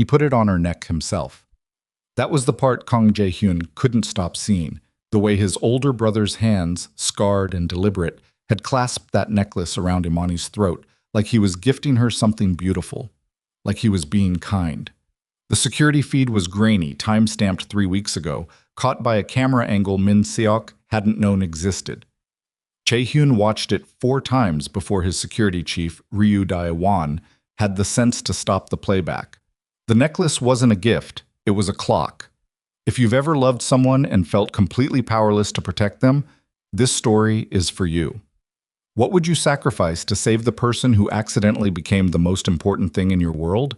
He put it on her neck himself. That was the part Kang Jae-hyun couldn't stop seeing, the way his older brother's hands, scarred and deliberate, had clasped that necklace around Imani's throat, like he was gifting her something beautiful, like he was being kind. The security feed was grainy, time-stamped 3 weeks ago, caught by a camera angle Min Seok hadn't known existed. Jae-hyun watched it 4 times before his security chief, Ryu Dae-won, had the sense to stop the playback. The necklace wasn't a gift, it was a clock. If you've ever loved someone and felt completely powerless to protect them, this story is for you. What would you sacrifice to save the person who accidentally became the most important thing in your world?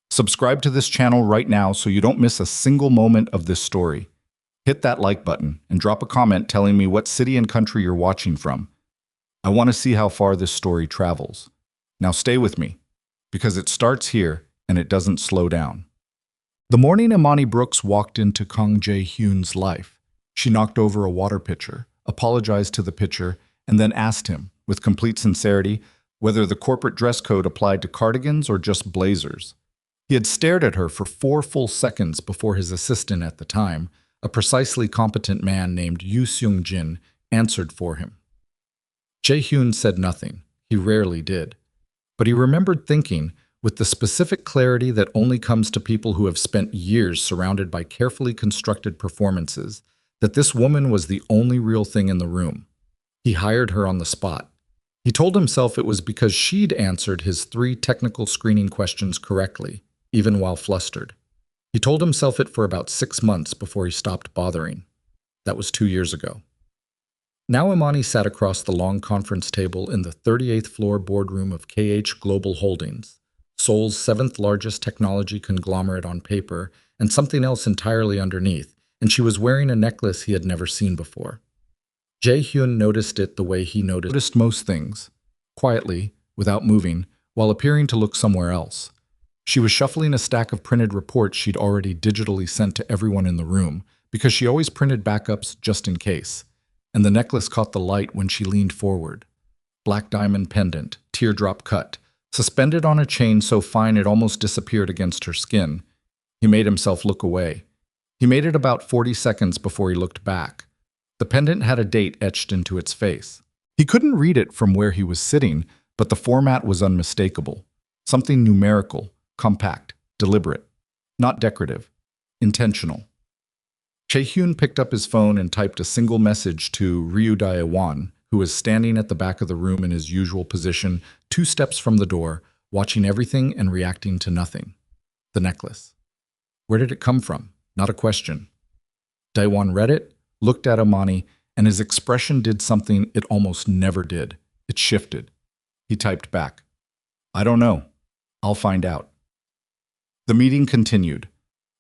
Subscribe to this channel right now so you don't miss a single moment of this story. Hit that like button and drop a comment telling me what city and country you're watching from. I want to see how far this story travels. Now stay with me, because it starts here and it doesn't slow down. The morning Imani Brooks walked into Kang Jae-hyun's life, she knocked over a water pitcher, apologized to the pitcher, and then asked him, with complete sincerity, whether the corporate dress code applied to cardigans or just blazers. He had stared at her for 4 full seconds before his assistant at the time, a precisely competent man named Yoo Seung-jin, answered for him. Jae-hyun said nothing. He rarely did. But he remembered thinking, with the specific clarity that only comes to people who have spent years surrounded by carefully constructed performances, that this woman was the only real thing in the room. He hired her on the spot. He told himself it was because she'd answered his 3 technical screening questions correctly, even while flustered. He told himself it for about 6 months before he stopped bothering. That was 2 years ago. Now Imani sat across the long conference table in the 38th floor boardroom of KH Global Holdings, Seoul's 7th largest technology conglomerate on paper, and something else entirely underneath, and she was wearing a necklace he had never seen before. Jae-hyun noticed it the way he noticed most things, quietly, without moving, while appearing to look somewhere else. She was shuffling a stack of printed reports she'd already digitally sent to everyone in the room, because she always printed backups just in case. And the necklace caught the light when she leaned forward. Black diamond pendant, teardrop cut, suspended on a chain so fine it almost disappeared against her skin. He made himself look away. He made it about 40 seconds before he looked back. The pendant had a date etched into its face. He couldn't read it from where he was sitting, but the format was unmistakable. Something numerical, compact, deliberate, not decorative, intentional. Jae-hyun picked up his phone and typed a single message to Ryu Dae-won, who was standing at the back of the room in his usual position, 2 steps from the door, watching everything and reacting to nothing. The necklace. Where did it come from? Not a question. Dae-won read it, looked at Imani, and his expression did something it almost never did. It shifted. He typed back, "I don't know. I'll find out." The meeting continued.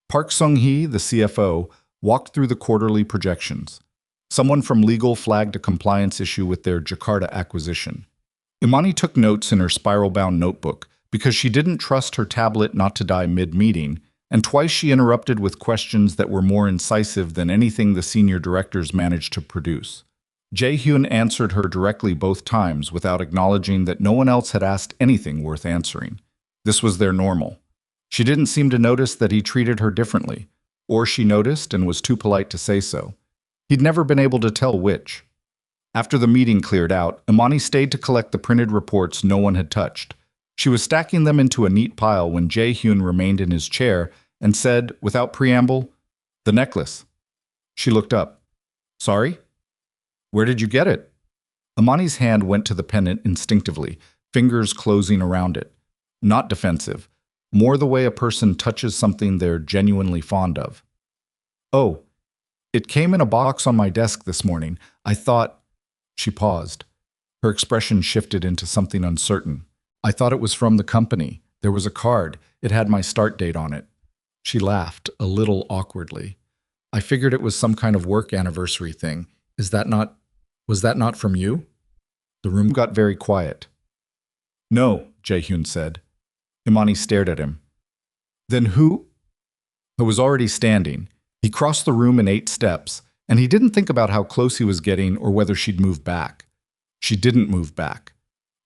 Park Sung-hee, the CFO, walked through the quarterly projections. Someone from legal flagged a compliance issue with their Jakarta acquisition. Imani took notes in her spiral-bound notebook because she didn't trust her tablet not to die mid-meeting, and twice she interrupted with questions that were more incisive than anything the senior directors managed to produce. Jae-hyun answered her directly both times without acknowledging that no one else had asked anything worth answering. This was their normal. She didn't seem to notice that he treated her differently, or she noticed and was too polite to say so. He'd never been able to tell which. After the meeting cleared out, Imani stayed to collect the printed reports no one had touched. She was stacking them into a neat pile when Jae-hyun remained in his chair and said, without preamble, "The necklace." She looked up. "Sorry? Where did you get it?" Imani's hand went to the pendant instinctively, fingers closing around it. Not defensive, more the way a person touches something they're genuinely fond of. "Oh, it came in a box on my desk this morning. I thought—" She paused. Her expression shifted into something uncertain. "I thought it was from the company. There was a card. It had my start date on it." She laughed, a little awkwardly. "I figured it was some kind of work anniversary thing. Was that not from you?" The room got very quiet. "No," Jae-hyun said. Imani stared at him. "Then who?" I was already standing. He crossed the room in 8 steps, and he didn't think about how close he was getting or whether she'd move back. She didn't move back.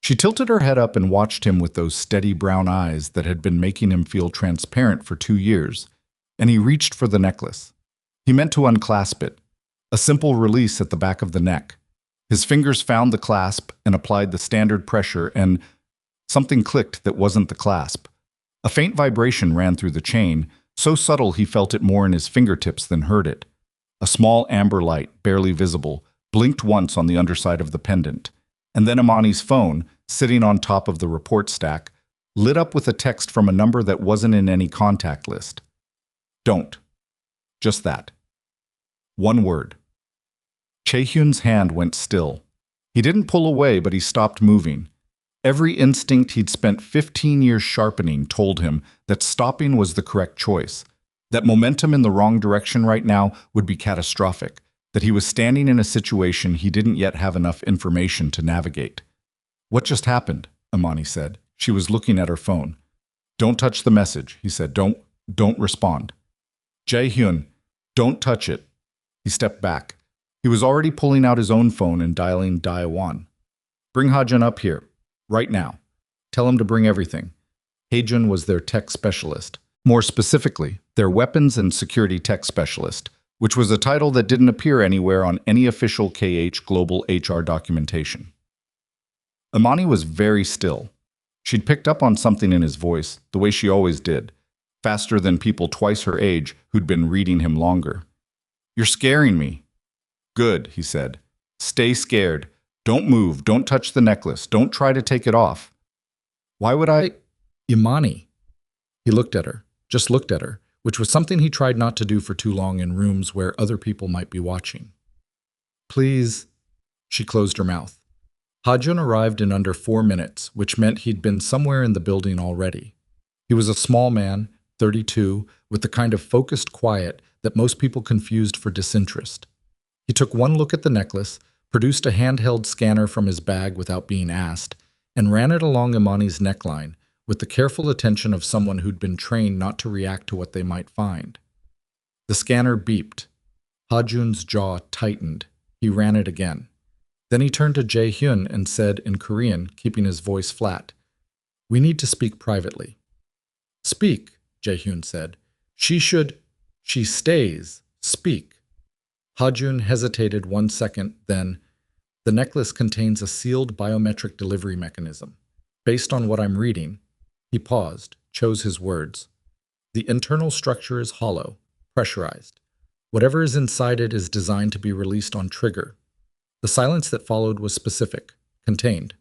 She tilted her head up and watched him with those steady brown eyes that had been making him feel transparent for 2 years, and he reached for the necklace. He meant to unclasp it, a simple release at the back of the neck. His fingers found the clasp and applied the standard pressure, and something clicked that wasn't the clasp. A faint vibration ran through the chain, so subtle he felt it more in his fingertips than heard it. A small amber light, barely visible, blinked once on the underside of the pendant, and then Imani's phone, sitting on top of the report stack, lit up with a text from a number that wasn't in any contact list. Don't. Just that. One word. Jae-hyun's hand went still. He didn't pull away, but he stopped moving. Every instinct he'd spent 15 years sharpening told him that stopping was the correct choice, that momentum in the wrong direction right now would be catastrophic, that he was standing in a situation he didn't yet have enough information to navigate. What just happened? Imani said. She was looking at her phone. Don't touch the message, he said. Don't respond. Jae-hyun, don't touch it. He stepped back. He was already pulling out his own phone and dialing Daewon. Bring Ha-jun up here. Right now. Tell him to bring everything. Ha-jun was their tech specialist. More specifically, their weapons and security tech specialist, which was a title that didn't appear anywhere on any official KH Global HR documentation. Imani was very still. She'd picked up on something in his voice, the way she always did, faster than people twice her age who'd been reading him longer. You're scaring me. Good, he said. Stay scared. Don't move. Don't touch the necklace. Don't try to take it off. Why would I? Imani. He looked at her, just looked at her, which was something he tried not to do for too long in rooms where other people might be watching. Please. She closed her mouth. Ha-jun arrived in under 4 minutes, which meant he'd been somewhere in the building already. He was a small man, 32, with the kind of focused quiet that most people confused for disinterest. He took one look at the necklace, produced a handheld scanner from his bag without being asked, and ran it along Imani's neckline with the careful attention of someone who'd been trained not to react to what they might find. The scanner beeped. Ha-jun's jaw tightened. He ran it again. Then he turned to Jae-hyun and said in Korean, keeping his voice flat, "We need to speak privately." "Speak," Jae-hyun said. She stays. Speak." Ha-jun hesitated 1 second, then, "The necklace contains a sealed biometric delivery mechanism. Based on what I'm reading," he paused, chose his words. "The internal structure is hollow, pressurized. Whatever is inside it is designed to be released on trigger." The silence that followed was specific, contained.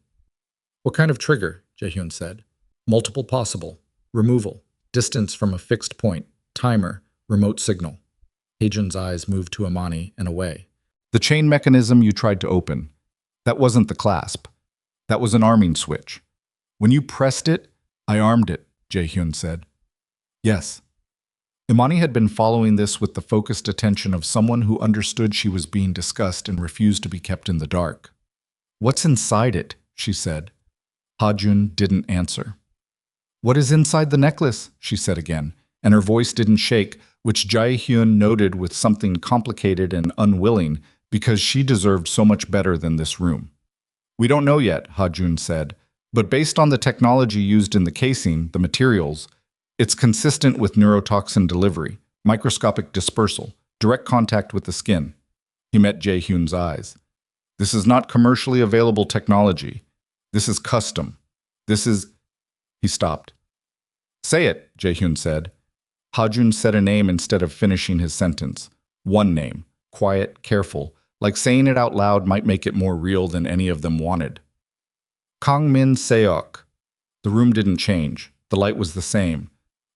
"What kind of trigger?" Jae-hyun said. "Multiple possible. Removal. Distance from a fixed point. Timer. Remote signal." Ha-jun's eyes moved to Imani and away. "The chain mechanism you tried to open. That wasn't the clasp. That was an arming switch. When you pressed it, I armed it," Jae-hyun said. "Yes." Imani had been following this with the focused attention of someone who understood she was being discussed and refused to be kept in the dark. "What's inside it?" she said. Ha-jun didn't answer. "What is inside the necklace?" she said again, and her voice didn't shake, which Jae-hyun noted with something complicated and unwilling, because she deserved so much better than this room. "We don't know yet," Ha-jun said, "but based on the technology used in the casing, the materials, it's consistent with neurotoxin delivery, microscopic dispersal, direct contact with the skin." He met Jae-hyun's eyes. "This is not commercially available technology. This is custom. This is—" He stopped. "Say it," Jae-hyun said. Ha-jun said a name instead of finishing his sentence. One name, quiet, careful, like saying it out loud might make it more real than any of them wanted. Kang Min-seok. The room didn't change. The light was the same.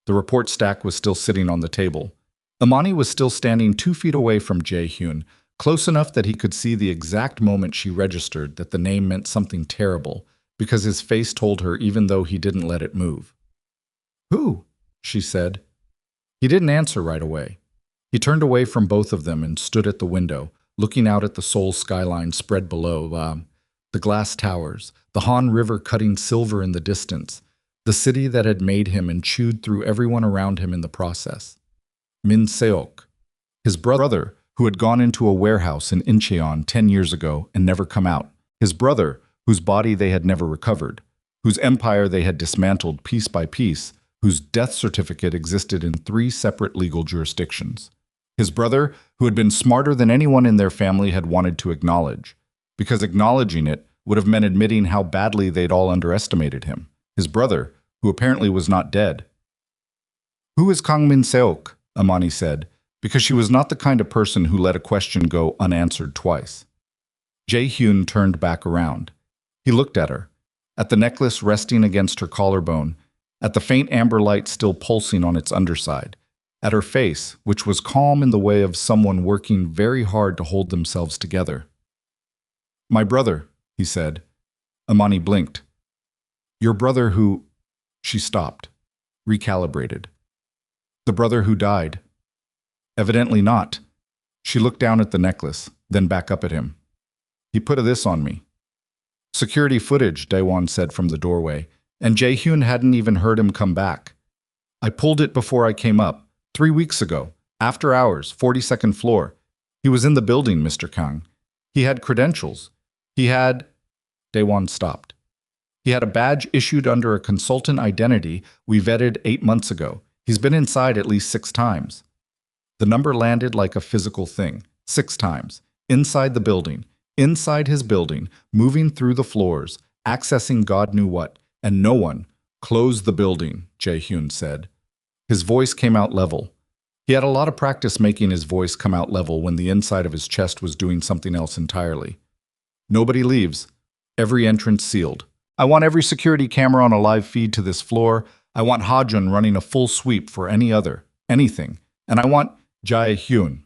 The report stack was still sitting on the table. Imani was still standing 2 feet away from Jae-hyun, close enough that he could see the exact moment she registered that the name meant something terrible, because his face told her even though he didn't let it move. "Who?" she said. He didn't answer right away. He turned away from both of them and stood at the window, looking out at the Seoul skyline spread below, the glass towers, the Han River cutting silver in the distance, the city that had made him and chewed through everyone around him in the process. Min-seok, his brother, who had gone into a warehouse in Incheon 10 years ago and never come out. His brother, whose body they had never recovered, whose empire they had dismantled piece by piece, whose death certificate existed in 3 separate legal jurisdictions. His brother, who had been smarter than anyone in their family had wanted to acknowledge, because acknowledging it would have meant admitting how badly they'd all underestimated him. His brother, who apparently was not dead. "Who is Kang Min-seok?" Imani said, because she was not the kind of person who let a question go unanswered twice. Jae-hyun turned back around. He looked at her, at the necklace resting against her collarbone, at the faint amber light still pulsing on its underside, at her face, which was calm in the way of someone working very hard to hold themselves together. "My brother," he said. Imani blinked. "Your brother who—" She stopped, recalibrated. "The brother who died." "Evidently not." She looked down at the necklace, then back up at him. "He put this on me." "Security footage," Daewon said from the doorway, and Jae-hyun hadn't even heard him come back. "I pulled it before I came up, 3 weeks ago, after hours, 42nd floor. He was in the building, Mr. Kang. He had credentials. He had—" Daewon stopped. "He had a badge issued under a consultant identity we vetted 8 months ago. He's been inside at least 6 times. The number landed like a physical thing, 6 times. Inside the building, inside his building, moving through the floors, accessing God knew what, and no one. Close the building, Jae-hyun said. His voice came out level. He had a lot of practice making his voice come out level when the inside of his chest was doing something else entirely. Nobody leaves. Every entrance sealed. I want every security camera on a live feed to this floor. I want Ha-jun running a full sweep for anything. And I want Jae-hyun.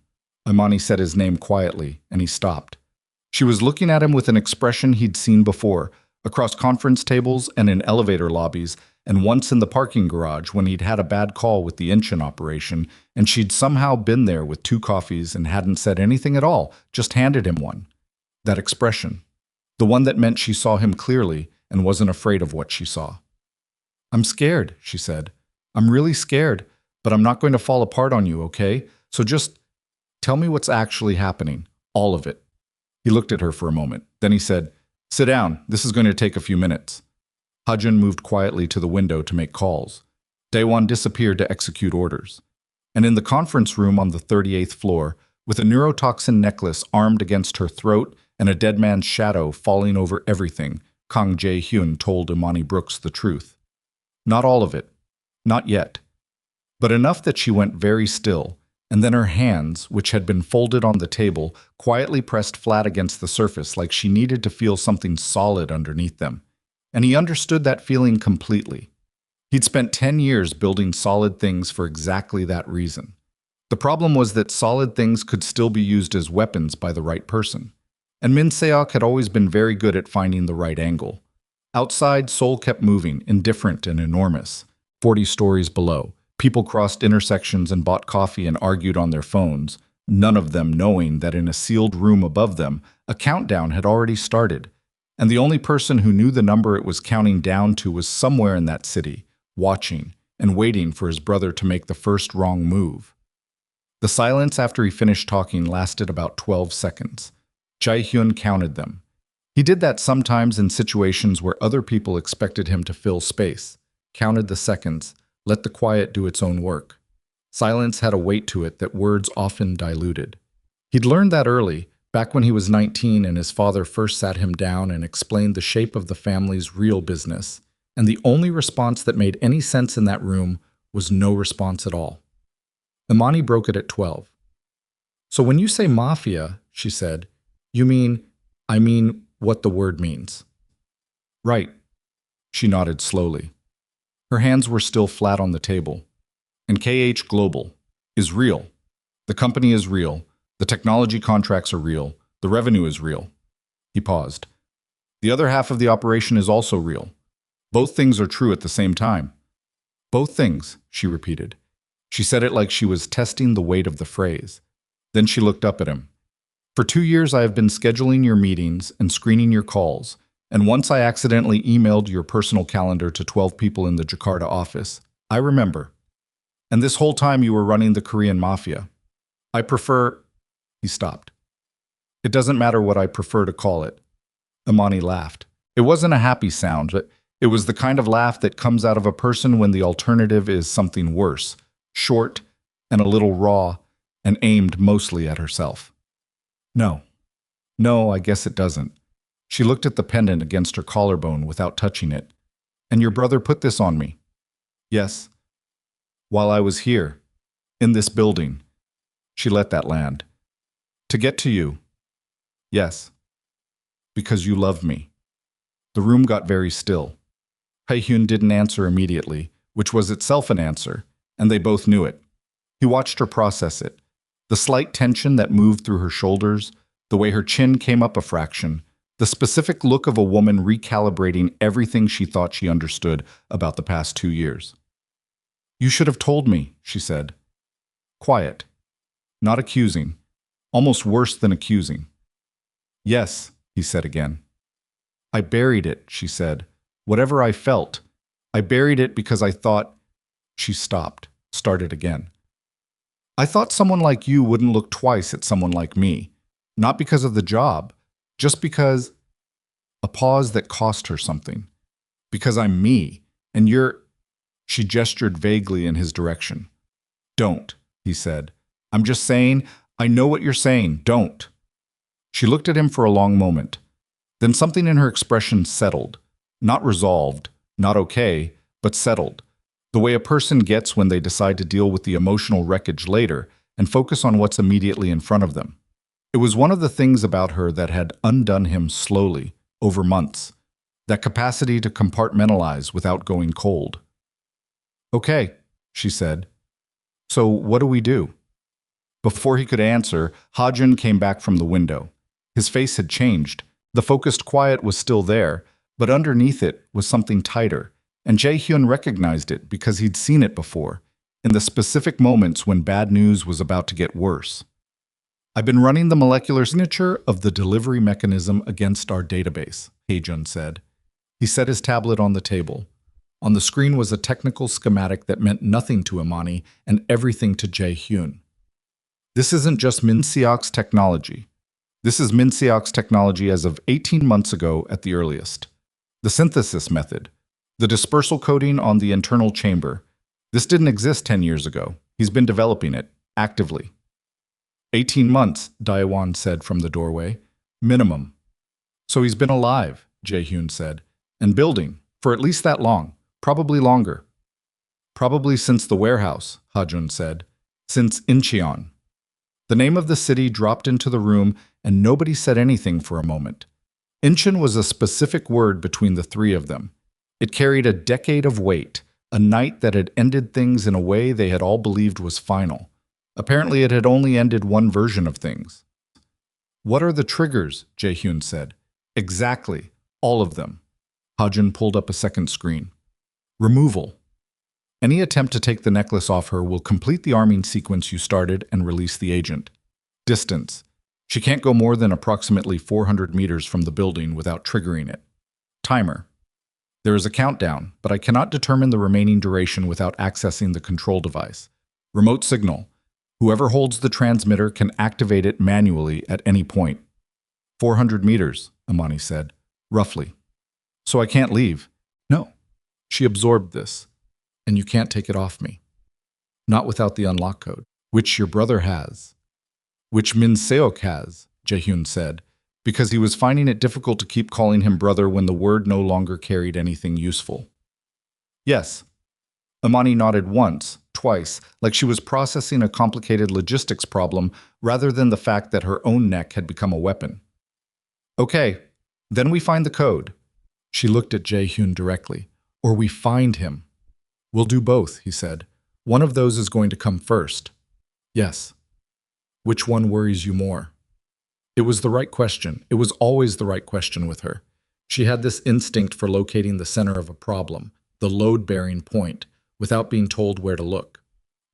Imani said his name quietly, and he stopped. She was looking at him with an expression he'd seen before, across conference tables and in elevator lobbies, and once in the parking garage when he'd had a bad call with the engine operation, and she'd somehow been there with 2 coffees and hadn't said anything at all, just handed him one. That expression. The one that meant she saw him clearly and wasn't afraid of what she saw. I'm scared, she said. I'm really scared, but I'm not going to fall apart on you, okay? So just tell me what's actually happening. All of it. He looked at her for a moment. Then he said, sit down. This is going to take a few minutes. Ha-jun moved quietly to the window to make calls. Daewon disappeared to execute orders. And in the conference room on the 38th floor, with a neurotoxin necklace armed against her throat and a dead man's shadow falling over everything, Kang Jae-hyun told Imani Brooks the truth. Not all of it. Not yet. But enough that she went very still, and then her hands, which had been folded on the table, quietly pressed flat against the surface like she needed to feel something solid underneath them. And he understood that feeling completely. He'd spent 10 years building solid things for exactly that reason. The problem was that solid things could still be used as weapons by the right person. And Min-seok had always been very good at finding the right angle. Outside, Seoul kept moving, indifferent and enormous. 40 stories below, people crossed intersections and bought coffee and argued on their phones, none of them knowing that in a sealed room above them, a countdown had already started. And the only person who knew the number it was counting down to was somewhere in that city, watching and waiting for his brother to make the first wrong move. The silence after he finished talking lasted about 12 seconds. Jae-hyun counted them. He did that sometimes in situations where other people expected him to fill space, counted the seconds, let the quiet do its own work. Silence had a weight to it that words often diluted. He'd learned that early, back when he was 19 and his father first sat him down and explained the shape of the family's real business, and the only response that made any sense in that room was no response at all. Imani broke it at 12. So when you say mafia, she said, I mean what the word means. Right. She nodded slowly. Her hands were still flat on the table. And KH Global is real. The company is real. The technology contracts are real. The revenue is real. He paused. The other half of the operation is also real. Both things are true at the same time. Both things, she repeated. She said it like she was testing the weight of the phrase. Then she looked up at him. For 2 years I have been scheduling your meetings and screening your calls, and once I accidentally emailed your personal calendar to 12 people in the Jakarta office. I remember. And this whole time you were running the Korean Mafia. I prefer... He stopped. It doesn't matter what I prefer to call it. Imani laughed. It wasn't a happy sound, but it was the kind of laugh that comes out of a person when the alternative is something worse, short and a little raw, and aimed mostly at herself. No. No, I guess it doesn't. She looked at the pendant against her collarbone without touching it. And your brother put this on me? Yes. While I was here, in this building. She let that land. To get to you. Yes. Because you love me. The room got very still. Jae-hyun didn't answer immediately, which was itself an answer, and they both knew it. He watched her process it. The slight tension that moved through her shoulders, the way her chin came up a fraction, the specific look of a woman recalibrating everything she thought she understood about the past 2 years. You should have told me, she said. Quiet. Not accusing. Almost worse than accusing. Yes, he said again. I buried it, she said. Whatever I felt, I buried it because I thought... She stopped, started again. I thought someone like you wouldn't look twice at someone like me. Not because of the job, just because... A pause that cost her something. Because I'm me, and you're... She gestured vaguely in his direction. Don't, he said. I'm just saying, I know what you're saying, don't. She looked at him for a long moment. Then something in her expression settled. Not resolved, not okay, but settled. The way a person gets when they decide to deal with the emotional wreckage later and focus on what's immediately in front of them. It was one of the things about her that had undone him slowly, over months. That capacity to compartmentalize without going cold. Okay, she said. So what do we do? Before he could answer, Jae-hyun came back from the window. His face had changed. The focused quiet was still there, but underneath it was something tighter, and Jae-hyun recognized it because he'd seen it before, in the specific moments when bad news was about to get worse. I've been running the molecular signature of the delivery mechanism against our database, Jae-hyun said. He set his tablet on the table. On the screen was a technical schematic that meant nothing to Imani and everything to Jae-hyun. This isn't just Minseok's technology. This is Minseok's technology as of 18 months ago at the earliest. The synthesis method, the dispersal coating on the internal chamber. This didn't exist 10 years ago. He's been developing it, actively. 18 months, Daewon said from the doorway. Minimum. So he's been alive, Jae-hyun said, and building, for at least that long, probably longer. Probably since the warehouse, Jae-hyun said, since Incheon. The name of the city dropped into the room and nobody said anything for a moment. Incheon was a specific word between the three of them. It carried a decade of weight, a night that had ended things in a way they had all believed was final. Apparently it had only ended one version of things. What are the triggers? Jae-hyun said. Exactly, all of them. Jae-hyun pulled up a second screen. Removal. Any attempt to take the necklace off her will complete the arming sequence you started and release the agent. Distance. She can't go more than approximately 400 meters from the building without triggering it. Timer. There is a countdown, but I cannot determine the remaining duration without accessing the control device. Remote signal. Whoever holds the transmitter can activate it manually at any point. 400 meters, Imani said, roughly. So I can't leave. No. She absorbed this. And you can't take it off me. Not without the unlock code, which your brother has. Which Min Seok has, Jae-hyun said, because he was finding it difficult to keep calling him brother when the word no longer carried anything useful. Yes. Imani nodded once, twice, like she was processing a complicated logistics problem rather than the fact that her own neck had become a weapon. Okay, then we find the code. She looked at Jae-hyun directly. Or we find him. We'll do both, he said. One of those is going to come first. Yes. Which one worries you more? It was the right question. It was always the right question with her. She had this instinct for locating the center of a problem, the load-bearing point, without being told where to look.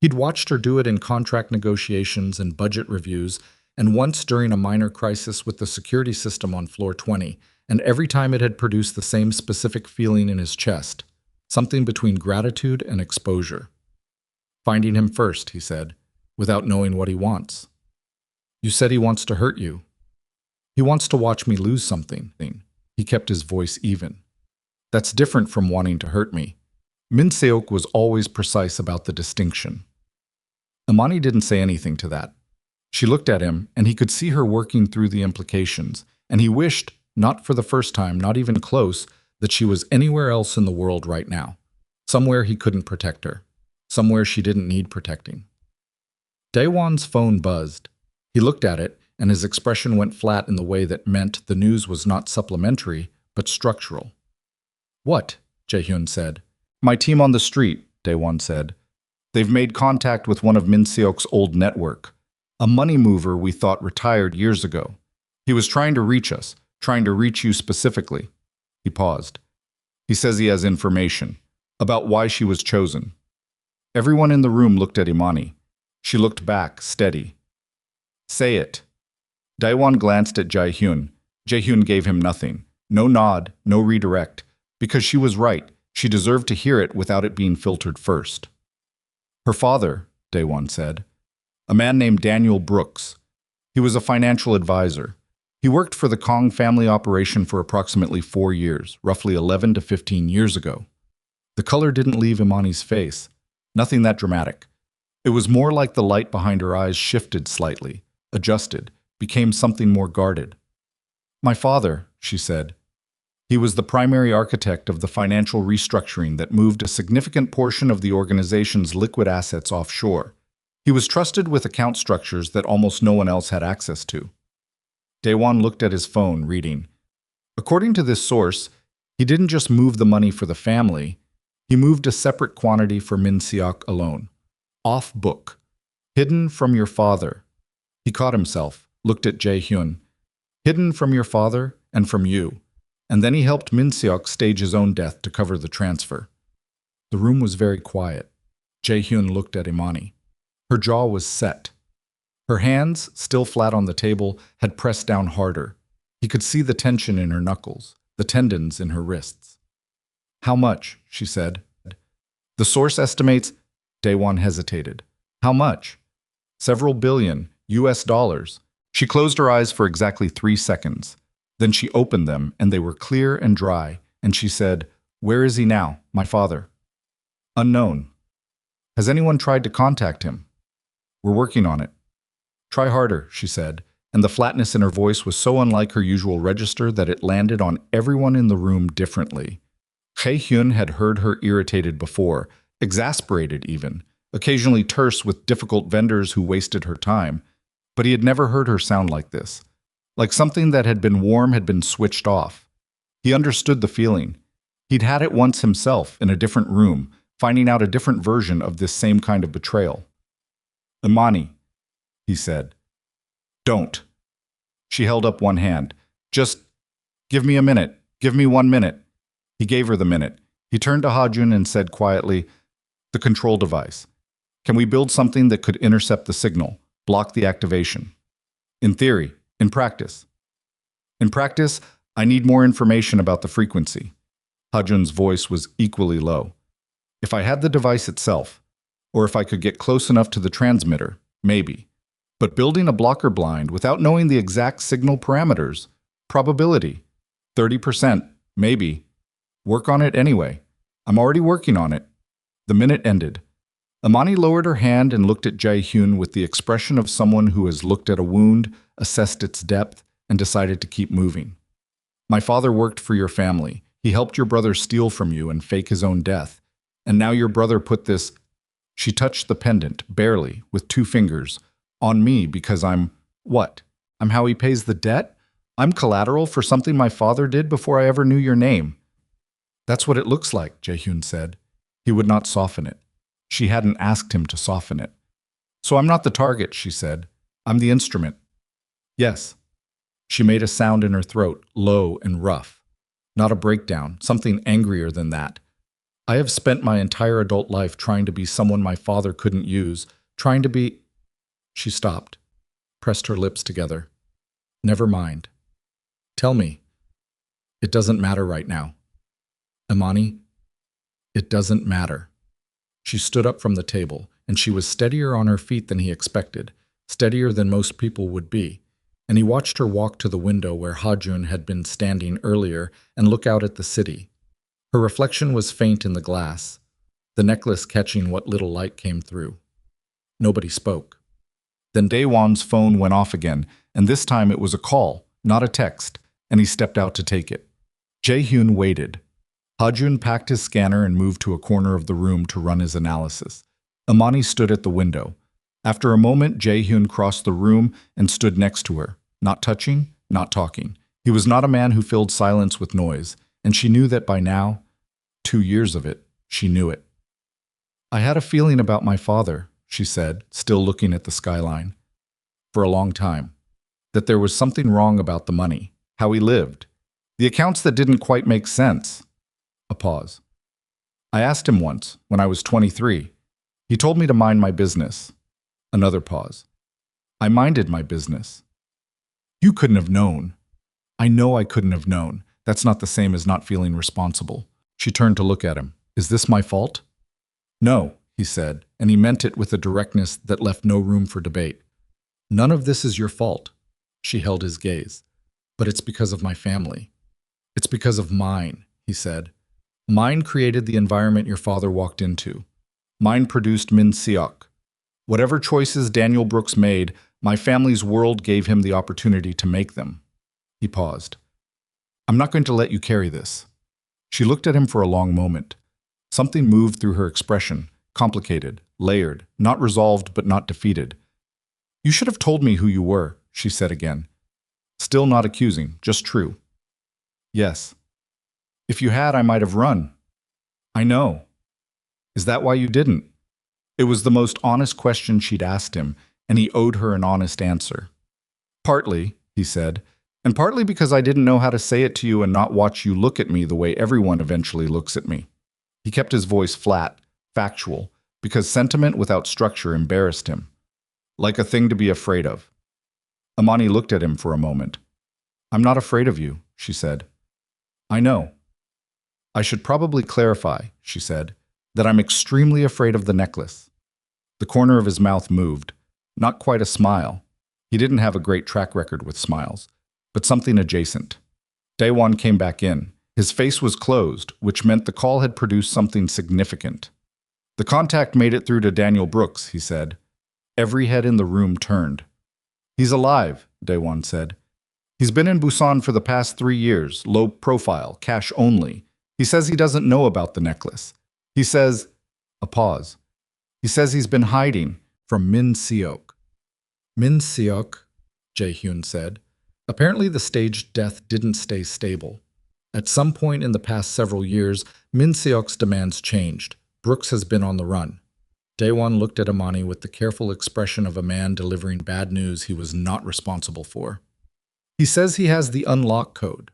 He'd watched her do it in contract negotiations and budget reviews, and once during a minor crisis with the security system on floor 20, and every time it had produced the same specific feeling in his chest. Something between gratitude and exposure. Finding him first, he said, without knowing what he wants. You said he wants to hurt you. He wants to watch me lose something. He kept his voice even. That's different from wanting to hurt me. Min Seok was always precise about the distinction. Imani didn't say anything to that. She looked at him, and he could see her working through the implications, and he wished, not for the first time, not even close, that she was anywhere else in the world right now. Somewhere he couldn't protect her. Somewhere she didn't need protecting. Daewon's phone buzzed. He looked at it, and his expression went flat in the way that meant the news was not supplementary, but structural. "What?" Jae-hyun said. "My team on the street," Daewon said. "They've made contact with one of Min Seok's old network. A money mover we thought retired years ago. He was trying to reach us, trying to reach you specifically." He paused. "He says he has information about why she was chosen." Everyone in the room looked at Imani. She looked back, steady. "Say it." Daewon glanced at Jae-hyun. Jae-hyun gave him nothing. No nod, no redirect. Because she was right. She deserved to hear it without it being filtered first. "Her father," Daewon said. "A man named Daniel Brooks. He was a financial advisor. He worked for the Kang family operation for approximately 4 years, roughly 11 to 15 years ago." The color didn't leave Imani's face. Nothing that dramatic. It was more like the light behind her eyes shifted slightly, adjusted, became something more guarded. "My father," she said. "He was the primary architect of the financial restructuring that moved a significant portion of the organization's liquid assets offshore. He was trusted with account structures that almost no one else had access to." Daewon looked at his phone, reading. According to this source, he didn't just move the money for the family, he moved a separate quantity for Min Seok alone. Off book. Hidden from your father. He caught himself, looked at Jae-hyun. Hidden from your father and from you. And then he helped Min Seok stage his own death to cover the transfer. The room was very quiet. Jae-hyun looked at Imani. Her jaw was set. Her hands, still flat on the table, had pressed down harder. He could see the tension in her knuckles, the tendons in her wrists. "How much?" she said. "The source estimates—" Daewon hesitated. "How much?" "Several billion US dollars. She closed her eyes for exactly 3 seconds. Then she opened them, and they were clear and dry, and she said, "Where is he now, my father?" "Unknown." "Has anyone tried to contact him?" "We're working on it." "Try harder," she said, and the flatness in her voice was so unlike her usual register that it landed on everyone in the room differently. Jae-hyun had heard her irritated before, exasperated even, occasionally terse with difficult vendors who wasted her time, but he had never heard her sound like this. Like something that had been warm had been switched off. He understood the feeling. He'd had it once himself in a different room, finding out a different version of this same kind of betrayal. "Imani," he said. "Don't." She held up one hand. "Just give me a minute. Give me 1 minute." He gave her the minute. He turned to Hajun and said quietly, "The control device. Can we build something that could intercept the signal, block the activation?" "In theory. In practice." "In practice, I need more information about the frequency." Hajun's voice was equally low. "If I had the device itself, or if I could get close enough to the transmitter, maybe. But building a blocker blind without knowing the exact signal parameters, probability, 30%, maybe. Work on it anyway. I'm already working on it." The minute ended. Imani lowered her hand and looked at Jae-hyun with the expression of someone who has looked at a wound, assessed its depth, and decided to keep moving. "My father worked for your family. He helped your brother steal from you and fake his own death. And now your brother put this—" She touched the pendant, barely, with 2 fingers, "on me because I'm—" "What? I'm how he pays the debt? I'm collateral for something my father did before I ever knew your name." "That's what it looks like," Jae-hyun said. He would not soften it. She hadn't asked him to soften it. "So I'm not the target," she said. "I'm the instrument." "Yes." She made a sound in her throat, low and rough. Not a breakdown, something angrier than that. "I have spent my entire adult life trying to be someone my father couldn't use, trying to be—" She stopped, pressed her lips together. "Never mind. Tell me. It doesn't matter right now. Imani, it doesn't matter." She stood up from the table, and she was steadier on her feet than he expected, steadier than most people would be. and he watched her walk to the window where Ha-jun had been standing earlier and look out at the city. Her reflection was faint in the glass, the necklace catching what little light came through. Nobody spoke. Then Daewon's phone went off again, and this time it was a call, not a text, and he stepped out to take it. Jae-hyun waited. Ha-jun packed his scanner and moved to a corner of the room to run his analysis. Imani stood at the window. After a moment, Jae-hyun crossed the room and stood next to her, not touching, not talking. He was not a man who filled silence with noise, and she knew that by now, 2 years of it, she knew it. "I had a feeling about my father," she said, still looking at the skyline, "for a long time. That there was something wrong about the money, how he lived, the accounts that didn't quite make sense." A pause. "I asked him once, when I was 23. He told me to mind my business." Another pause. "I minded my business." "You couldn't have known." "I know I couldn't have known. That's not the same as not feeling responsible." She turned to look at him. "Is this my fault?" "No," he said, and he meant it with a directness that left no room for debate. "None of this is your fault." She held his gaze. "But it's because of my family." "It's because of mine," he said. "Mine created the environment your father walked into. Mine produced Min Seok. Whatever choices Daniel Brooks made, my family's world gave him the opportunity to make them." He paused. "I'm not going to let you carry this." She looked at him for a long moment. Something moved through her expression, complicated, layered, not resolved but not defeated. "You should have told me who you were," she said again. Still not accusing, just true. "Yes. If you had, I might have run." "I know." "Is that why you didn't?" It was the most honest question she'd asked him, and he owed her an honest answer. "Partly," he said, "and partly because I didn't know how to say it to you and not watch you look at me the way everyone eventually looks at me." He kept his voice flat, factual, because sentiment without structure embarrassed him. "Like a thing to be afraid of." Imani looked at him for a moment. "I'm not afraid of you," she said. "I know." "I should probably clarify," she said, "that I'm extremely afraid of the necklace." The corner of his mouth moved. Not quite a smile. He didn't have a great track record with smiles, but something adjacent. Daewon came back in. His face was closed, which meant the call had produced something significant. "The contact made it through to Daniel Brooks," he said. Every head in the room turned. "He's alive," Daewon said. "He's been in Busan for the past 3 years, low profile, cash only. He says he doesn't know about the necklace. He says..." A pause. "He says he's been hiding from Min Seok." "Min Seok," Jae-hyun said. Apparently the staged death didn't stay stable. At some point in the past several years, Min Seok's demands changed. Brooks has been on the run. Daewon looked at Imani with the careful expression of a man delivering bad news he was not responsible for. "He says he has the unlock code."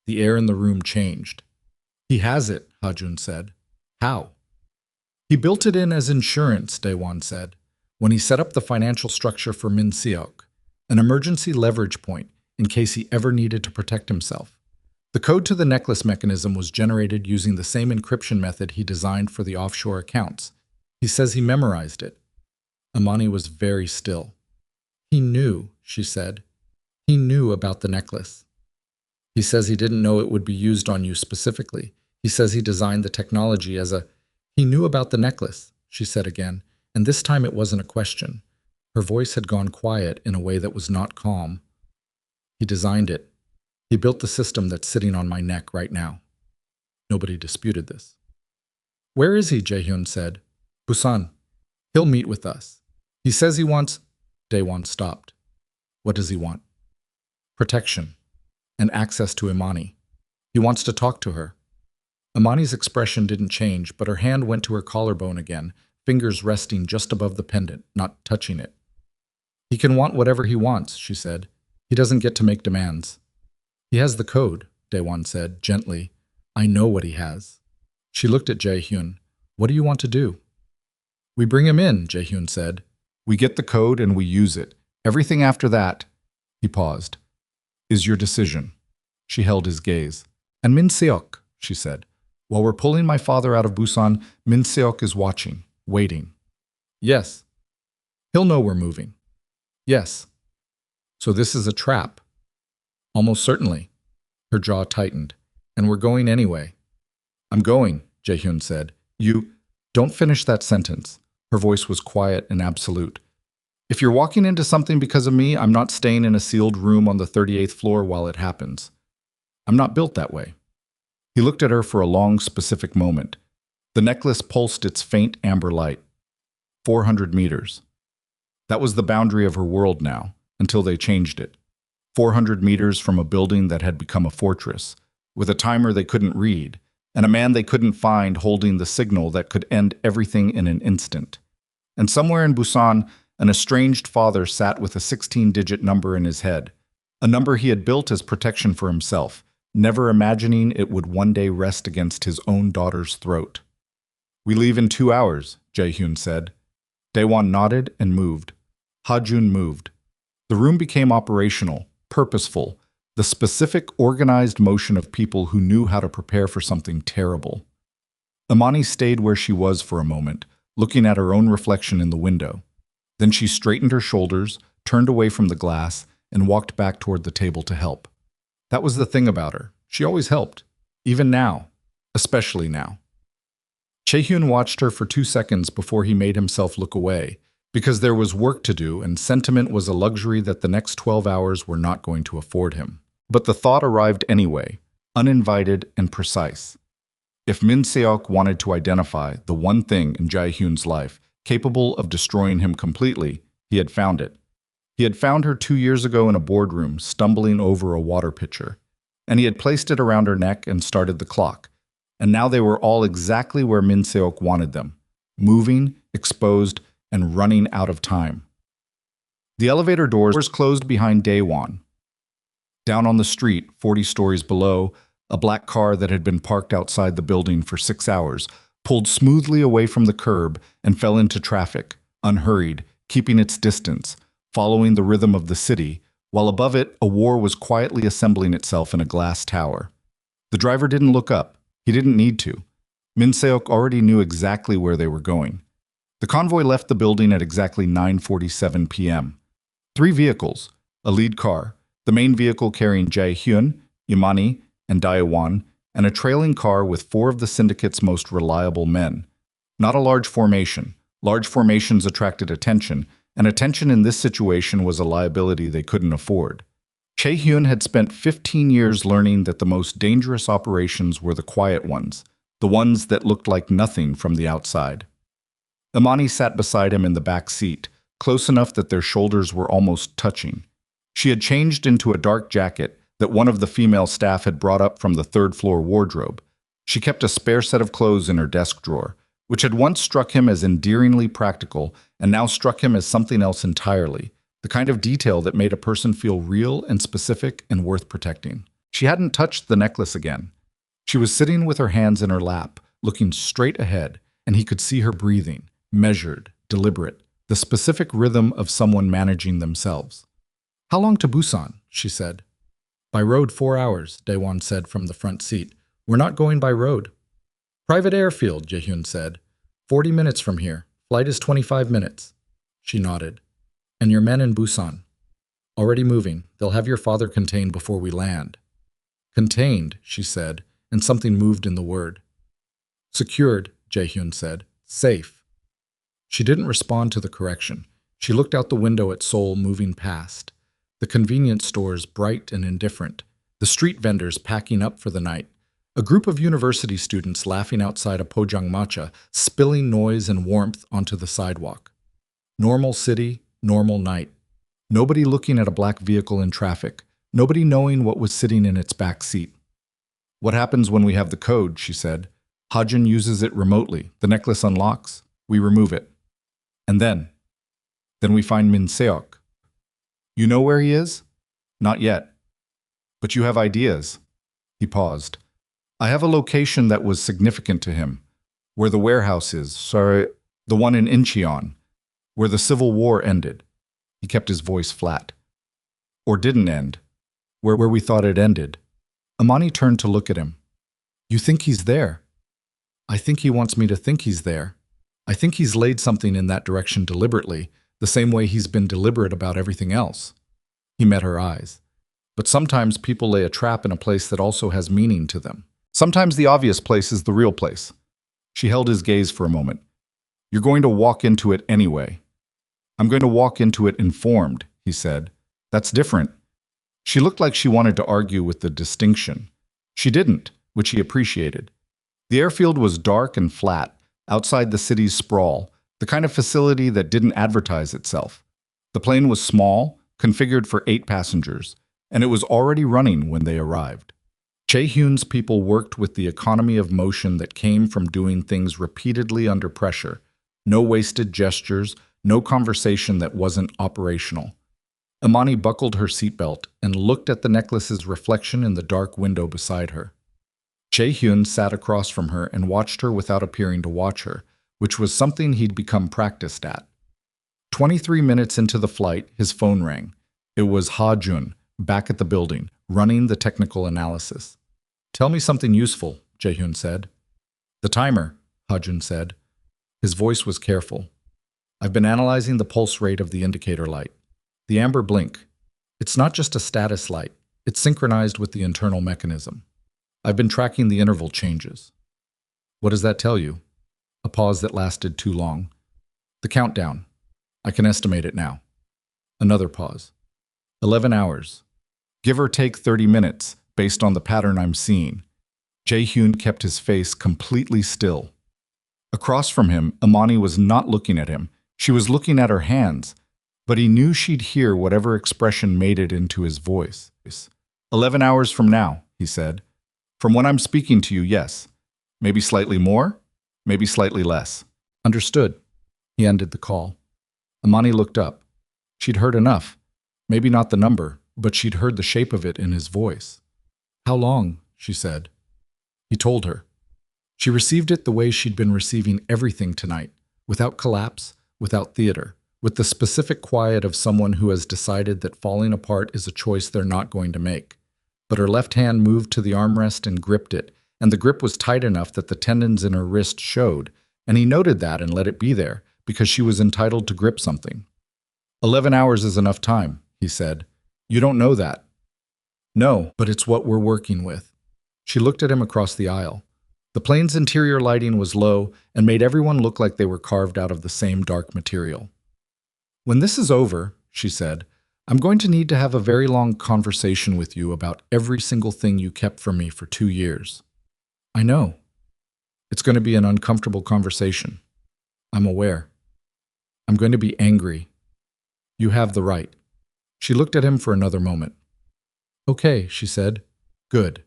The air in the room changed. "He has it," Ha-jun said. "How?" "He built it in as insurance," Daewon said, "when he set up the financial structure for Min Seok, an emergency leverage point in case he ever needed to protect himself. The code to the necklace mechanism was generated using the same encryption method he designed for the offshore accounts. He says he memorized it." Imani was very still. "He knew," she said. "He knew about the necklace." "He says he didn't know it would be used on you specifically. He says he designed the technology as a..." "He knew about the necklace," she said again, and this time it wasn't a question. Her voice had gone quiet in a way that was not calm. "He designed it. He built the system that's sitting on my neck right now." Nobody disputed this. "Where is he?" Jae-hyun said. "Busan. He'll meet with us. He says he wants..." Daewon stopped. "What does he want?" "Protection. And access to Imani. He wants to talk to her." Imani's expression didn't change, but her hand went to her collarbone again, fingers resting just above the pendant, not touching it. "He can want whatever he wants," she said. "He doesn't get to make demands." "He has the code," Daewon said, gently. "I know what he has." She looked at Jae-hyun. "What do you want to do?" "We bring him in," Jae-hyun said. "We get the code and we use it. Everything after that..." He paused. "Is your decision." She held his gaze. "And Min Seok," she said. "While we're pulling my father out of Busan, Min Seok is watching, waiting." "Yes." "He'll know we're moving." "Yes." So this is a trap. Almost certainly. Her jaw tightened. And we're going anyway. I'm going, Jae-hyun said. You don't finish that sentence. Her voice was quiet and absolute. If you're walking into something because of me, I'm not staying in a sealed room on the 38th floor while it happens. I'm not built that way. He looked at her for a long, specific moment. The necklace pulsed its faint amber light. 400 meters. That was the boundary of her world now, until they changed it. 400 meters from a building that had become a fortress, with a timer they couldn't read, and a man they couldn't find holding the signal that could end everything in an instant. And somewhere in Busan, an estranged father sat with a 16-digit number in his head, a number he had built as protection for himself, never imagining it would one day rest against his own daughter's throat. We leave in 2 hours, Jae-hyun said. Daewon nodded and moved. Ha-jun moved. The room became operational, purposeful, the specific, organized motion of people who knew how to prepare for something terrible. Imani stayed where she was for a moment, looking at her own reflection in the window. Then she straightened her shoulders, turned away from the glass, and walked back toward the table to help. That was the thing about her. She always helped. Even now. Especially now. Jae-hyun watched her for 2 seconds before he made himself look away, because there was work to do and sentiment was a luxury that the next 12 hours were not going to afford him. But the thought arrived anyway, uninvited and precise. If Min Seok wanted to identify the one thing in Jae-hyun's life capable of destroying him completely, he had found it. He had found her 2 years ago in a boardroom, stumbling over a water pitcher, and he had placed it around her neck and started the clock. And now they were all exactly where Min Seok wanted them, moving, exposed, and running out of time. The elevator doors closed behind Daewon. Down on the street, 40 stories below, a black car that had been parked outside the building for 6 hours pulled smoothly away from the curb and fell into traffic, unhurried, keeping its distance, following the rhythm of the city, while above it a war was quietly assembling itself in a glass tower. The driver didn't look up. He didn't need to. Min Seok already knew exactly where they were going. The convoy left the building at exactly 9:47 p.m. 3 vehicles, a lead car, the main vehicle carrying Jae-hyun, Imani, and Daewon, and a trailing car with 4 of the syndicate's most reliable men. Not a large formation. Large formations attracted attention, and attention in this situation was a liability they couldn't afford. Jae-hyun had spent 15 years learning that the most dangerous operations were the quiet ones, the ones that looked like nothing from the outside. Imani sat beside him in the back seat, close enough that their shoulders were almost touching. She had changed into a dark jacket that one of the female staff had brought up from the third-floor wardrobe. She kept a spare set of clothes in her desk drawer, which had once struck him as endearingly practical and now struck him as something else entirely, the kind of detail that made a person feel real and specific and worth protecting. She hadn't touched the necklace again. She was sitting with her hands in her lap, looking straight ahead, and he could see her breathing, measured, deliberate, the specific rhythm of someone managing themselves. "How long to Busan?" she said. "By road 4 hours, Daewon said from the front seat. "We're not going by road." "Private airfield," Jae-hyun said. 40 minutes from here. Flight is 25 minutes. She nodded. "And your men in Busan?" "Already moving. They'll have your father contained before we land." "Contained," she said, and something moved in the word. "Secured," Jae-hyun said. "Safe." She didn't respond to the correction. She looked out the window at Seoul moving past. The convenience stores bright and indifferent. The street vendors packing up for the night. A group of university students laughing outside a pojangmacha, spilling noise and warmth onto the sidewalk. Normal city, normal night. Nobody looking at a black vehicle in traffic. Nobody knowing what was sitting in its back seat. "What happens when we have the code?" she said. "Ha-jun uses it remotely. The necklace unlocks. We remove it. And then we find Min Seok." "You know where he is?" "Not yet." "But you have ideas." He paused. "I have a location that was significant to him. Where the warehouse is, the one in Incheon. Where the Civil War ended." He kept his voice flat. "Or didn't end. Where we thought it ended." Imani turned to look at him. "You think he's there?" "I think he wants me to think he's there. I think he's laid something in that direction deliberately, the same way he's been deliberate about everything else." He met her eyes. But sometimes people lay a trap in a place that also has meaning to them. Sometimes the obvious place is the real place. She held his gaze for a moment. You're going to walk into it anyway. I'm going to walk into it informed, he said. That's different. She looked like she wanted to argue with the distinction. She didn't, which he appreciated. The airfield was dark and flat, outside the city's sprawl, the kind of facility that didn't advertise itself. The plane was small, configured for 8 passengers, and it was already running when they arrived. Jae-hyun's people worked with the economy of motion that came from doing things repeatedly under pressure. No wasted gestures, no conversation that wasn't operational. Imani buckled her seatbelt and looked at the necklace's reflection in the dark window beside her. Jae-hyun sat across from her and watched her without appearing to watch her, which was something he'd become practiced at. 23 minutes into the flight, his phone rang. It was Ha-jun, back at the building, running the technical analysis. Tell me something useful, Jae-hyun said. The timer, Ha-jun said. His voice was careful. I've been analyzing the pulse rate of the indicator light. The amber blink. It's not just a status light. It's synchronized with the internal mechanism. I've been tracking the interval changes. What does that tell you? A pause that lasted too long. The countdown. I can estimate it now. Another pause. 11 hours. Give or take 30 minutes, based on the pattern I'm seeing. Jae-hyun kept his face completely still. Across from him, Imani was not looking at him. She was looking at her hands, but he knew she'd hear whatever expression made it into his voice. 11 hours from now, he said. From when I'm speaking to you, yes. Maybe slightly more, maybe slightly less. Understood. He ended the call. Imani looked up. She'd heard enough. Maybe not the number, but she'd heard the shape of it in his voice. How long? She said. He told her. She received it the way she'd been receiving everything tonight, without collapse, without theater, with the specific quiet of someone who has decided that falling apart is a choice they're not going to make. But her left hand moved to the armrest and gripped it, and the grip was tight enough that the tendons in her wrist showed, and he noted that and let it be there, because she was entitled to grip something. 11 hours is enough time, he said. You don't know that. No, but it's what we're working with. She looked at him across the aisle. The plane's interior lighting was low and made everyone look like they were carved out of the same dark material. When this is over, she said, I'm going to need to have a very long conversation with you about every single thing you kept from me for 2 years. I know. It's going to be an uncomfortable conversation. I'm aware. I'm going to be angry. You have the right. She looked at him for another moment. Okay, she said. Good.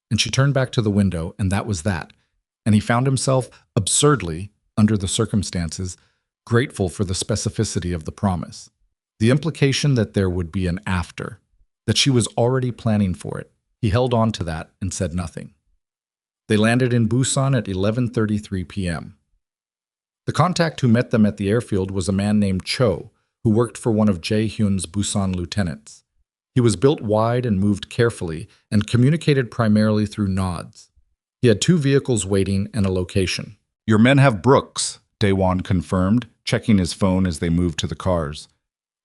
And she turned back to the window, and that was that. And he found himself, absurdly, under the circumstances, grateful for the specificity of the promise. The implication that there would be an after, that she was already planning for it. He held on to that and said nothing. They landed in Busan at 11:33 p.m. The contact who met them at the airfield was a man named Cho, who worked for one of Jae-hyun's Busan lieutenants. He was built wide and moved carefully and communicated primarily through nods. He had 2 vehicles waiting and a location. Your men have Brooks, Daewon confirmed, checking his phone as they moved to the cars.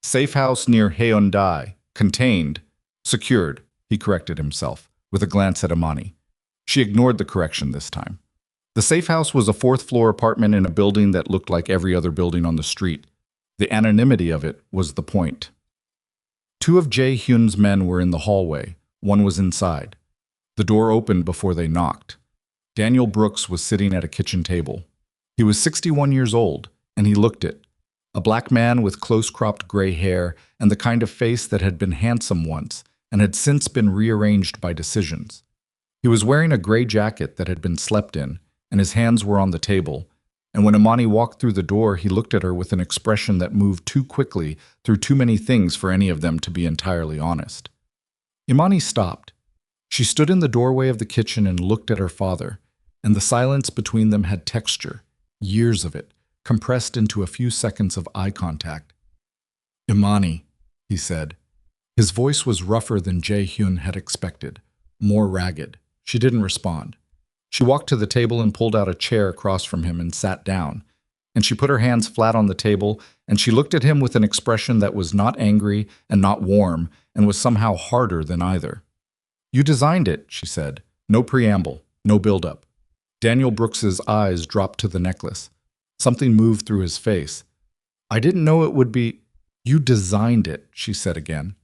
Safe house near Haeundae, contained, secured, he corrected himself, with a glance at Imani. She ignored the correction this time. The safe house was a 4th-floor apartment in a building that looked like every other building on the street. The anonymity of it was the point. 2 of Jae-hyun's men were in the hallway. One was inside. The door opened before they knocked. Daniel Brooks was sitting at a kitchen table. He was 61 years old, and he looked it. A black man with close-cropped gray hair and the kind of face that had been handsome once and had since been rearranged by decisions. He was wearing a gray jacket that had been slept in, and his hands were on the table. And when Imani walked through the door, he looked at her with an expression that moved too quickly through too many things for any of them to be entirely honest. Imani stopped. She stood in the doorway of the kitchen and looked at her father, and the silence between them had texture, years of it, compressed into a few seconds of eye contact. Imani, he said. His voice was rougher than Jae-hyun had expected, more ragged. She didn't respond. She walked to the table and pulled out a chair across from him and sat down. And she put her hands flat on the table, and she looked at him with an expression that was not angry and not warm, and was somehow harder than either. "You designed it," she said. No preamble, no build-up. Daniel Brooks's eyes dropped to the necklace. Something moved through his face. "I didn't know it would be—" "You designed it," she said again.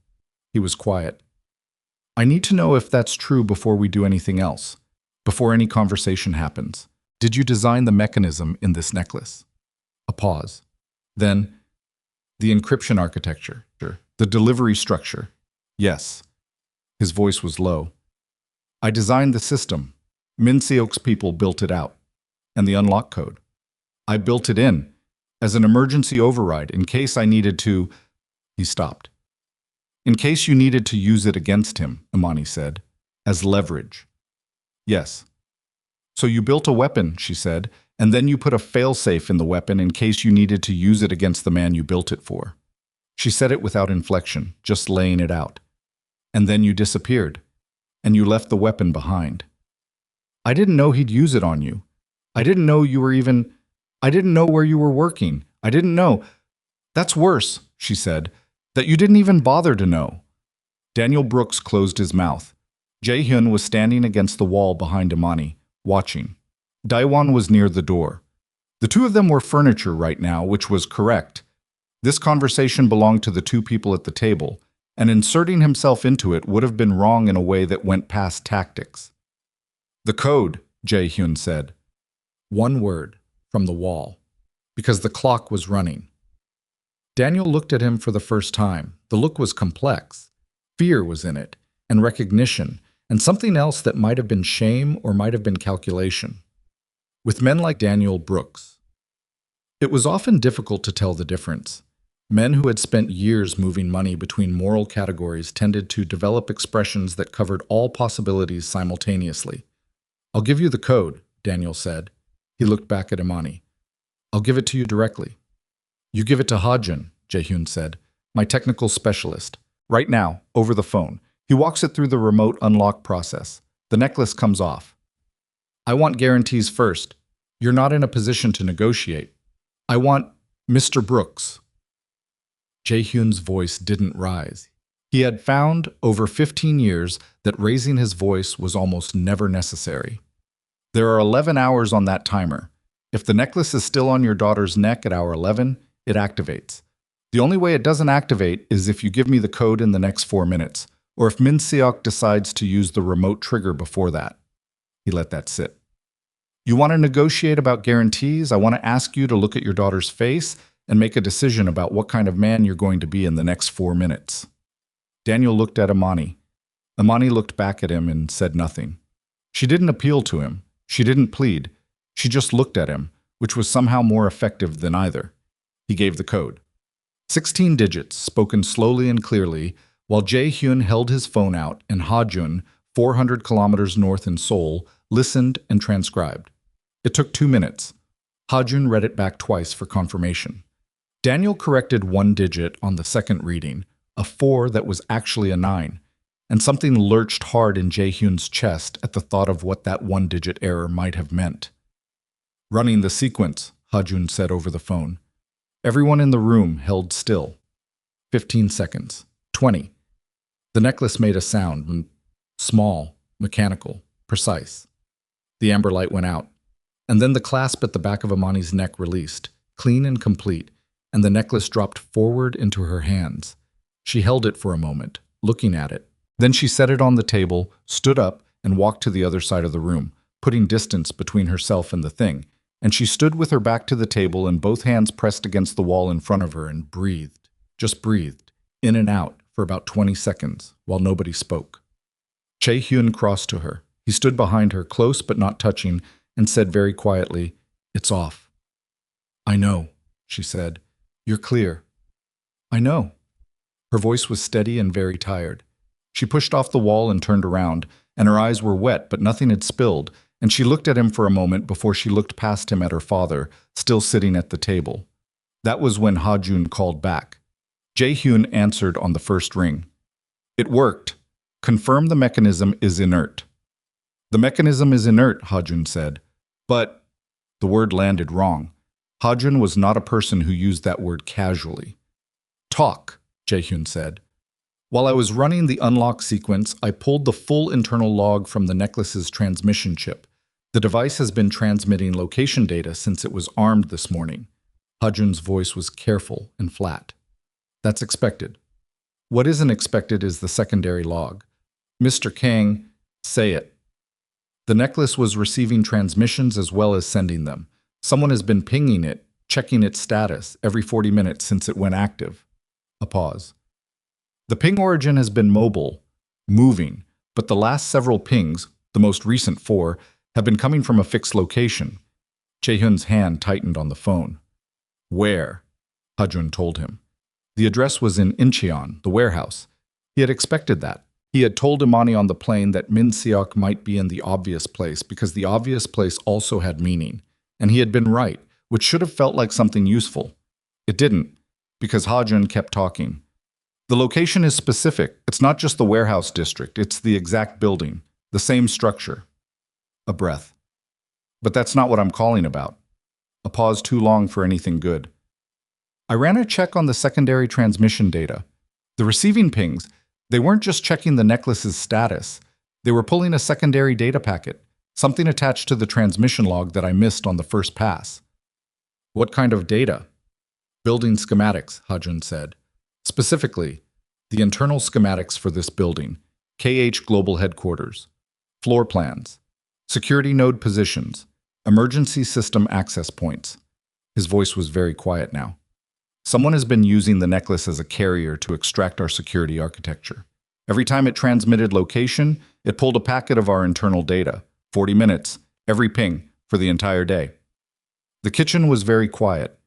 He was quiet. "I need to know if that's true before we do anything else, before any conversation happens. Did you design the mechanism in this necklace?" A pause. Then, "The encryption architecture, the delivery structure." "Yes." His voice was low. "I designed the system. Min Seok's people built it out. And the unlock code. I built it in, as an emergency override, in case I needed to—" He stopped. "In case you needed to use it against him," Imani said, "as leverage." "Yes." "So you built a weapon," she said, "and then you put a failsafe in the weapon in case you needed to use it against the man you built it for." She said it without inflection, just laying it out. "And then you disappeared, and you left the weapon behind." "I didn't know he'd use it on you. I didn't know you were even— I didn't know where you were working. I didn't know—" "That's worse," she said, "that you didn't even bother to know." Daniel Brooks closed his mouth. Jae-hyun was standing against the wall behind Imani, watching. Daewon was near the door. The two of them were furniture right now, which was correct. This conversation belonged to the two people at the table, and inserting himself into it would have been wrong in a way that went past tactics. "The code," Jae-hyun said. One word, from the wall, because the clock was running. Daniel looked at him for the first time. The look was complex. Fear was in it, and recognition, and something else that might have been shame or might have been calculation. With men like Daniel Brooks, it was often difficult to tell the difference. Men who had spent years moving money between moral categories tended to develop expressions that covered all possibilities simultaneously. "I'll give you the code," Daniel said. He looked back at Imani. "I'll give it to you directly." "You give it to Jae-hyun," Jae-hyun said, "my technical specialist. Right now, over the phone. He walks it through the remote unlock process. The necklace comes off." "I want guarantees first. You're not in a position to negotiate. I want Mr. Brooks." Jae-hyun's voice didn't rise. He had found, over 15 years, that raising his voice was almost never necessary. "There are 11 hours on that timer. If the necklace is still on your daughter's neck at hour 11, it activates. The only way it doesn't activate is if you give me the code in the next 4 minutes, or if Min Seok decides to use the remote trigger before that." He let that sit. "You want to negotiate about guarantees? I want to ask you to look at your daughter's face and make a decision about what kind of man you're going to be in the next 4 minutes. Daniel looked at Imani. Imani looked back at him and said nothing. She didn't appeal to him. She didn't plead. She just looked at him, which was somehow more effective than either. He gave the code. 16 digits, spoken slowly and clearly, while Jae-hyun held his phone out and Hae-jun, 400 kilometers north in Seoul, listened and transcribed. It took 2 minutes. Hae-jun read it back twice for confirmation. Daniel corrected 1 digit on the second reading, a 4 that was actually a 9, and something lurched hard in Jae-hyun's chest at the thought of what that 1-digit error might have meant. "Running the sequence," Hae-jun said over the phone. Everyone in the room held still. 15 seconds. 20. The necklace made a sound, small, mechanical, precise. The amber light went out, and then the clasp at the back of Imani's neck released, clean and complete, and the necklace dropped forward into her hands. She held it for a moment, looking at it. Then she set it on the table, stood up, and walked to the other side of the room, putting distance between herself and the thing, and she stood with her back to the table and both hands pressed against the wall in front of her and breathed, just breathed, in and out for about 20 seconds, while nobody spoke. Jae-hyun crossed to her. He stood behind her, close but not touching, and said very quietly, "It's off." "I know," she said. "You're clear." "I know." Her voice was steady and very tired. She pushed off the wall and turned around, and her eyes were wet but nothing had spilled, and she looked at him for a moment before she looked past him at her father, still sitting at the table. That was when Hae-jun called back. Jae-hyun answered on the first ring. "It worked. Confirm the mechanism is inert." "The mechanism is inert," Hae-jun said. "But—" The word landed wrong. Hae-jun was not a person who used that word casually. "Talk," Jae-hyun said. While I was running the unlock sequence, I pulled the full internal log from the necklace's transmission chip. The device has been transmitting location data since it was armed this morning. Hajun's voice was careful and flat. That's expected. What isn't expected is the secondary log. Mr. Kang, say it. The necklace was receiving transmissions as well as sending them. Someone has been pinging it, checking its status every 40 minutes since it went active. A pause. The ping origin has been mobile, moving, but the last several pings, the most recent 4, have been coming from a fixed location. Jae-hyun's hand tightened on the phone. Where? Hajun told him. The address was in Incheon, the warehouse. He had expected that. He had told Imani on the plane that Min Seok might be in the obvious place because the obvious place also had meaning. And he had been right, which should have felt like something useful. It didn't, because Hajun kept talking. The location is specific. It's not just the warehouse district. It's the exact building, the same structure. A breath. But that's not what I'm calling about. A pause too long for anything good. I ran a check on the secondary transmission data. The receiving pings, they weren't just checking the necklace's status. They were pulling a secondary data packet, something attached to the transmission log that I missed on the first pass. What kind of data? Building schematics, Hajun said. Specifically, the internal schematics for this building, KH Global Headquarters, floor plans, security node positions, emergency system access points. His voice was very quiet now. Someone has been using the necklace as a carrier to extract our security architecture. Every time it transmitted location, it pulled a packet of our internal data, 40 minutes, every ping, for the entire day. The kitchen was very quiet.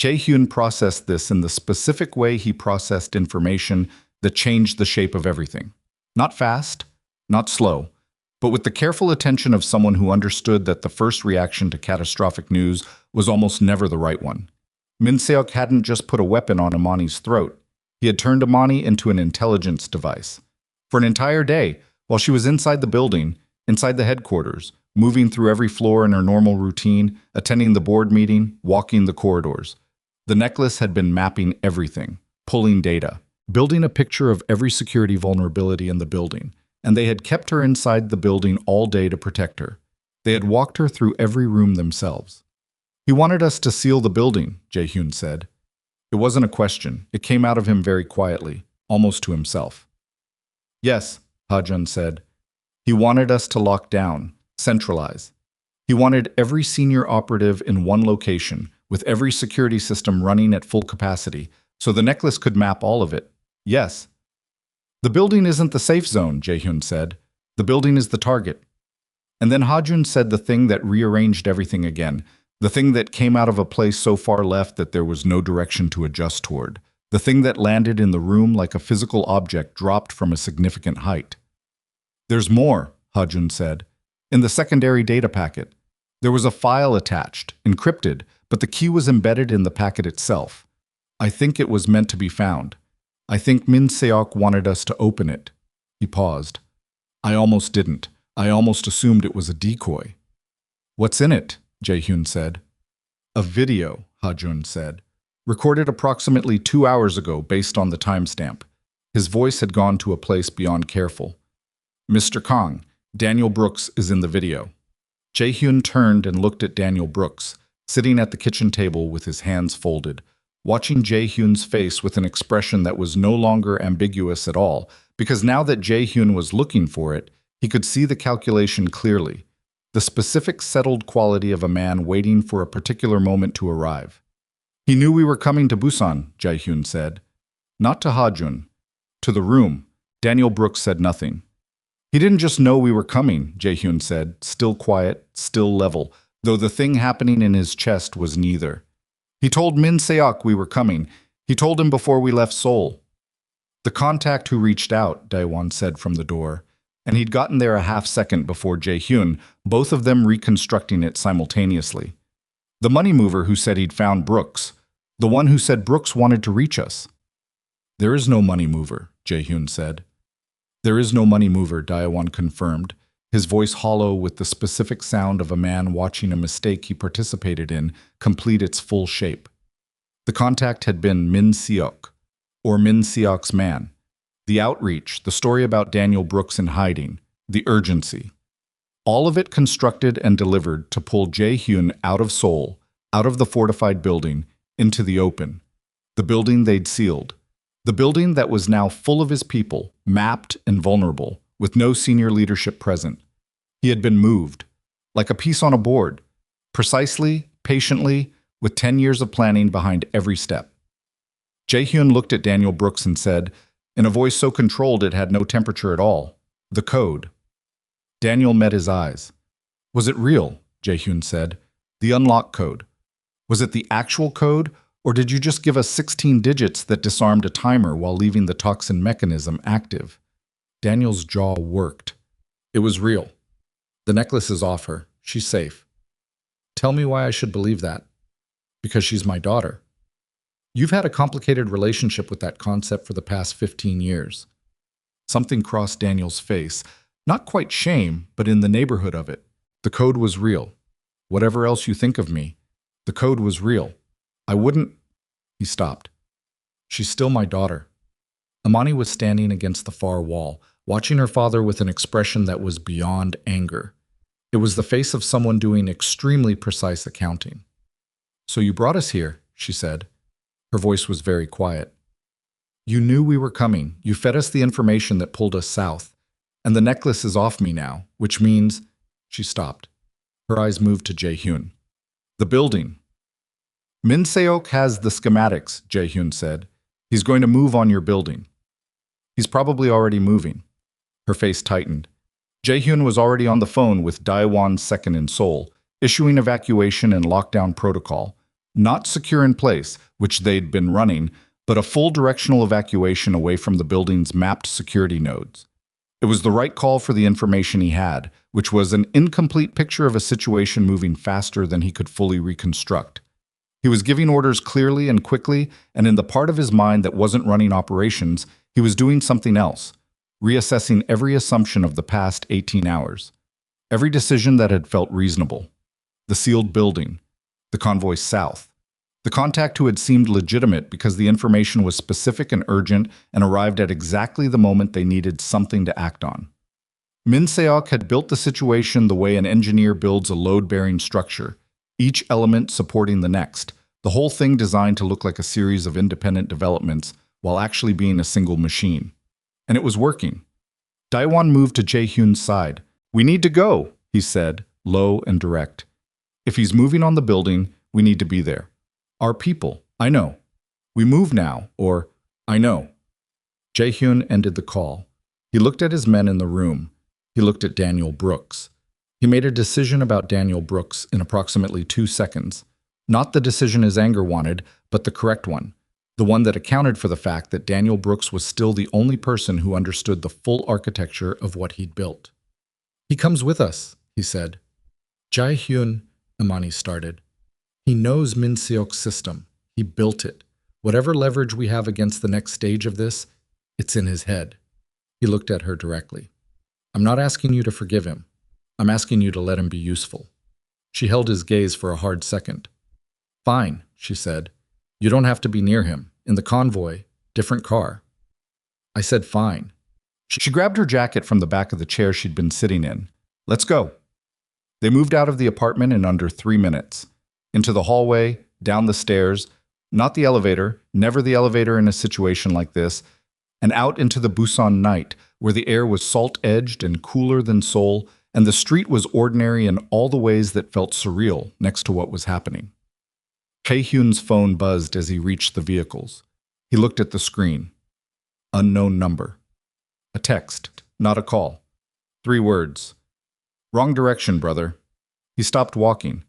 Jae-hyun processed this in the specific way he processed information that changed the shape of everything. Not fast, not slow, but with the careful attention of someone who understood that the first reaction to catastrophic news was almost never the right one. Min Seok hadn't just put a weapon on Imani's throat. He had turned Imani into an intelligence device. For an entire day, while she was inside the building, inside the headquarters, moving through every floor in her normal routine, attending the board meeting, walking the corridors, the necklace had been mapping everything, pulling data, building a picture of every security vulnerability in the building, and they had kept her inside the building all day to protect her. They had walked her through every room themselves. He wanted us to seal the building, Jae-hyun said. It wasn't a question. It came out of him very quietly, almost to himself. Yes, Hajun said. He wanted us to lock down, centralize. He wanted every senior operative in one location, with every security system running at full capacity, so the necklace could map all of it. Yes. The building isn't the safe zone, Jae-hyun said. The building is the target. And then Hajun said the thing that rearranged everything again, the thing that came out of a place so far left that there was no direction to adjust toward, the thing that landed in the room like a physical object dropped from a significant height. There's more, Hajun said. In the secondary data packet, there was a file attached, encrypted, but the key was embedded in the packet itself. I think it was meant to be found. I think Min Seok wanted us to open it. He paused. I almost didn't. I almost assumed it was a decoy. What's in it? Jae-hyun said. A video, Hajun said. Recorded approximately 2 hours ago based on the timestamp. His voice had gone to a place beyond careful. Mr. Kang, Daniel Brooks is in the video. Jae-hyun turned and looked at Daniel Brooks, sitting at the kitchen table with his hands folded, watching Jae-hyun's face with an expression that was no longer ambiguous at all, because now that Jae-hyun was looking for it, he could see the calculation clearly, the specific settled quality of a man waiting for a particular moment to arrive. He knew we were coming to Busan, Jae-hyun said. Not to Hajun. To the room. Daniel Brooks said nothing. He didn't just know we were coming, Jae-hyun said, still quiet, still level, though the thing happening in his chest was neither. He told Min Seok we were coming. He told him before we left Seoul. The contact who reached out, Daewon said from the door, and he'd gotten there a half-second before Jae-hyun, both of them reconstructing it simultaneously. The money mover who said he'd found Brooks. The one who said Brooks wanted to reach us. There is no money mover, Jae-hyun said. There is no money mover, Daewon confirmed, his voice hollow with the specific sound of a man watching a mistake he participated in complete its full shape. The contact had been Min Seok, or Min Seok's man. The outreach, the story about Daniel Brooks in hiding, the urgency. All of it constructed and delivered to pull Jae-hyun out of Seoul, out of the fortified building, into the open. The building they'd sealed. The building that was now full of his people, mapped and vulnerable, with no senior leadership present. He had been moved, like a piece on a board, precisely, patiently, with 10 years of planning behind every step. Jae-hyun looked at Daniel Brooks and said, in a voice so controlled it had no temperature at all, "The code." Daniel met his eyes. "Was it real?" Jae-hyun said. "The unlock code. Was it the actual code, or did you just give us 16 digits that disarmed a timer while leaving the toxin mechanism active?" Daniel's jaw worked. "It was real. The necklace is off her. She's safe." "Tell me why I should believe that." "Because she's my daughter." "You've had a complicated relationship with that concept for the past 15 years. Something crossed Daniel's face. Not quite shame, but in the neighborhood of it. The code was real. Whatever else you think of me, the code was real. I wouldn't... He stopped. "She's still my daughter." Imani was standing against the far wall, watching her father with an expression that was beyond anger. It was the face of someone doing extremely precise accounting. "So you brought us here," she said. Her voice was very quiet. "You knew we were coming. You fed us the information that pulled us south. And the necklace is off me now, which means..." She stopped. Her eyes moved to Jae-hyun. "The building." "Min Seok has the schematics," Jae-hyun said. "He's going to move on your building." "He's probably already moving." Her face tightened. Jae-hyun was already on the phone with Daewon's second in Seoul, issuing evacuation and lockdown protocol. Not secure in place, which they'd been running, but a full directional evacuation away from the building's mapped security nodes. It was the right call for the information he had, which was an incomplete picture of a situation moving faster than he could fully reconstruct. He was giving orders clearly and quickly, and in the part of his mind that wasn't running operations, he was doing something else, reassessing every assumption of the past 18 hours. Every decision that had felt reasonable. The sealed building. The convoy south. The contact who had seemed legitimate because the information was specific and urgent and arrived at exactly the moment they needed something to act on. Min Seok had built the situation the way an engineer builds a load-bearing structure, each element supporting the next, the whole thing designed to look like a series of independent developments while actually being a single machine. And it was working. Daewon moved to Jae-hyun's side. "We need to go," he said, low and direct. "If he's moving on the building, we need to be there. Our people, I know. We move now," or "I know." Jae-hyun ended the call. He looked at his men in the room. He looked at Daniel Brooks. He made a decision about Daniel Brooks in approximately 2 seconds. Not the decision his anger wanted, but the correct one. The one that accounted for the fact that Daniel Brooks was still the only person who understood the full architecture of what he'd built. "He comes with us," he said. "Jae-hyun," Imani started. "He knows Min Seok's system. He built it. Whatever leverage we have against the next stage of this, it's in his head." He looked at her directly. "I'm not asking you to forgive him. I'm asking you to let him be useful." She held his gaze for a hard second. "Fine," she said. "You don't have to be near him. In the convoy, different car." I said fine. She grabbed her jacket from the back of the chair she'd been sitting in. "Let's go." They moved out of the apartment in under 3 minutes. Into the hallway, down the stairs, not the elevator, never the elevator in a situation like this, and out into the Busan night, where the air was salt-edged and cooler than Seoul, and the street was ordinary in all the ways that felt surreal next to what was happening. Jae-hyun's phone buzzed as he reached the vehicles. He looked at the screen. Unknown number. A text, not a call. 3 words. "Wrong direction, brother." He stopped walking.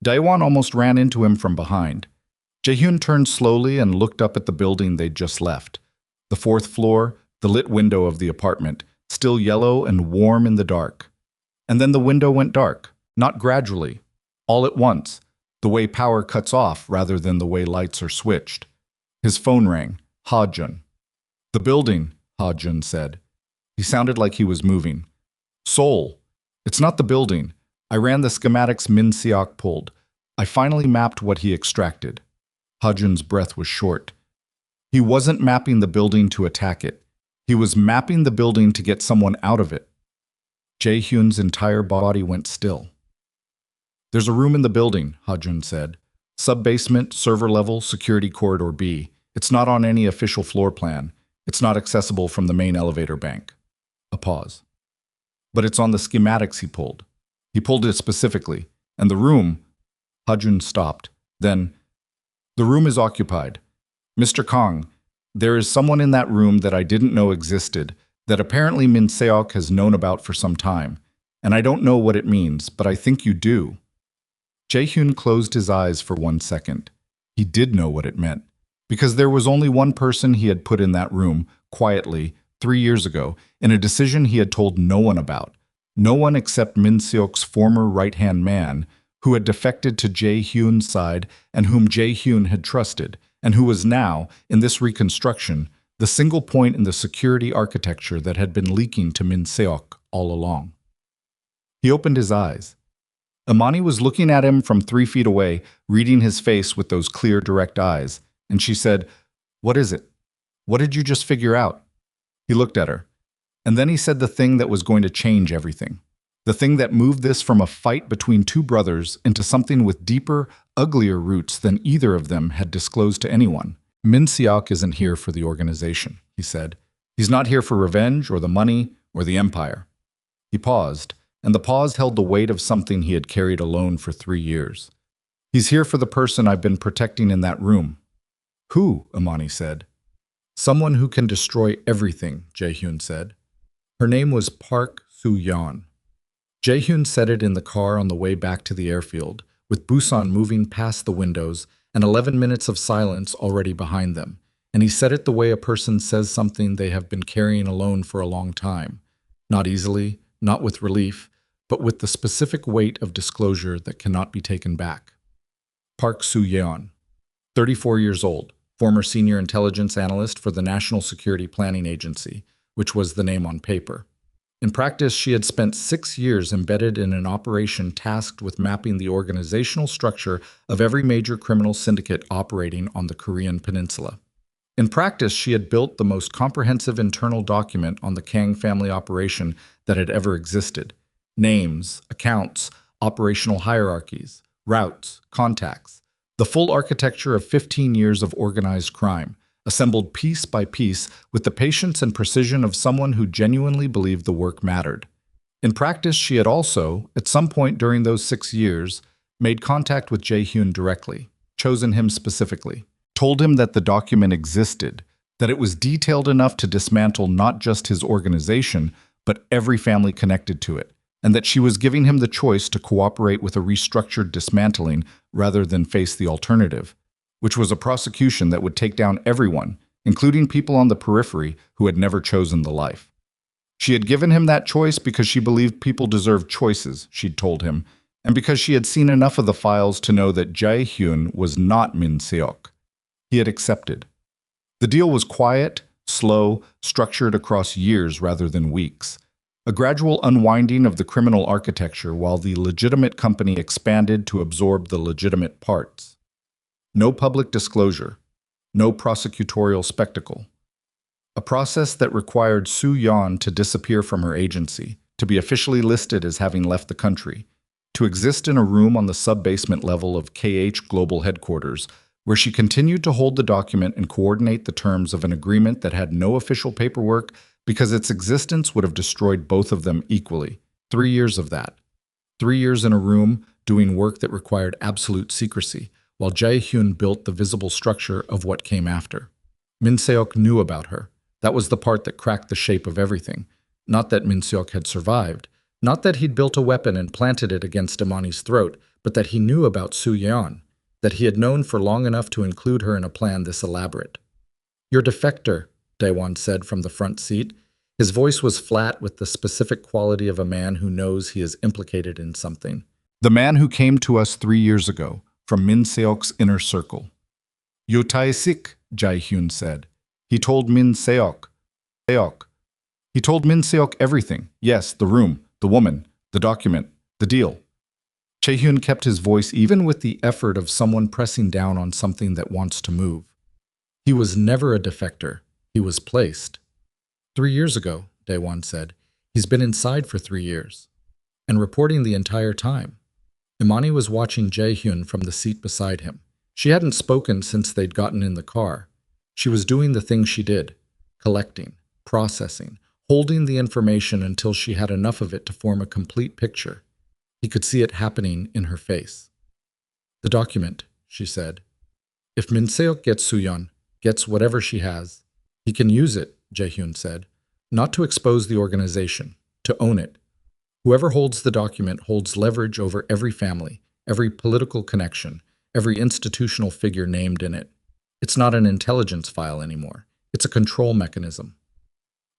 Daewon almost ran into him from behind. Jae-hyun turned slowly and looked up at the building they'd just left. The 4th floor, the lit window of the apartment, still yellow and warm in the dark. And then the window went dark, not gradually, all at once, the way power cuts off rather than the way lights are switched. His phone rang. Ha-jun. "The building," Ha-jun said. He sounded like he was moving. "Seoul. It's not the building. I ran the schematics Min Seok pulled. I finally mapped what he extracted." Ha-jun's breath was short. He wasn't mapping the building to attack it. He was mapping the building to get someone out of it. Jae-hyun's entire body went still. There's a room in the building, Ha-jun said. Sub-basement, server level, security corridor B. It's not on any official floor plan. It's not accessible from the main elevator bank. A pause. But it's on the schematics he pulled. He pulled it specifically. And the room... Ha-jun stopped. Then, the room is occupied. Mr. Kang, there is someone in that room that I didn't know existed, that apparently Min Seok has known about for some time. And I don't know what it means, but I think you do. Jae-hyun closed his eyes for 1 second. He did know what it meant. Because there was only one person he had put in that room, quietly, 3 years ago, in a decision he had told no one about. No one except Min Seok's former right-hand man, who had defected to Jae-hyun's side and whom Jae-hyun had trusted, and who was now, in this reconstruction, the single point in the security architecture that had been leaking to Min Seok all along. He opened his eyes. Imani was looking at him from 3 feet away, reading his face with those clear, direct eyes, and she said, "What is it? What did you just figure out?" He looked at her, and then he said the thing that was going to change everything. The thing that moved this from a fight between two brothers into something with deeper, uglier roots than either of them had disclosed to anyone. Min Seok isn't here for the organization, he said. He's not here for revenge or the money or the empire. He paused, and the pause held the weight of something he had carried alone for 3 years. He's here for the person I've been protecting in that room. Who? Imani said. Someone who can destroy everything, Jae-hyun said. Her name was Park Soo-yeon. Jae-hyun said it in the car on the way back to the airfield, with Busan moving past the windows and 11 minutes of silence already behind them. And he said it the way a person says something they have been carrying alone for a long time. Not easily, not with relief, but with the specific weight of disclosure that cannot be taken back. Park Soo-yeon, 34 years old, former senior intelligence analyst for the National Security Planning Agency, which was the name on paper. In practice, she had spent 6 years embedded in an operation tasked with mapping the organizational structure of every major criminal syndicate operating on the Korean peninsula. In practice, she had built the most comprehensive internal document on the Kang family operation that had ever existed. Names, accounts, operational hierarchies, routes, contacts, the full architecture of 15 years of organized crime, assembled piece by piece with the patience and precision of someone who genuinely believed the work mattered. In practice, she had also, at some point during those 6 years, made contact with Jae-hyun directly, chosen him specifically, told him that the document existed, that it was detailed enough to dismantle not just his organization, but every family connected to it, and that she was giving him the choice to cooperate with a restructured dismantling rather than face the alternative, which was a prosecution that would take down everyone, including people on the periphery who had never chosen the life. She had given him that choice because she believed people deserved choices, she'd told him, and because she had seen enough of the files to know that Jae-hyun was not Min Seok. He had accepted. The deal was quiet, slow, structured across years rather than weeks. A gradual unwinding of the criminal architecture while the legitimate company expanded to absorb the legitimate parts. No public disclosure, no prosecutorial spectacle. A process that required Soo-yeon to disappear from her agency, to be officially listed as having left the country, to exist in a room on the sub-basement level of KH Global Headquarters, where she continued to hold the document and coordinate the terms of an agreement that had no official paperwork because its existence would have destroyed both of them equally. 3 years of that. 3 years in a room doing work that required absolute secrecy, while Jae-hyun built the visible structure of what came after. Min Seok knew about her. That was the part that cracked the shape of everything. Not that Min Seok had survived, not that he'd built a weapon and planted it against Imani's throat, but that he knew about Soo-yeon, that he had known for long enough to include her in a plan this elaborate. "Your defector," Daewon said from the front seat. His voice was flat with the specific quality of a man who knows he is implicated in something. "The man who came to us 3 years ago, from Min Seok's inner circle." "Yo tae-sik," Jae-hyun said. "He told Min Seok. He told Min Seok everything. Yes, the room, the woman, the document, the deal." Jae-hyun kept his voice even with the effort of someone pressing down on something that wants to move. He was never a defector. He was placed. 3 years ago, Daewon said. He's been inside for 3 years. And reporting the entire time. Imani was watching Jae-hyun from the seat beside him. She hadn't spoken since they'd gotten in the car. She was doing the thing she did, collecting, processing, holding the information until she had enough of it to form a complete picture. He could see it happening in her face. The document, she said. If Min Seok gets Soo-yeon, gets whatever she has, he can use it, Jae-hyun said. Not to expose the organization, to own it. Whoever holds the document holds leverage over every family, every political connection, every institutional figure named in it. It's not an intelligence file anymore. It's a control mechanism.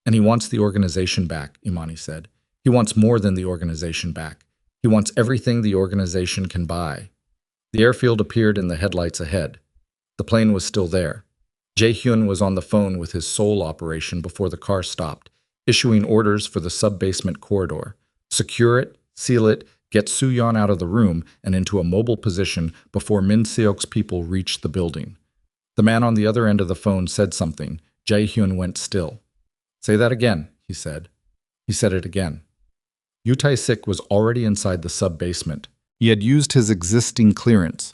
And he wants the organization back, Imani said. He wants more than the organization back. He wants everything the organization can buy. The airfield appeared in the headlights ahead. The plane was still there. Jae-hyun was on the phone with his Seoul operation before the car stopped, issuing orders for the sub-basement corridor. Secure it, seal it, get Soo-yeon out of the room and into a mobile position before Min Seok's people reached the building. The man on the other end of the phone said something. Jae-hyun went still. Say that again, he said. He said it again. Yoo Tae-sik was already inside the sub-basement. He had used his existing clearance,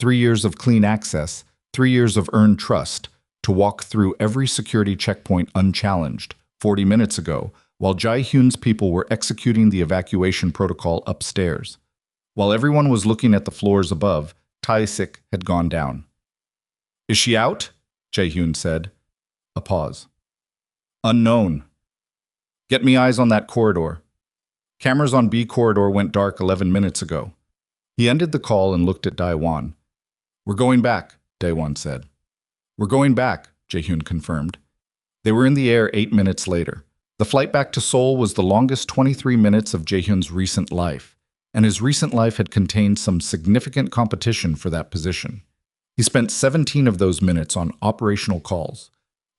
3 years of clean access, 3 years of earned trust, to walk through every security checkpoint unchallenged 40 minutes ago, while Jae-hyun's people were executing the evacuation protocol upstairs. While everyone was looking at the floors above, Tae-sik had gone down. Is she out? Jae-hyun said. A pause. Unknown. Get me eyes on that corridor. Cameras on B corridor went dark 11 minutes ago. He ended the call and looked at Daewon. We're going back, Daewon said. We're going back, Jae-hyun confirmed. They were in the air 8 minutes later. The flight back to Seoul was the longest 23 minutes of Jae-hyun's recent life, and his recent life had contained some significant competition for that position. He spent 17 of those minutes on operational calls,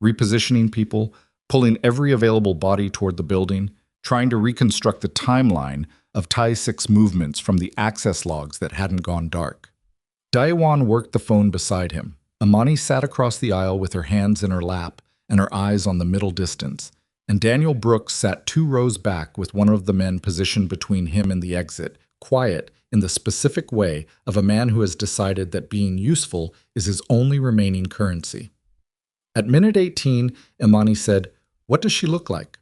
repositioning people, pulling every available body toward the building, trying to reconstruct the timeline of Tae-sik's movements from the access logs that hadn't gone dark. Daewon worked the phone beside him. Imani sat across the aisle with her hands in her lap and her eyes on the middle distance, and Daniel Brooks sat 2 rows back with one of the men positioned between him and the exit, quiet in the specific way of a man who has decided that being useful is his only remaining currency. At minute 18, Imani said, "What does she look like?"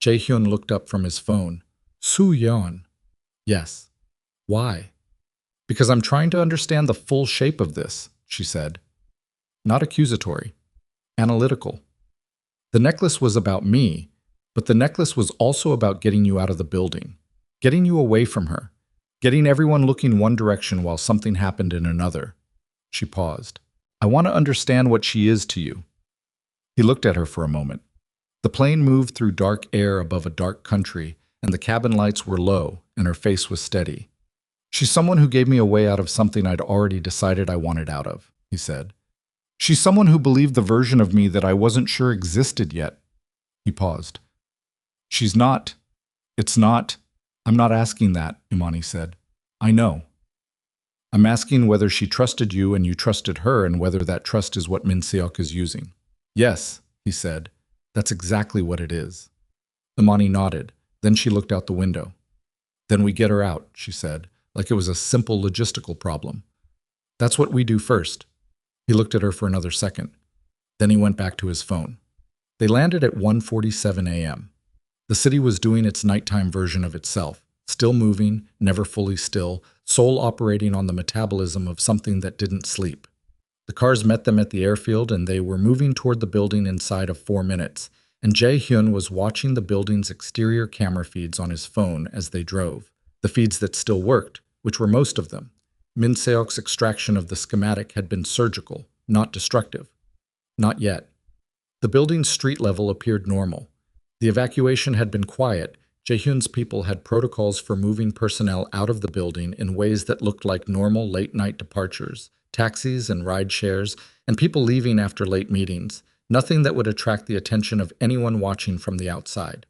Jae-hyun looked up from his phone. Soo-yeon. Yes. Why? Because I'm trying to understand the full shape of this, she said. Not accusatory. Analytical. The necklace was about me, but the necklace was also about getting you out of the building, getting you away from her, getting everyone looking one direction while something happened in another. She paused. I want to understand what she is to you. He looked at her for a moment. The plane moved through dark air above a dark country, and the cabin lights were low, and her face was steady. She's someone who gave me a way out of something I'd already decided I wanted out of, he said. She's someone who believed the version of me that I wasn't sure existed yet. He paused. She's not. It's not. I'm not asking that, Imani said. I know. I'm asking whether she trusted you and you trusted her and whether that trust is what Min Seok is using. Yes, he said. That's exactly what it is. Imani nodded. Then she looked out the window. Then we get her out, she said, like it was a simple logistical problem. That's what we do first. He looked at her for another second. Then he went back to his phone. They landed at 1:47 a.m. The city was doing its nighttime version of itself, still moving, never fully still, Seoul operating on the metabolism of something that didn't sleep. The cars met them at the airfield and they were moving toward the building inside of 4 minutes, and Jae-hyun was watching the building's exterior camera feeds on his phone as they drove, the feeds that still worked, which were most of them. Min Seok's extraction of the schematic had been surgical, not destructive. Not yet. The building's street level appeared normal. The evacuation had been quiet. Jae-hyun's people had protocols for moving personnel out of the building in ways that looked like normal late-night departures, taxis and ride shares, and people leaving after late meetings, nothing that would attract the attention of anyone watching from the outside.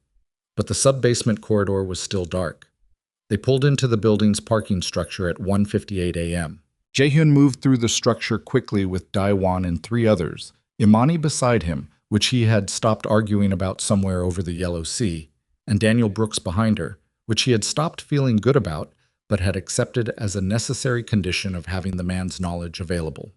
But the sub-basement corridor was still dark. They pulled into the building's parking structure at 1:58 a.m. Jae-hyun moved through the structure quickly with Daewon and 3 others, Imani beside him, which he had stopped arguing about somewhere over the Yellow Sea, and Daniel Brooks behind her, which he had stopped feeling good about, but had accepted as a necessary condition of having the man's knowledge available.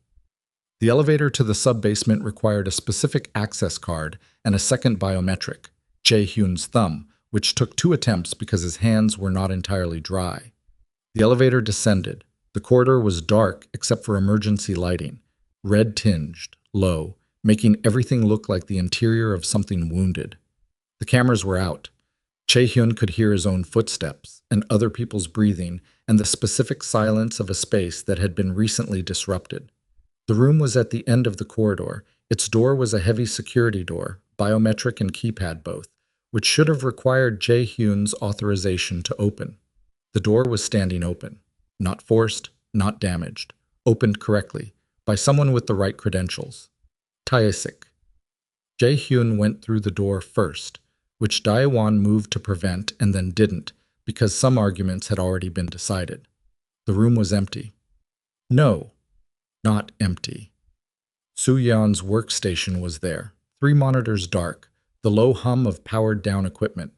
The elevator to the sub-basement required a specific access card and a second biometric, Jae-hyun's thumb, which took 2 attempts because his hands were not entirely dry. The elevator descended. The corridor was dark except for emergency lighting, red-tinged, low, making everything look like the interior of something wounded. The cameras were out. Jae-hyun could hear his own footsteps and other people's breathing and the specific silence of a space that had been recently disrupted. The room was at the end of the corridor. Its door was a heavy security door, biometric and keypad both, which should have required Jae-hyun's authorization to open. The door was standing open. Not forced, not damaged. Opened correctly, by someone with the right credentials. Tae-sik. Jae-hyun went through the door first, which Daewon moved to prevent and then didn't, because some arguments had already been decided. The room was empty. No, not empty. Soo-yeon's workstation was there, 3 monitors dark, the low hum of powered-down equipment.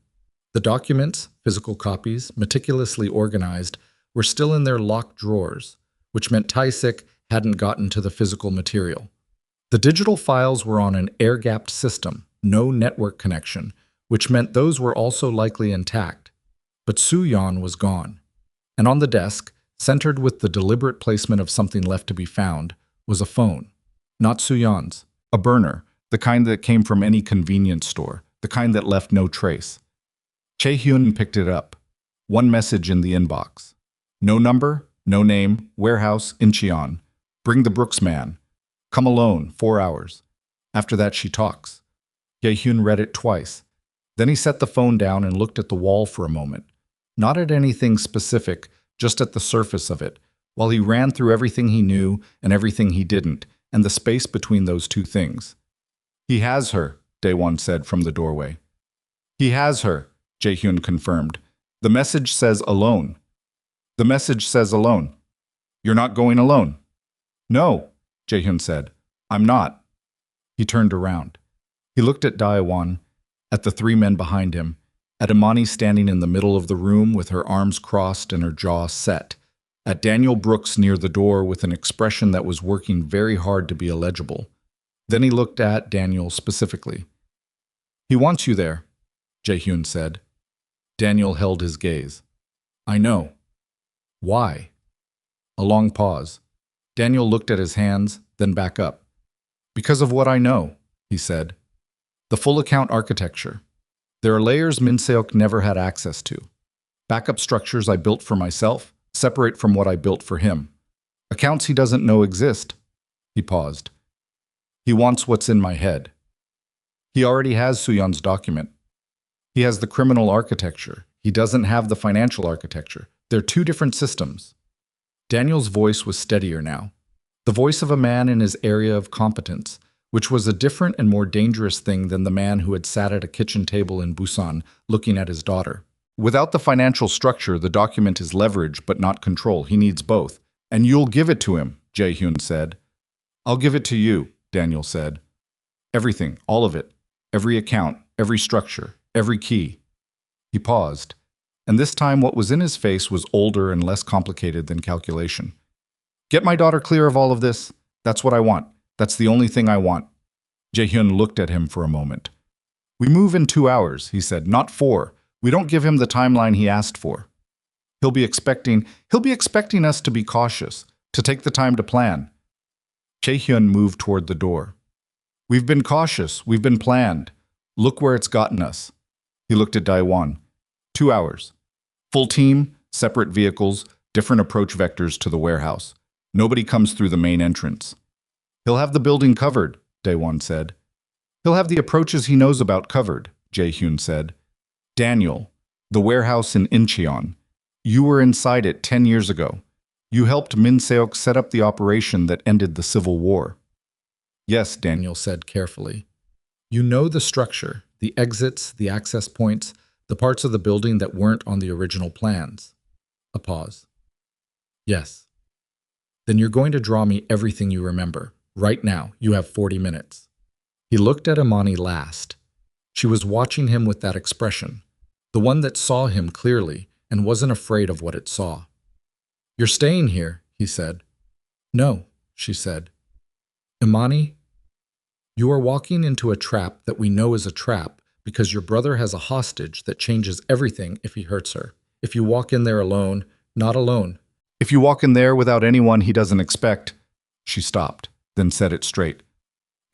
The documents, physical copies, meticulously organized, were still in their locked drawers, which meant Tae-sik hadn't gotten to the physical material. The digital files were on an air-gapped system, no network connection, which meant those were also likely intact. But Soo-yeon was gone. And on the desk, centered with the deliberate placement of something left to be found, was a phone. Not Soo-yeon's. A burner, the kind that came from any convenience store, the kind that left no trace. Jae-hyun picked it up. 1 message in the inbox. No number, no name, warehouse, Incheon. Bring the Brooks man. Come alone, 4 hours. After that she talks. Jae-hyun read it twice. Then he set the phone down and looked at the wall for a moment. Not at anything specific, just at the surface of it, while he ran through everything he knew and everything he didn't, and the space between those 2 things. He has her, Daewon said from the doorway. He has her, Jae-hyun confirmed. The message says alone. The message says alone. You're not going alone. No, Jae-hyun said. I'm not. He turned around. He looked at Daewon, at the 3 men behind him, at Imani standing in the middle of the room with her arms crossed and her jaw set, at Daniel Brooks near the door with an expression that was working very hard to be illegible. Then he looked at Daniel specifically. He wants you there, Jae-hyun said. Daniel held his gaze. I know. Why? A long pause. Daniel looked at his hands, then back up. Because of what I know, he said. The full account architecture. There are layers Min Seok never had access to. Backup structures I built for myself, separate from what I built for him. Accounts he doesn't know exist. He paused. He wants what's in my head. He already has Soo-yeon's document. He has the criminal architecture. He doesn't have the financial architecture. They're 2 different systems. Daniel's voice was steadier now. The voice of a man in his area of competence, which was a different and more dangerous thing than the man who had sat at a kitchen table in Busan looking at his daughter. Without the financial structure, the document is leverage but not control. He needs both. And you'll give it to him, Jae-hyun said. I'll give it to you, Daniel said. Everything, all of it. Every account, every structure, every key. He paused. And this time what was in his face was older and less complicated than calculation. Get my daughter clear of all of this. That's what I want. That's the only thing I want. Jae-hyun looked at him for a moment. We move in 2 hours, he said, not 4. We don't give him the timeline he asked for. He'll be expecting us to be cautious, to take the time to plan. Jae-hyun moved toward the door. We've been cautious, we've been planned. Look where it's gotten us. He looked at Daewon. 2 hours. Full team, separate vehicles, different approach vectors to the warehouse. Nobody comes through the main entrance. He'll have the building covered, Daewon said. He'll have the approaches he knows about covered, Jae-hyun said. Daniel, the warehouse in Incheon. You were inside it 10 years ago. You helped Min Seok set up the operation that ended the Civil War. Yes, Daniel said carefully. You know the structure, the exits, the access points, the parts of the building that weren't on the original plans. A pause. Yes. Then you're going to draw me everything you remember. Right now, you have 40 minutes. He looked at Imani last. She was watching him with that expression, the one that saw him clearly and wasn't afraid of what it saw. "You're staying here," he said. "No," she said. "Imani, you are walking into a trap that we know is a trap because your brother has a hostage that changes everything if he hurts her. If you walk in there alone, not alone. If you walk in there without anyone he doesn't expect." She stopped, then said it straight.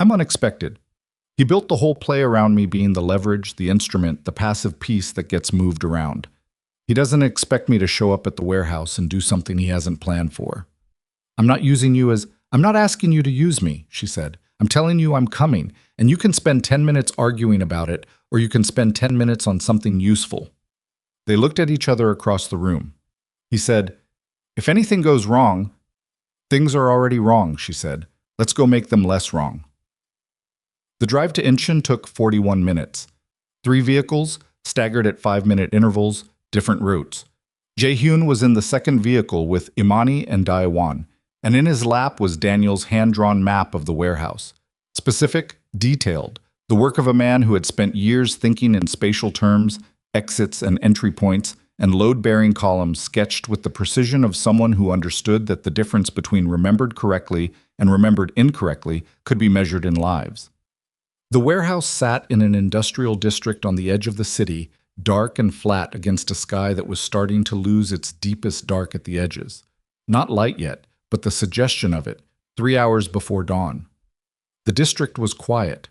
"I'm unexpected. He built the whole play around me being the leverage, the instrument, the passive piece that gets moved around. He doesn't expect me to show up at the warehouse and do something he hasn't planned for. I'm not asking you to use me," she said. "I'm telling you I'm coming, and you can spend 10 minutes arguing about it, or you can spend 10 minutes on something useful." They looked at each other across the room. He said, "If anything goes wrong—" "Things are already wrong," she said. "Let's go make them less wrong." The drive to Incheon took 41 minutes. 3 vehicles, staggered at 5-minute intervals, different routes. Jae-hyun was in the second vehicle with Imani and Daewon, and in his lap was Daniel's hand-drawn map of the warehouse. Specific, detailed, the work of a man who had spent years thinking in spatial terms, exits and entry points, and load-bearing columns sketched with the precision of someone who understood that the difference between remembered correctly and remembered incorrectly could be measured in lives. The warehouse sat in an industrial district on the edge of the city, dark and flat against a sky that was starting to lose its deepest dark at the edges. Not light yet, but the suggestion of it, 3 hours before dawn. The district was quiet.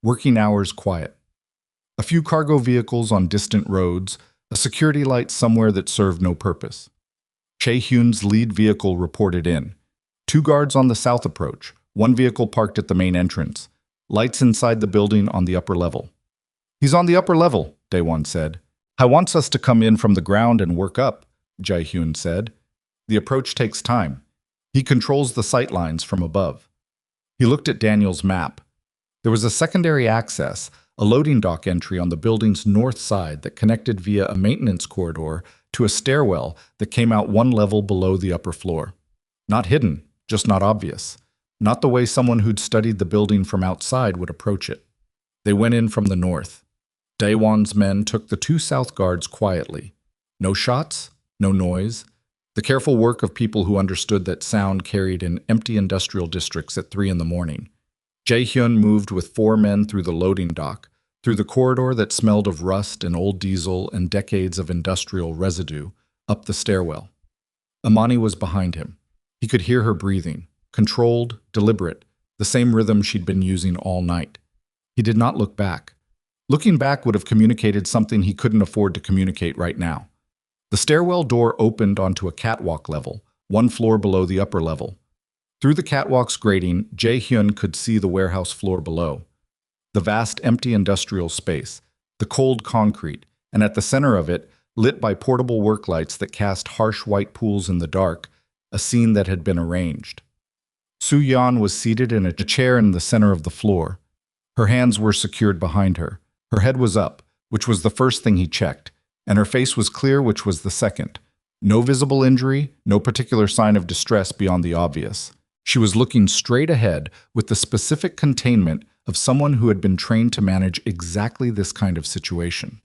Working hours quiet. A few cargo vehicles on distant roads, a security light somewhere that served no purpose. Jae-hyun's lead vehicle reported in. 2 guards on the south approach, 1 vehicle parked at the main entrance. Lights inside the building on the upper level. "He's on the upper level," Daewon said. "I wants us to come in from the ground and work up," Jae-hyun said. "The approach takes time. He controls the sight lines from above." He looked at Daniel's map. There was a secondary access, a loading dock entry on the building's north side that connected via a maintenance corridor to a stairwell that came out 1 level below the upper floor. Not hidden, just not obvious. Not the way someone who'd studied the building from outside would approach it. They went in from the north. Daewon's men took the 2 south guards quietly. No shots, no noise. The careful work of people who understood that sound carried in empty industrial districts at 3 in the morning. Jae-hyun moved with 4 men through the loading dock, through the corridor that smelled of rust and old diesel and decades of industrial residue, up the stairwell. Imani was behind him. He could hear her breathing. Controlled, deliberate, the same rhythm she'd been using all night. He did not look back. Looking back would have communicated something he couldn't afford to communicate right now. The stairwell door opened onto a catwalk level, 1 floor below the upper level. Through the catwalk's grating, Jae-hyun could see the warehouse floor below. The vast empty industrial space, the cold concrete, and at the center of it, lit by portable work lights that cast harsh white pools in the dark, a scene that had been arranged. Soo-yeon was seated in a chair in the center of the floor. Her hands were secured behind her. Her head was up, which was the first thing he checked, and her face was clear, which was the second. No visible injury, no particular sign of distress beyond the obvious. She was looking straight ahead with the specific containment of someone who had been trained to manage exactly this kind of situation.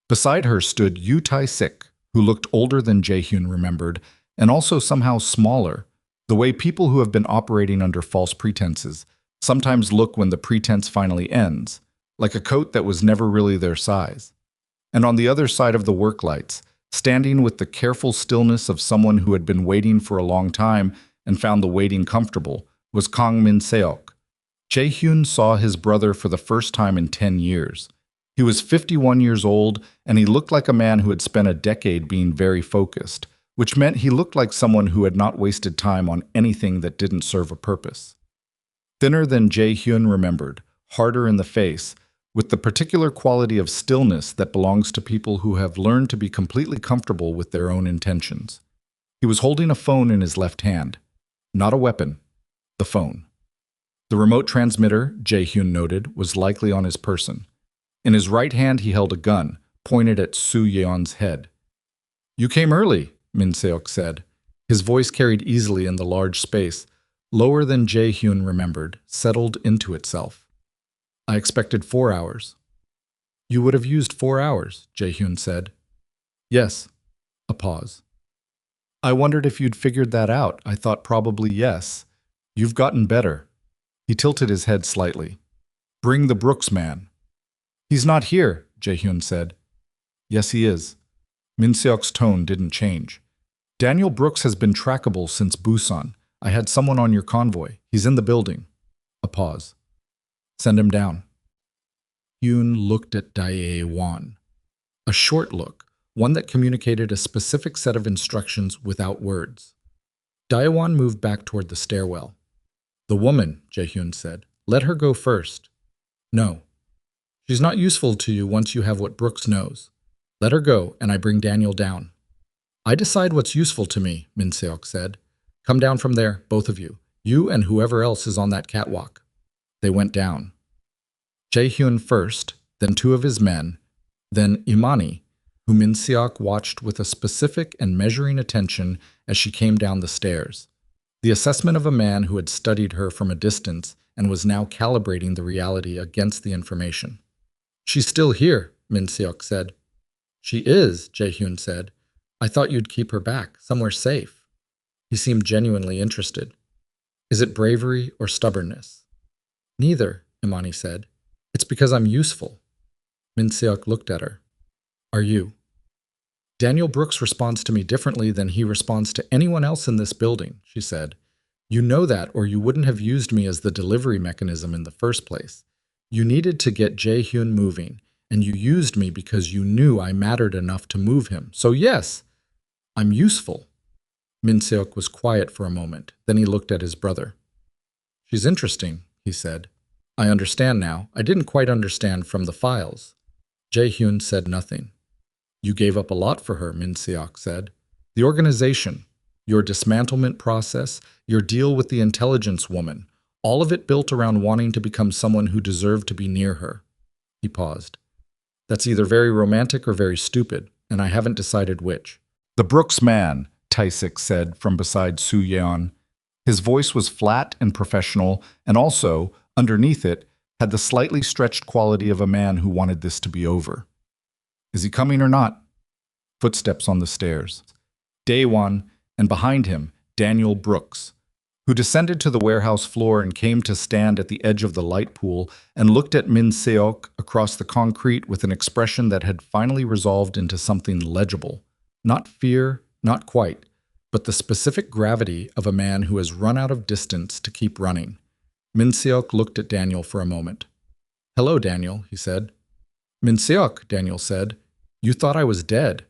Beside her stood Yoo Tae-sik, who looked older than Jae-hyun remembered, and also somehow smaller, the way people who have been operating under false pretenses sometimes look when the pretense finally ends, like a coat that was never really their size. And on the other side of the work lights, standing with the careful stillness of someone who had been waiting for a long time and found the waiting comfortable, was Kang Min-seok. Jae-hyun saw his brother for the first time in 10 years. He was 51 years old, and he looked like a man who had spent a decade being very focused, which meant he looked like someone who had not wasted time on anything that didn't serve a purpose. Thinner than Jae-hyun remembered, harder in the face, with the particular quality of stillness that belongs to people who have learned to be completely comfortable with their own intentions. He was holding a phone in his left hand. Not a weapon. The phone. The remote transmitter, Jae-hyun noted, was likely on his person. In his right hand he held a gun, pointed at Soo-yeon's head. "You came early," Min-seok said. His voice carried easily in the large space, lower than Jae-hyun remembered, settled into itself. I expected 4 hours. You would have used 4 hours, Jae-hyun said. Yes. A pause. I wondered if you'd figured that out. I thought probably yes. You've gotten better. He tilted his head slightly. Bring the Brooks man. He's not here, Jae-hyun said. Yes, he is. Min-seok's tone didn't change. Daniel Brooks has been trackable since Busan. I had someone on your convoy. He's in the building. A pause. Send him down. Hyun looked at Dae-won. A short look, one that communicated a specific set of instructions without words. Dae-won moved back toward the stairwell. The woman, Jae-hyun said. Let her go first. No. She's not useful to you once you have what Brooks knows. Let her go, and I bring Daniel down. I decide what's useful to me, Min-seok said. Come down from there, both of you. You and whoever else is on that catwalk. They went down. Jae-hyun first, then two of his men, then Imani, who Min-seok watched with a specific and measuring attention as she came down the stairs. The assessment of a man who had studied her from a distance and was now calibrating the reality against the information. She's still here, Min-seok said. She is, Jae-hyun said. I thought you'd keep her back, somewhere safe. He seemed genuinely interested. Is it bravery or stubbornness? Neither, Imani said. It's because I'm useful. Min-seok looked at her. Are you? Daniel Brooks responds to me differently than he responds to anyone else in this building, she said. You know that, or you wouldn't have used me as the delivery mechanism in the first place. You needed to get Jae-hyun moving, and you used me because you knew I mattered enough to move him. So yes, I'm useful. Min-seok was quiet for a moment, then he looked at his brother. She's interesting, he said. I understand now. I didn't quite understand from the files. Jae-hyun said nothing. You gave up a lot for her, Min-seok said. The organization, your dismantlement process, your deal with the intelligence woman, all of it built around wanting to become someone who deserved to be near her. He paused. That's either very romantic or very stupid, and I haven't decided which. The Brooks man, Tae-sik said from beside Soo-yeon. His voice was flat and professional, and also, underneath it, had the slightly stretched quality of a man who wanted this to be over. Is he coming or not? Footsteps on the stairs. Dae-won, and behind him, Daniel Brooks, who descended to the warehouse floor and came to stand at the edge of the light pool and looked at Min-seok across the concrete with an expression that had finally resolved into something legible. Not fear, not quite, but the specific gravity of a man who has run out of distance to keep running. Min-seok looked at Daniel for a moment. Hello, Daniel, he said. Min-seok, Daniel said. You thought I was dead.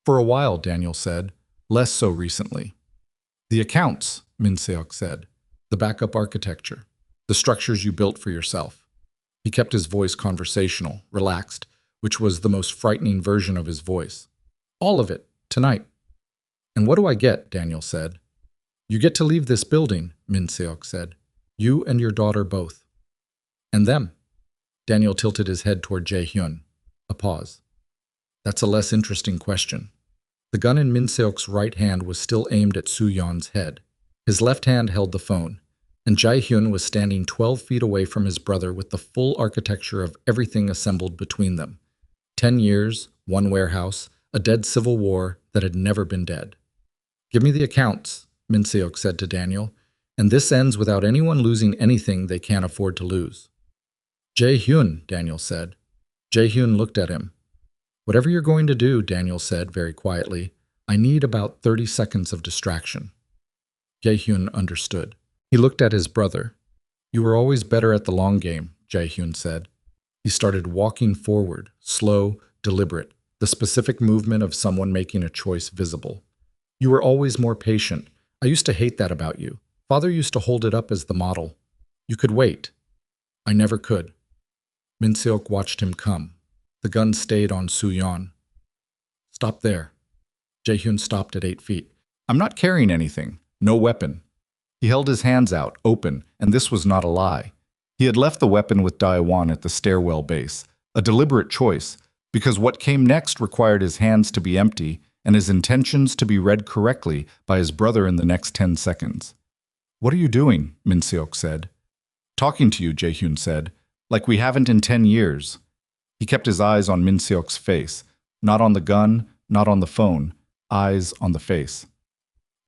For a while, Daniel said. Less so recently. The accounts, Min-seok said. The backup architecture. The structures you built for yourself. He kept his voice conversational, relaxed, which was the most frightening version of his voice. All of it, tonight. And what do I get, Daniel said. You get to leave this building, Min-seok said. You and your daughter both. And them. Daniel tilted his head toward Jae-hyun. A pause. That's a less interesting question. The gun in Min-seok's right hand was still aimed at Soo-yeon's head. His left hand held the phone, and Jae-hyun was standing 12 feet away from his brother with the full architecture of everything assembled between them. 10 years, one warehouse, a dead civil war that had never been dead. Give me the accounts, Min-seok said to Daniel, and this ends without anyone losing anything they can't afford to lose. Jae-hyun, Daniel said. Jae-hyun looked at him. Whatever you're going to do, Daniel said very quietly, I need about 30 seconds of distraction. Jae-hyun understood. He looked at his brother. You were always better at the long game, Jae-hyun said. He started walking forward, slow, deliberate, the specific movement of someone making a choice visible. You were always more patient. I used to hate that about you. Father used to hold it up as the model. You could wait. I never could. Min-seok watched him come. The gun stayed on Soo-yeon. Stop there. Jae-hyun stopped at 8 feet. I'm not carrying anything. No weapon. He held his hands out, open, and this was not a lie. He had left the weapon with Dae-won at the stairwell base, a deliberate choice, because what came next required his hands to be empty and his intentions to be read correctly by his brother in the next 10 seconds. What are you doing? Min-seok said. Talking to you, Jae-hyun said. Like we haven't in 10 years. He kept his eyes on Min Seok's face, not on the gun, not on the phone, eyes on the face.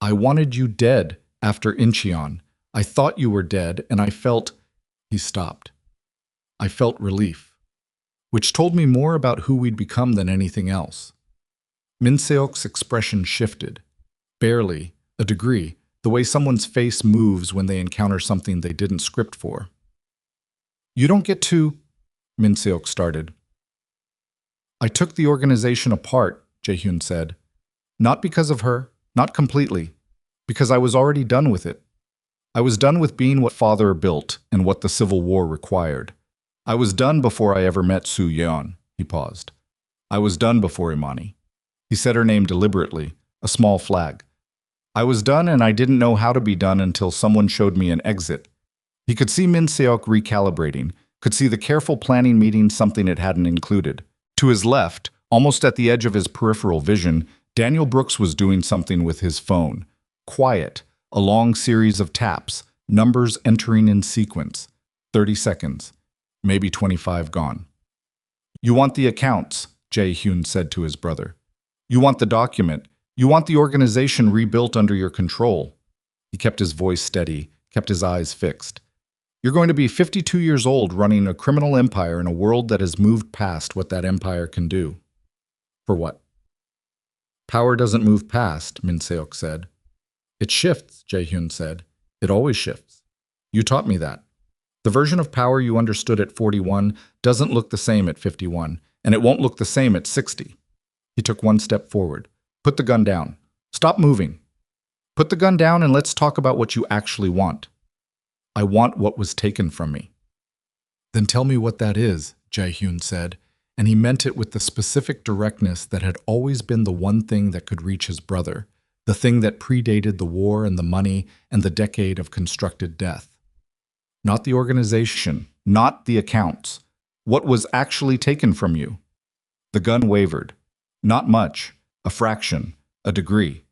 I wanted you dead after Incheon. I thought you were dead, and I felt... He stopped. I felt relief, which told me more about who we'd become than anything else. Min Seok's expression shifted. Barely, a degree, the way someone's face moves when they encounter something they didn't script for. You don't get to... Min Seok started. I took the organization apart, Jae-hyun said. Not because of her, not completely, because I was already done with it. I was done with being what father built and what the Civil War required. I was done before I ever met Soo-yeon. He paused. I was done before Imani. He said her name deliberately, a small flag. I was done, and I didn't know how to be done until someone showed me an exit. He could see Min Seok recalibrating, could see the careful planning meeting something it hadn't included. To his left, almost at the edge of his peripheral vision, Daniel Brooks was doing something with his phone. Quiet, a long series of taps, numbers entering in sequence. 30 seconds, maybe 25 gone. You want the accounts, Jae-hyun said to his brother. You want the document. You want the organization rebuilt under your control. He kept his voice steady, kept his eyes fixed. You're going to be 52 years old running a criminal empire in a world that has moved past what that empire can do. For what? Power doesn't move past, Min Seok said. It shifts, Jae-hyun said. It always shifts. You taught me that. The version of power you understood at 41 doesn't look the same at 51, and it won't look the same at 60. He took one step forward. Put the gun down. Stop moving. Put the gun down and let's talk about what you actually want. I want what was taken from me. Then tell me what that is, Jae-hyun said, and he meant it with the specific directness that had always been the one thing that could reach his brother, the thing that predated the war and the money and the decade of constructed death. Not the organization, not the accounts. What was actually taken from you? The gun wavered. Not much, a fraction, a degree.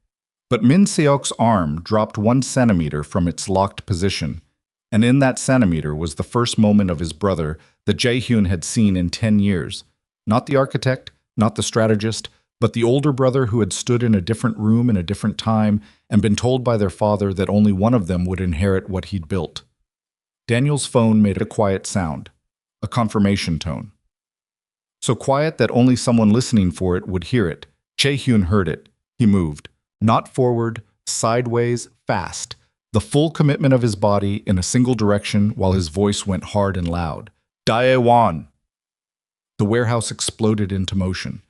But Min Seok's arm dropped 1 centimeter from its locked position, and in that centimeter was the first moment of his brother that Jae-hyun had seen in 10 years. Not the architect, not the strategist, but the older brother who had stood in a different room in a different time and been told by their father that only one of them would inherit what he'd built. Daniel's phone made a quiet sound, a confirmation tone. So quiet that only someone listening for it would hear it. Jae-hyun heard it. He moved. Not forward, sideways, fast. The full commitment of his body in a single direction while his voice went hard and loud. Dae-won! The warehouse exploded into motion.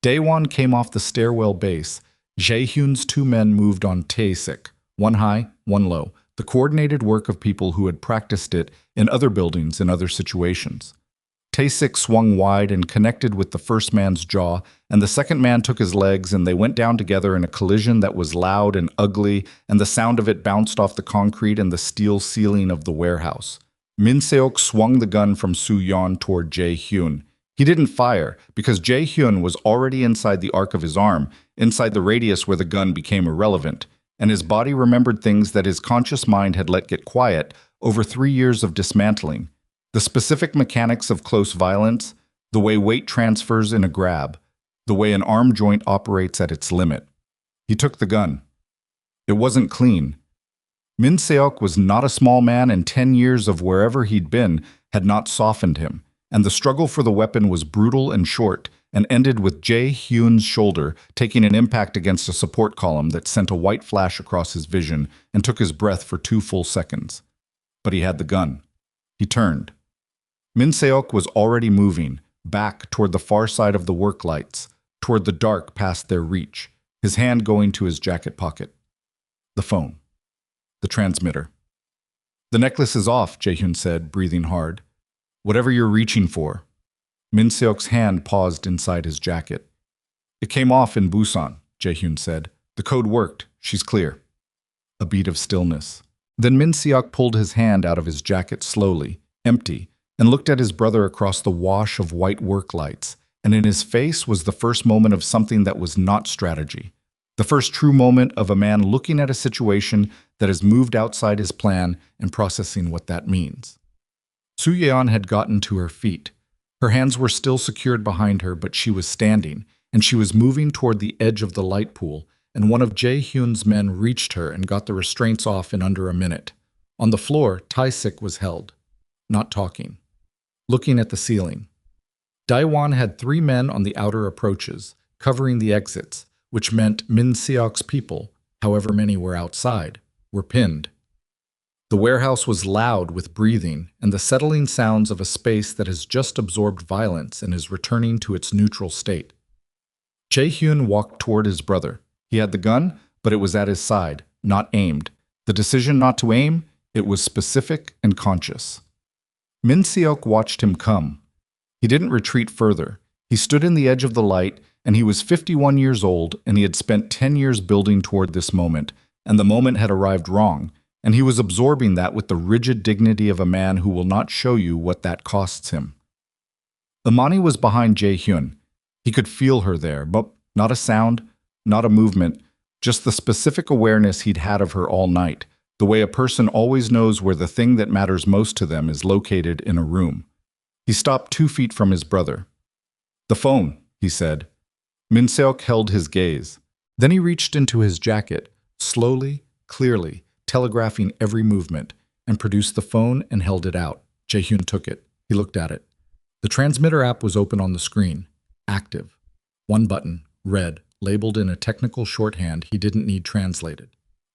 Dae-won came off the stairwell base. Jae-hyun's 2 men moved on Tae-sik, one high, one low, the coordinated work of people who had practiced it in other buildings in other situations. Tae-sik swung wide and connected with the first man's jaw, and the second man took his legs, and they went down together in a collision that was loud and ugly, and the sound of it bounced off the concrete and the steel ceiling of the warehouse. Min Seok swung the gun from Soo-yeon toward Jae-hyun. He didn't fire, because Jae-hyun was already inside the arc of his arm, inside the radius where the gun became irrelevant, and his body remembered things that his conscious mind had let get quiet over 3 years of dismantling. The specific mechanics of close violence, the way weight transfers in a grab, the way an arm joint operates at its limit. He took the gun. It wasn't clean. Min Seok was not a small man, and 10 years of wherever he'd been had not softened him, and the struggle for the weapon was brutal and short, and ended with Jae-hyun's shoulder taking an impact against a support column that sent a white flash across his vision and took his breath for 2 full seconds. But he had the gun. He turned. Min Seok was already moving, back toward the far side of the work lights, toward the dark past their reach, his hand going to his jacket pocket. The phone. The transmitter. The necklace is off, Jae-hyun said, breathing hard. Whatever you're reaching for. Min Seok's hand paused inside his jacket. It came off in Busan, Jae-hyun said. The code worked. She's clear. A beat of stillness. Then Min Seok pulled his hand out of his jacket slowly, empty, and looked at his brother across the wash of white work lights, and in his face was the first moment of something that was not strategy. The first true moment of a man looking at a situation that has moved outside his plan and processing what that means. Soo-yeon had gotten to her feet. Her hands were still secured behind her, but she was standing, and she was moving toward the edge of the light pool, and one of Jae-hyun's men reached her and got the restraints off in under a minute. On the floor, Tae-sik was held, not talking, looking at the ceiling. Daewon had 3 men on the outer approaches, covering the exits, which meant Min Seok's people, however many were outside, were pinned. The warehouse was loud with breathing and the settling sounds of a space that has just absorbed violence and is returning to its neutral state. Jae-hyun walked toward his brother. He had the gun, but it was at his side, not aimed. The decision not to aim, it was specific and conscious. Min Seok watched him come. He didn't retreat further. He stood in the edge of the light, and he was 51 years old, and he had spent 10 years building toward this moment, and the moment had arrived wrong, and he was absorbing that with the rigid dignity of a man who will not show you what that costs him. Imani was behind Jae-hyun. He could feel her there, but not a sound, not a movement, just the specific awareness he'd had of her all night, the way a person always knows where the thing that matters most to them is located in a room. He stopped 2 feet from his brother. "The phone," he said. Min Seok held his gaze. Then he reached into his jacket, slowly, clearly, telegraphing every movement, and produced the phone and held it out. Jae-hyun took it. He looked at it. The transmitter app was open on the screen. Active. 1 button, red, labeled in a technical shorthand he didn't need translated.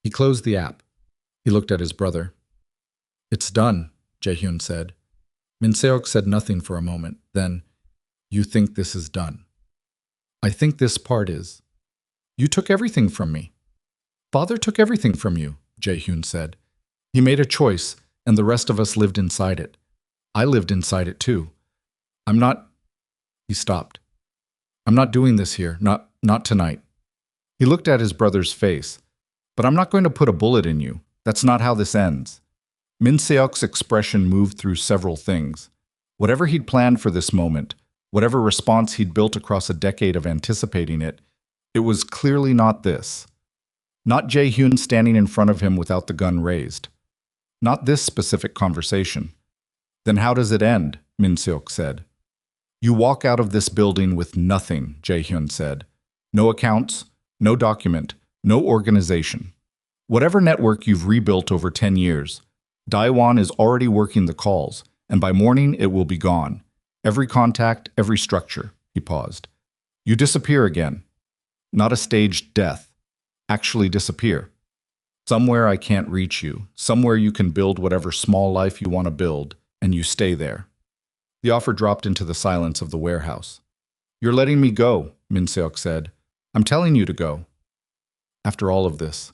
He closed the app. He looked at his brother. "It's done," Jae-hyun said. Min Seok said nothing for a moment. Then, "You think this is done?" "I think this part is. You took everything from me." "Father took everything from you," Jae-hyun said. "He made a choice, and the rest of us lived inside it. I lived inside it too. I'm not—" He stopped. "I'm not doing this here, not tonight." He looked at his brother's face. "But I'm not going to put a bullet in you. That's not how this ends." Min Seok's expression moved through several things. Whatever he'd planned for this moment, whatever response he'd built across a decade of anticipating it, it was clearly not this. Not Jae-hyun standing in front of him without the gun raised. Not this specific conversation. "Then how does it end?" Min Seok said. "You walk out of this building with nothing," Jae-hyun said. "No accounts, no document, no organization. Whatever network you've rebuilt over 10 years, Daewon is already working the calls, and by morning it will be gone. Every contact, every structure." He paused. "You disappear again. Not a staged death. Actually disappear. Somewhere I can't reach you, somewhere you can build whatever small life you want to build, and you stay there." The offer dropped into the silence of the warehouse. "You're letting me go," Min Seok said. "I'm telling you to go." After all of this,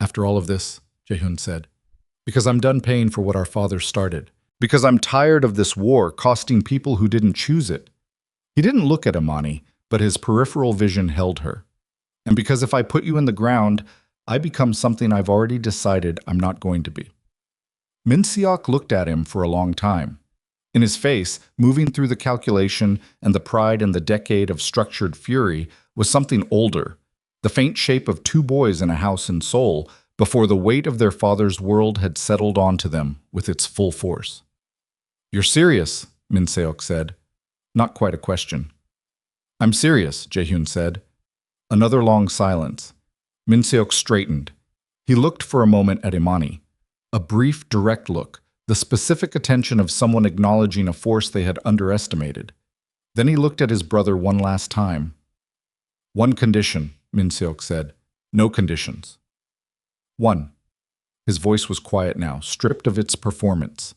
Jae-hyun said. "Because I'm done paying for what our father started. Because I'm tired of this war costing people who didn't choose it." He didn't look at Imani, but his peripheral vision held her. "And because if I put you in the ground, I become something I've already decided I'm not going to be." Min Seok looked at him for a long time. In his face, moving through the calculation and the pride and the decade of structured fury, was something older, the faint shape of 2 boys in a house in Seoul, before the weight of their father's world had settled onto them with its full force. "You're serious," Min Seok said. Not quite a question. "I'm serious," Jae-hyun said. Another long silence. Min Seok straightened. He looked for a moment at Imani. A brief, direct look, the specific attention of someone acknowledging a force they had underestimated. Then he looked at his brother one last time. "One condition," Min Seok said. "No conditions." "One." His voice was quiet now, stripped of its performance.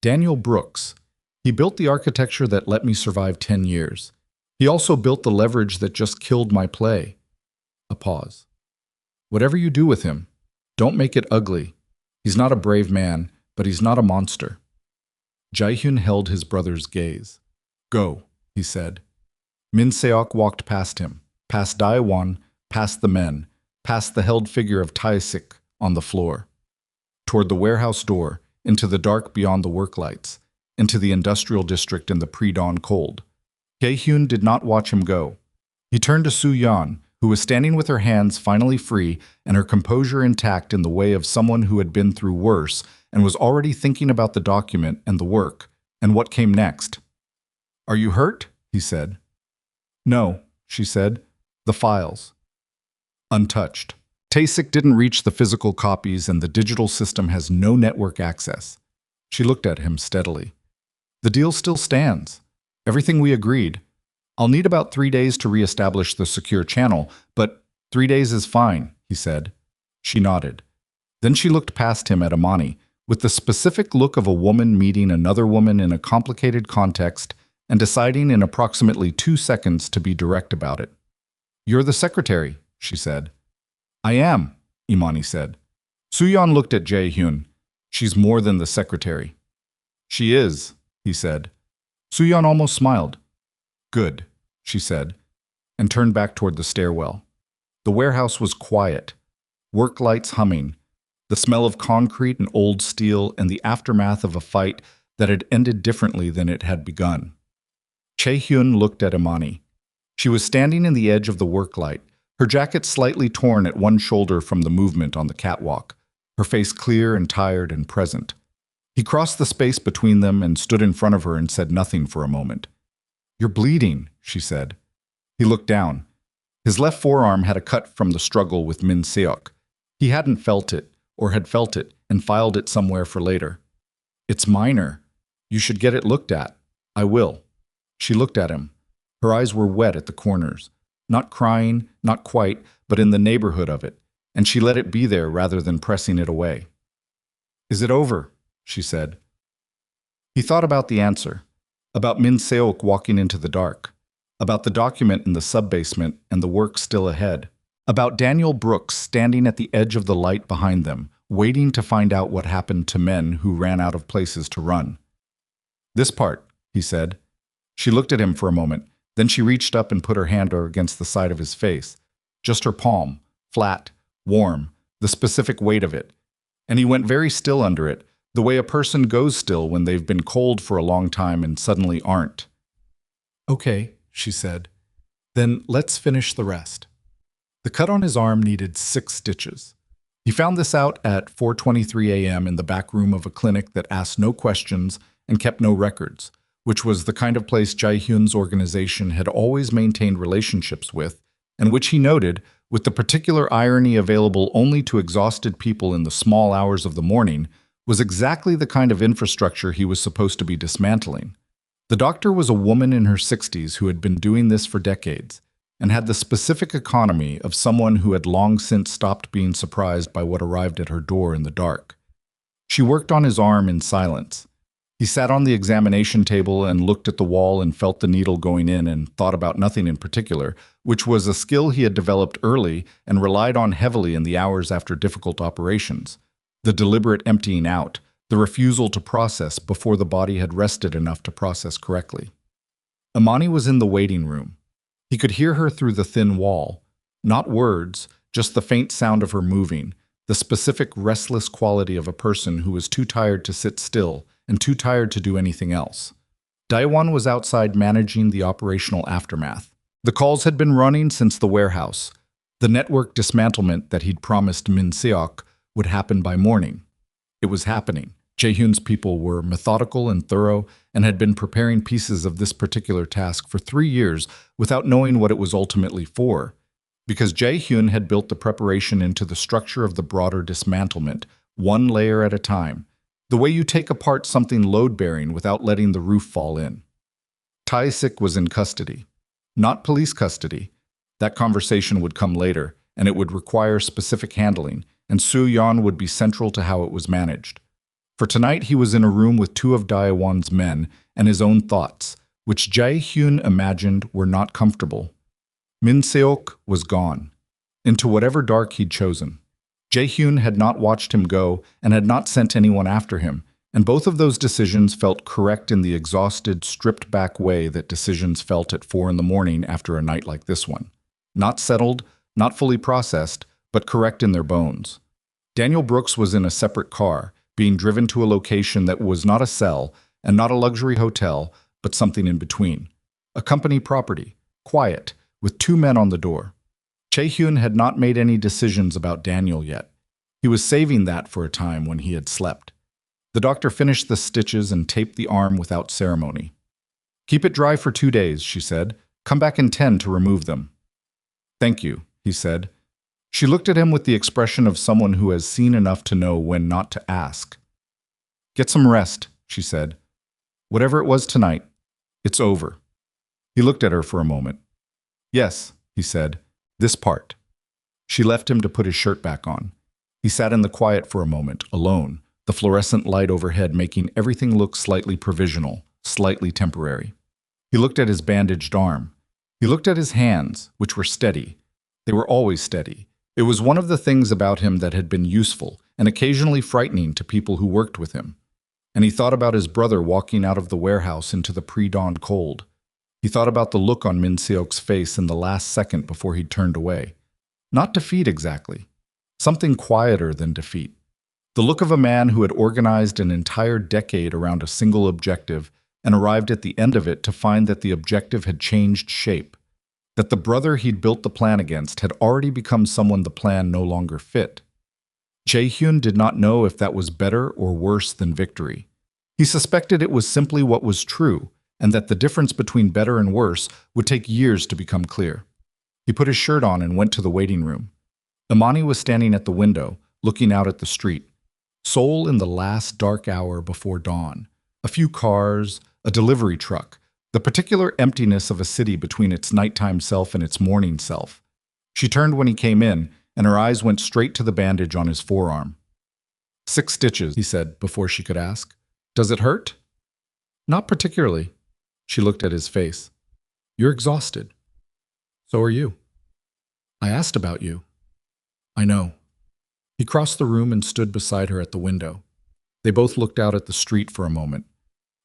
"Daniel Brooks. He built the architecture that let me survive 10 years. He also built the leverage that just killed my play." A pause. "Whatever you do with him, don't make it ugly. He's not a brave man, but he's not a monster." Jae-hyun held his brother's gaze. "Go," he said. Min Seok walked past him, past Daewon, past the men, past the held figure of Tae-sik on the floor, toward the warehouse door, into the dark beyond the work lights, into the industrial district in the pre-dawn cold. Jae-hyun did not watch him go. He turned to Soo-yeon, who was standing with her hands finally free and her composure intact in the way of someone who had been through worse and was already thinking about the document and the work and what came next. "Are you hurt?" he said. "No," she said. "The files." Untouched. Tasik didn't reach the physical copies and the digital system has no network access. She looked at him steadily. "The deal still stands. Everything we agreed. I'll need about 3 days to reestablish the secure channel, but 3 days is fine," he said. She nodded. Then she looked past him at Imani, with the specific look of a woman meeting another woman in a complicated context and deciding in approximately 2 seconds to be direct about it. "You're the secretary," she said. "I am," Imani said. Soo-yeon looked at Jae-hyun. "She's more than the secretary." "She is," he said. Soo-yeon almost smiled. "Good," she said, and turned back toward the stairwell. The warehouse was quiet, work lights humming, the smell of concrete and old steel and the aftermath of a fight that had ended differently than it had begun. Jae-hyun looked at Imani. She was standing in the edge of the work light, her jacket slightly torn at one shoulder from the movement on the catwalk, her face clear and tired and present. He crossed the space between them and stood in front of her and said nothing for a moment. "You're bleeding," she said. He looked down. His left forearm had a cut from the struggle with Min Seok. He hadn't felt it, or had felt it, and filed it somewhere for later. "It's minor. You should get it looked at." "I will." She looked at him. Her eyes were wet at the corners. Not crying, not quite, but in the neighborhood of it, and she let it be there rather than pressing it away. "Is it over?" she said. He thought about the answer, about Min Seok walking into the dark, about the document in the sub-basement and the work still ahead, about Daniel Brooks standing at the edge of the light behind them, waiting to find out what happened to men who ran out of places to run. "This part," he said. She looked at him for a moment. Then she reached up and put her hand against the side of his face. Just her palm, flat, warm, the specific weight of it. And he went very still under it, the way a person goes still when they've been cold for a long time and suddenly aren't. "Okay," she said. "Then let's finish the rest." The cut on his arm needed 6 stitches. He found this out at 4:23 a.m. in the back room of a clinic that asked no questions and kept no records, which was the kind of place Jae-hyun's organization had always maintained relationships with, and which he noted, with the particular irony available only to exhausted people in the small hours of the morning, was exactly the kind of infrastructure he was supposed to be dismantling. The doctor was a woman in her 60s who had been doing this for decades, and had the specific economy of someone who had long since stopped being surprised by what arrived at her door in the dark. She worked on his arm in silence. He sat on the examination table and looked at the wall and felt the needle going in and thought about nothing in particular, which was a skill he had developed early and relied on heavily in the hours after difficult operations. The deliberate emptying out, the refusal to process before the body had rested enough to process correctly. Imani was in the waiting room. He could hear her through the thin wall. Not words, just the faint sound of her moving, the specific restless quality of a person who was too tired to sit still and too tired to do anything else. Daewon was outside managing the operational aftermath. The calls had been running since the warehouse. The network dismantlement that he'd promised Min Seok would happen by morning. It was happening. Jae-hyun's people were methodical and thorough and had been preparing pieces of this particular task for 3 years without knowing what it was ultimately for, because Jae-hyun had built the preparation into the structure of the broader dismantlement, one layer at a time, the way you take apart something load-bearing without letting the roof fall in. Tae-sik was in custody. Not police custody. That conversation would come later, and it would require specific handling, and Soo-yeon would be central to how it was managed. For tonight he was in a room with 2 of Daewon's men and his own thoughts, which Jae-hyun imagined were not comfortable. Min Seok was gone, into whatever dark he'd chosen. Jae-hyun had not watched him go and had not sent anyone after him, and both of those decisions felt correct in the exhausted, stripped-back way that decisions felt at 4 in the morning after a night like this one. Not settled, not fully processed, but correct in their bones. Daniel Brooks was in a separate car, being driven to a location that was not a cell and not a luxury hotel, but something in between. A company property, quiet, with 2 men on the door. Jae-hyun had not made any decisions about Daniel yet. He was saving that for a time when he had slept. The doctor finished the stitches and taped the arm without ceremony. "Keep it dry for 2 days," she said. "Come back in 10 to remove them." "Thank you," he said. She looked at him with the expression of someone who has seen enough to know when not to ask. "Get some rest," she said. "Whatever it was tonight, it's over." He looked at her for a moment. "Yes," he said, "this part." She left him to put his shirt back on. He sat in the quiet for a moment, alone, the fluorescent light overhead making everything look slightly provisional, slightly temporary. He looked at his bandaged arm. He looked at his hands, which were steady. They were always steady. It was one of the things about him that had been useful and occasionally frightening to people who worked with him. And he thought about his brother walking out of the warehouse into the pre-dawn cold. He thought about the look on Min Seok's face in the last second before he'd turned away. Not defeat exactly. Something quieter than defeat. The look of a man who had organized an entire decade around a single objective and arrived at the end of it to find that the objective had changed shape. That the brother he'd built the plan against had already become someone the plan no longer fit. Jae-hyun did not know if that was better or worse than victory. He suspected it was simply what was true, and that the difference between better and worse would take years to become clear. He put his shirt on and went to the waiting room. Imani was standing at the window, looking out at the street. Seoul in the last dark hour before dawn. A few cars, a delivery truck, the particular emptiness of a city between its nighttime self and its morning self. She turned when he came in, and her eyes went straight to the bandage on his forearm. 6 stitches, he said, before she could ask. "Does it hurt?" "Not particularly." She looked at his face. "You're exhausted." "So are you." "I asked about you." "I know." He crossed the room and stood beside her at the window. They both looked out at the street for a moment.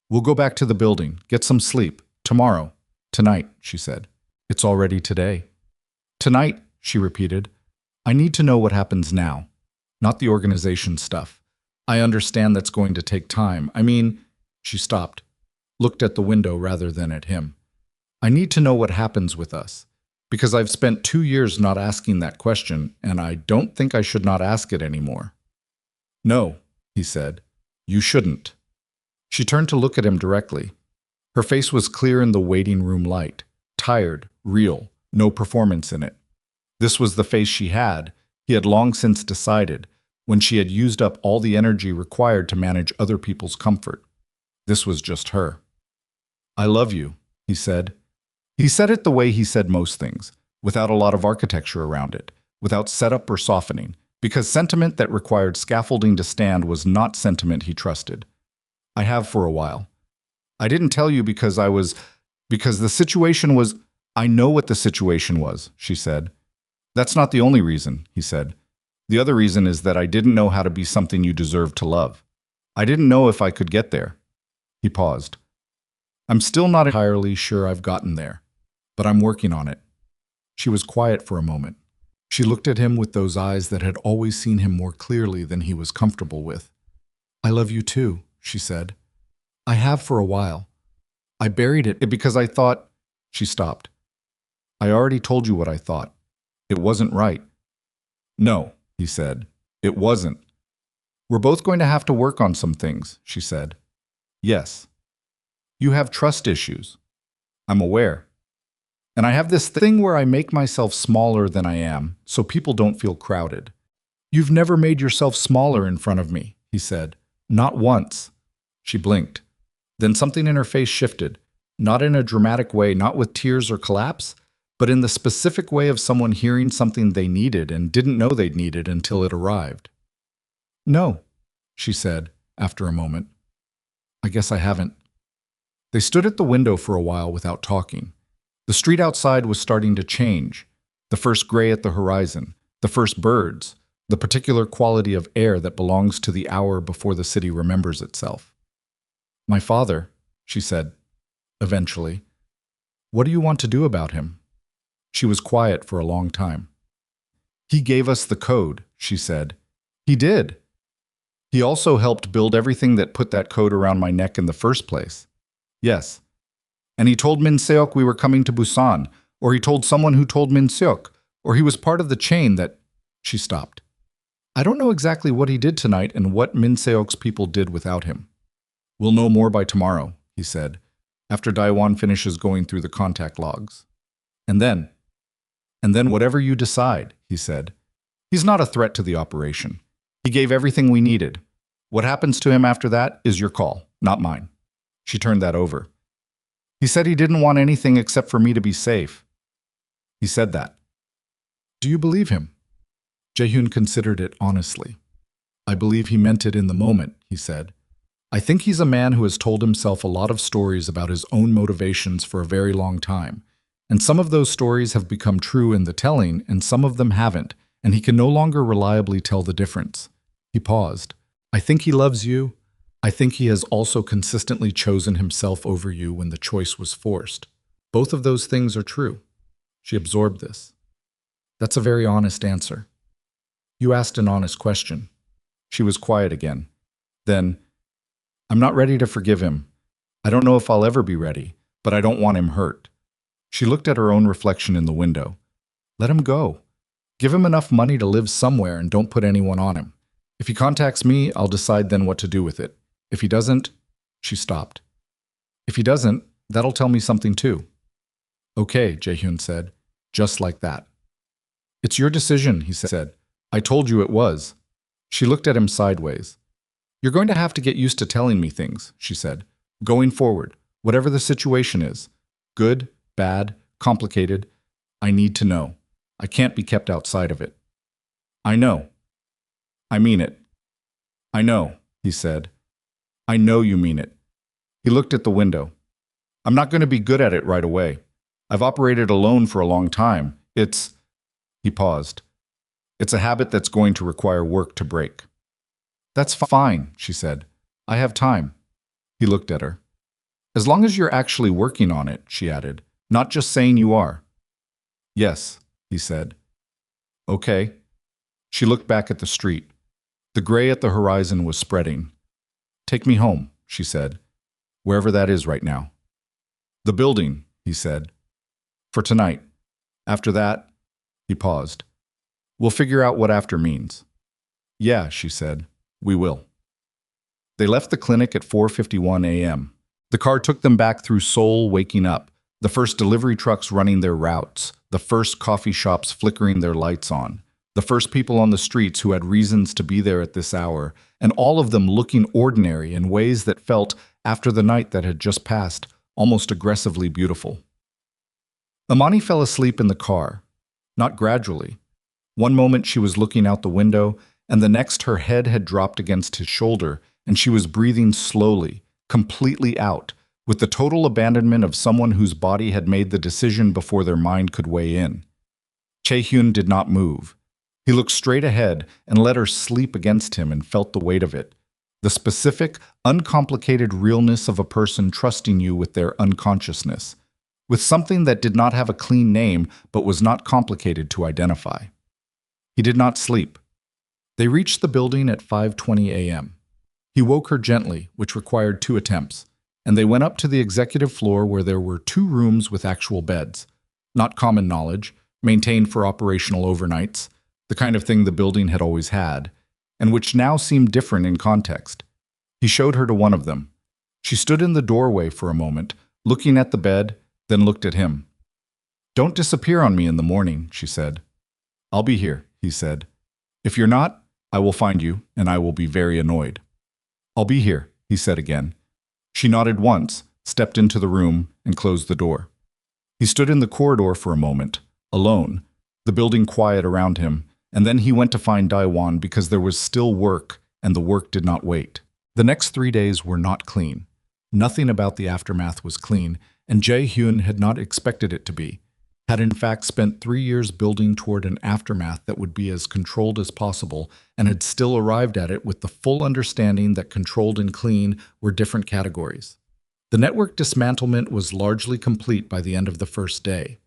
"We'll go back to the building, get some sleep. Tomorrow. Tonight," she said. "It's already today." "Tonight," she repeated. "I need to know what happens now. Not the organization stuff. I understand that's going to take time. I mean," she stopped, looked at the window rather than at him. "I need to know what happens with us. Because I've spent 2 years not asking that question, and I don't think I should not ask it anymore." "No," he said. "You shouldn't." She turned to look at him directly. Her face was clear in the waiting room light, tired, real, no performance in it. This was the face she had, he had long since decided, when she had used up all the energy required to manage other people's comfort. This was just her. "I love you," he said. He said it the way he said most things, without a lot of architecture around it, without setup or softening, because sentiment that required scaffolding to stand was not sentiment he trusted. "I have for a while. I didn't tell you because the situation was—" "I know what the situation was," she said. "That's not the only reason," he said. "The other reason is that I didn't know how to be something you deserve to love. I didn't know if I could get there." He paused. "I'm still not entirely sure I've gotten there, but I'm working on it." She was quiet for a moment. She looked at him with those eyes that had always seen him more clearly than he was comfortable with. "I love you too," she said. "I have for a while. I buried it because I thought—" She stopped. "I already told you what I thought. It wasn't right." "No," he said. "It wasn't." "We're both going to have to work on some things," she said. "Yes." "You have trust issues." "I'm aware. And I have this thing where I make myself smaller than I am, so people don't feel crowded." "You've never made yourself smaller in front of me," he said. "Not once." She blinked. Then something in her face shifted, not in a dramatic way, not with tears or collapse, but in the specific way of someone hearing something they needed and didn't know they'd needed until it arrived. "No," she said, after a moment. "I guess I haven't." They stood at the window for a while without talking. The street outside was starting to change. The first gray at the horizon, the first birds, the particular quality of air that belongs to the hour before the city remembers itself. "My father," she said, eventually. "What do you want to do about him?" She was quiet for a long time. "He gave us the code," she said. "He did. He also helped build everything that put that code around my neck in the first place. Yes. And he told Min Seok we were coming to Busan, or he told someone who told Min Seok, or he was part of the chain that—" She stopped. I don't know exactly what he did tonight and what Min Seok's people did without him. We'll know more by tomorrow, he said, after Daiwan finishes going through the contact logs. And then whatever you decide, he said. He's not a threat to the operation. He gave everything we needed. What happens to him after that is your call, not mine. She turned that over. He said he didn't want anything except for me to be safe. He said that. Do you believe him? Jae-hyun considered it honestly. I believe he meant it in the moment, he said. I think he's a man who has told himself a lot of stories about his own motivations for a very long time. And some of those stories have become true in the telling, and some of them haven't, and he can no longer reliably tell the difference. He paused. I think he loves you. I think he has also consistently chosen himself over you when the choice was forced. Both of those things are true. She absorbed this. That's a very honest answer. You asked an honest question. She was quiet again. Then, I'm not ready to forgive him. I don't know if I'll ever be ready, but I don't want him hurt. She looked at her own reflection in the window. Let him go. Give him enough money to live somewhere and don't put anyone on him. If he contacts me, I'll decide then what to do with it. If he doesn't, she stopped. If he doesn't, that'll tell me something too. Okay, Jae-hyun said, just like that. It's your decision, he said. I told you it was. She looked at him sideways. You're going to have to get used to telling me things, she said. Going forward, whatever the situation is, good, bad, complicated, I need to know. I can't be kept outside of it. I know. I mean it. I know, he said. I know you mean it. He looked at the window. I'm not going to be good at it right away. I've operated alone for a long time. He paused. It's a habit that's going to require work to break. That's fine, she said. I have time. He looked at her. As long as you're actually working on it, she added, not just saying you are. Yes, he said. Okay. She looked back at the street. The gray at the horizon was spreading. Take me home, she said, wherever that is right now. The building, he said. For tonight. After that, he paused. We'll figure out what after means. Yeah, she said. We will. They left the clinic at 4:51 a.m. The car took them back through Seoul waking up, the first delivery trucks running their routes, the first coffee shops flickering their lights on, the first people on the streets who had reasons to be there at this hour, and all of them looking ordinary in ways that felt, after the night that had just passed, almost aggressively beautiful. Imani fell asleep in the car, not gradually. One moment she was looking out the window, and the next her head had dropped against his shoulder, and she was breathing slowly, completely out, with the total abandonment of someone whose body had made the decision before their mind could weigh in. Jae-hyun did not move. He looked straight ahead and let her sleep against him and felt the weight of it. The specific, uncomplicated realness of a person trusting you with their unconsciousness, with something that did not have a clean name but was not complicated to identify. He did not sleep. They reached the building at 5:20 a.m. He woke her gently, which required 2 attempts, and they went up to the executive floor where there were 2 rooms with actual beds, not common knowledge, maintained for operational overnights, the kind of thing the building had always had, and which now seemed different in context. He showed her to one of them. She stood in the doorway for a moment, looking at the bed, then looked at him. Don't disappear on me in the morning, she said. I'll be here, he said. If you're not, I will find you, and I will be very annoyed. I'll be here, he said again. She nodded once, stepped into the room, and closed the door. He stood in the corridor for a moment, alone, the building quiet around him, and then he went to find Daiwan because there was still work, and the work did not wait. The next 3 days were not clean. Nothing about the aftermath was clean, and Jae-hyun had not expected it to be, had in fact spent 3 years building toward an aftermath that would be as controlled as possible, and had still arrived at it with the full understanding that controlled and clean were different categories. The network dismantlement was largely complete by the end of the first day.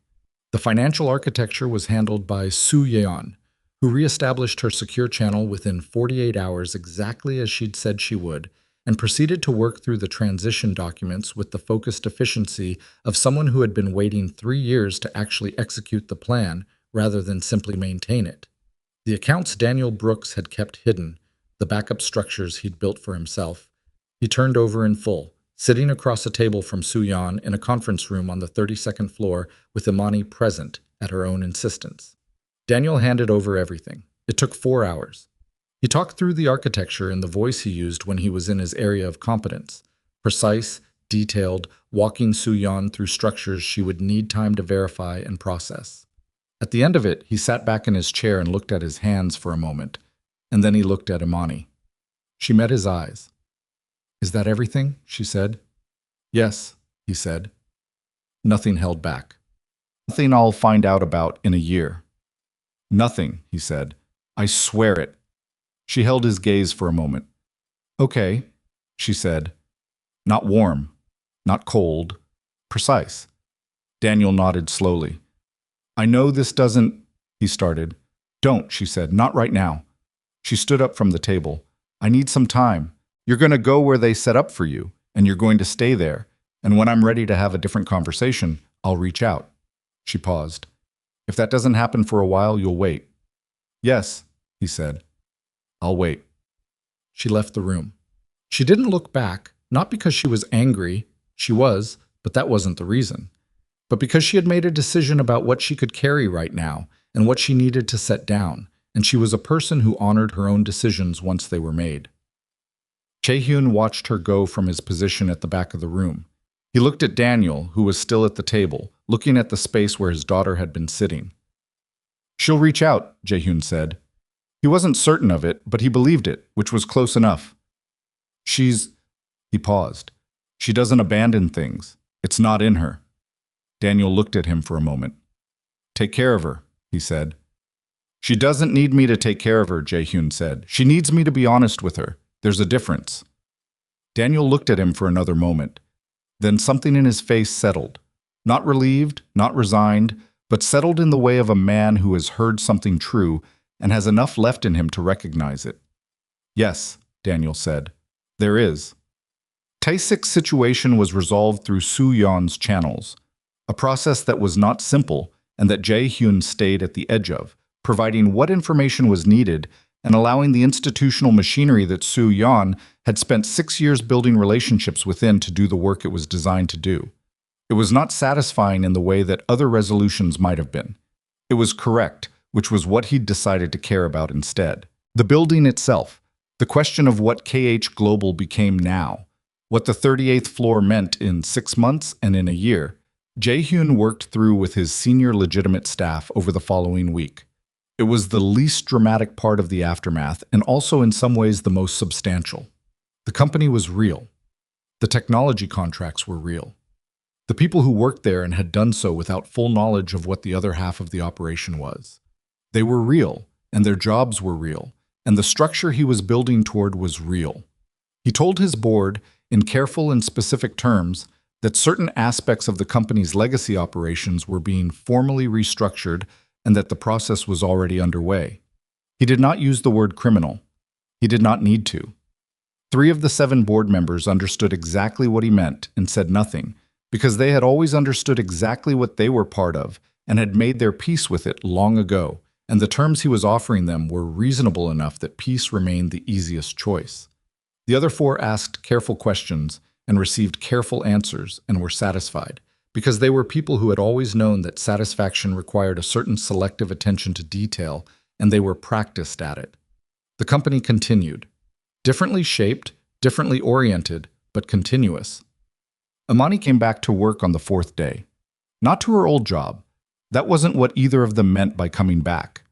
The financial architecture was handled by Soo Yeon, who re-established her secure channel within 48 hours exactly as she'd said she would, and proceeded to work through the transition documents with the focused efficiency of someone who had been waiting 3 years to actually execute the plan rather than simply maintain it. The accounts Daniel Brooks had kept hidden, the backup structures he'd built for himself, he turned over in full, sitting across a table from Soo-yeon in a conference room on the 32nd floor with Imani present at her own insistence. Daniel handed over everything. It took 4 hours. He talked through the architecture in the voice he used when he was in his area of competence, precise, detailed, walking Soo-yeon through structures she would need time to verify and process. At the end of it, he sat back in his chair and looked at his hands for a moment, and then he looked at Imani. She met his eyes. "Is that everything?" she said. "Yes," he said. Nothing held back. "Nothing I'll find out about in a year." "Nothing," he said. "I swear it." She held his gaze for a moment. "Okay," she said. "Not warm, not cold, precise." Daniel nodded slowly. "I know this doesn't," he started. "Don't," she said. "Not right now." She stood up from the table. "I need some time. You're going to go where they set up for you, and you're going to stay there. And when I'm ready to have a different conversation, I'll reach out." She paused. "If that doesn't happen for a while, you'll wait." "Yes," he said. "I'll wait." She left the room. She didn't look back, not because she was angry. She was, but that wasn't the reason. But because she had made a decision about what she could carry right now and what she needed to set down, and she was a person who honored her own decisions once they were made. Jae-hyun watched her go from his position at the back of the room. He looked at Daniel, who was still at the table, looking at the space where his daughter had been sitting. "She'll reach out," Jae-hyun said. He wasn't certain of it, but he believed it, which was close enough. He paused. "She doesn't abandon things. It's not in her." Daniel looked at him for a moment. "Take care of her," he said. "She doesn't need me to take care of her," Jae-hyun said. "She needs me to be honest with her. There's a difference." Daniel looked at him for another moment. Then something in his face settled. Not relieved, not resigned, but settled in the way of a man who has heard something true and has enough left in him to recognize it. "Yes," Daniel said. "There is." Tae-sik's situation was resolved through Soo-yeon's channels, a process that was not simple and that Jae-hyun stayed at the edge of, providing what information was needed and allowing the institutional machinery that Soo-yeon had spent 6 years building relationships within to do the work it was designed to do. It was not satisfying in the way that other resolutions might have been. It was correct, which was what he'd decided to care about instead. The building itself, the question of what KH Global became now, what the 38th floor meant in 6 months and in a year, Jae-hyun worked through with his senior legitimate staff over the following week. It was the least dramatic part of the aftermath and also in some ways the most substantial. The company was real. The technology contracts were real. The people who worked there and had done so without full knowledge of what the other half of the operation was. They were real, and their jobs were real, and the structure he was building toward was real. He told his board, in careful and specific terms, that certain aspects of the company's legacy operations were being formally restructured and that the process was already underway. He did not use the word criminal. He did not need to. 3 of the 7 board members understood exactly what he meant and said nothing, because they had always understood exactly what they were part of and had made their peace with it long ago, and the terms he was offering them were reasonable enough that peace remained the easiest choice. The other 4 asked careful questions and received careful answers and were satisfied, because they were people who had always known that satisfaction required a certain selective attention to detail, and they were practiced at it. The company continued. Differently shaped, differently oriented, but continuous. Imani came back to work on the 4th day. Not to her old job. That wasn't what either of them meant by coming back.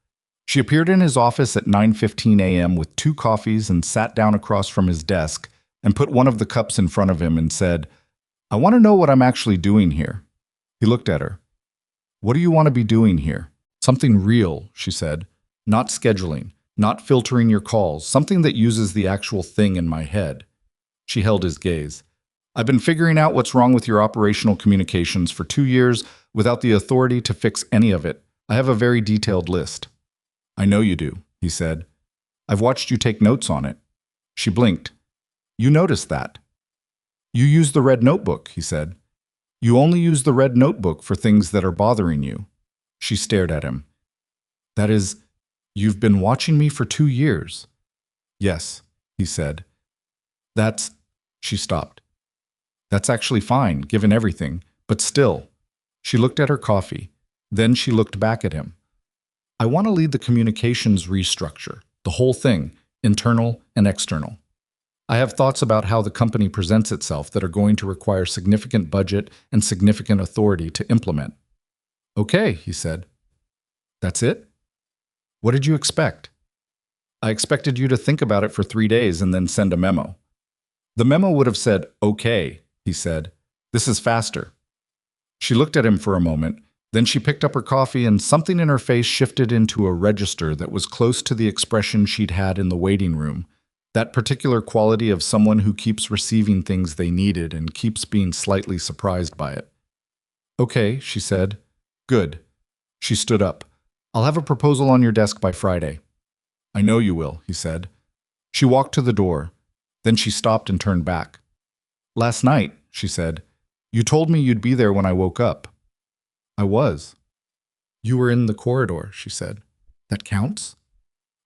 She appeared in his office at 9:15 a.m. with 2 coffees and sat down across from his desk and put one of the cups in front of him and said, "I want to know what I'm actually doing here." He looked at her. "What do you want to be doing here?" "Something real," she said. "Not scheduling, not filtering your calls, something that uses the actual thing in my head." She held his gaze. "I've been figuring out what's wrong with your operational communications for 2 years without the authority to fix any of it. I have a very detailed list." "I know you do," he said. "I've watched you take notes on it." She blinked. "You noticed that." "You use the red notebook," he said. "You only use the red notebook for things that are bothering you." She stared at him. "That is, You've been watching me for 2 years. Yes, he said. That's... She stopped. That's actually fine, given everything, but still. She looked at her coffee. Then she looked back at him. I want to lead the communications restructure, the whole thing, internal and external. I have thoughts about how the company presents itself that are going to require significant budget and significant authority to implement. Okay, he said. That's it? What did you expect? I expected you to think about it for 3 days and then send a memo. The memo would have said, okay, he said. This is faster. She looked at him for a moment. Then she picked up her coffee and something in her face shifted into a register that was close to the expression she'd had in the waiting room, that particular quality of someone who keeps receiving things they needed and keeps being slightly surprised by it. Okay, she said. Good. She stood up. I'll have a proposal on your desk by Friday. I know you will, he said. She walked to the door. Then she stopped and turned back. Last night, she said, you told me you'd be there when I woke up. I was. You were in the corridor, she said. That counts?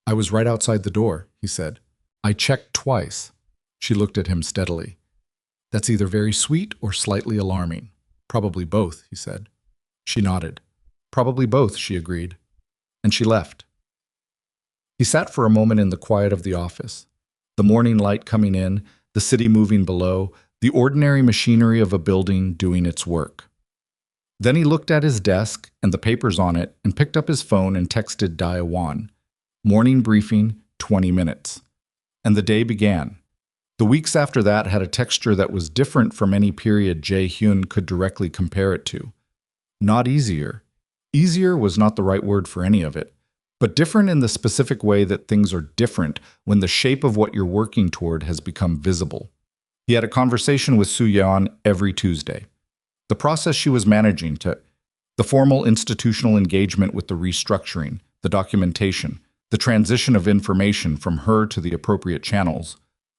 I was right outside the door, he said. I checked twice. She looked at him steadily. That's either very sweet or slightly alarming. Probably both, he said. She nodded. Probably both, she agreed. And she left. He sat for a moment in the quiet of the office. The morning light coming in, the city moving below, the ordinary machinery of a building doing its work. Then he looked at his desk and the papers on it and picked up his phone and texted Daewon. Morning briefing, 20 minutes. And the day began. The weeks after that had a texture that was different from any period Jae-hyun could directly compare it to. Not easier. Easier was not the right word for any of it, but different in the specific way that things are different when the shape of what you're working toward has become visible. He had a conversation with Soo-yeon every Tuesday. The process she was managing the formal institutional engagement with the restructuring, the documentation, the transition of information from her to the appropriate channels,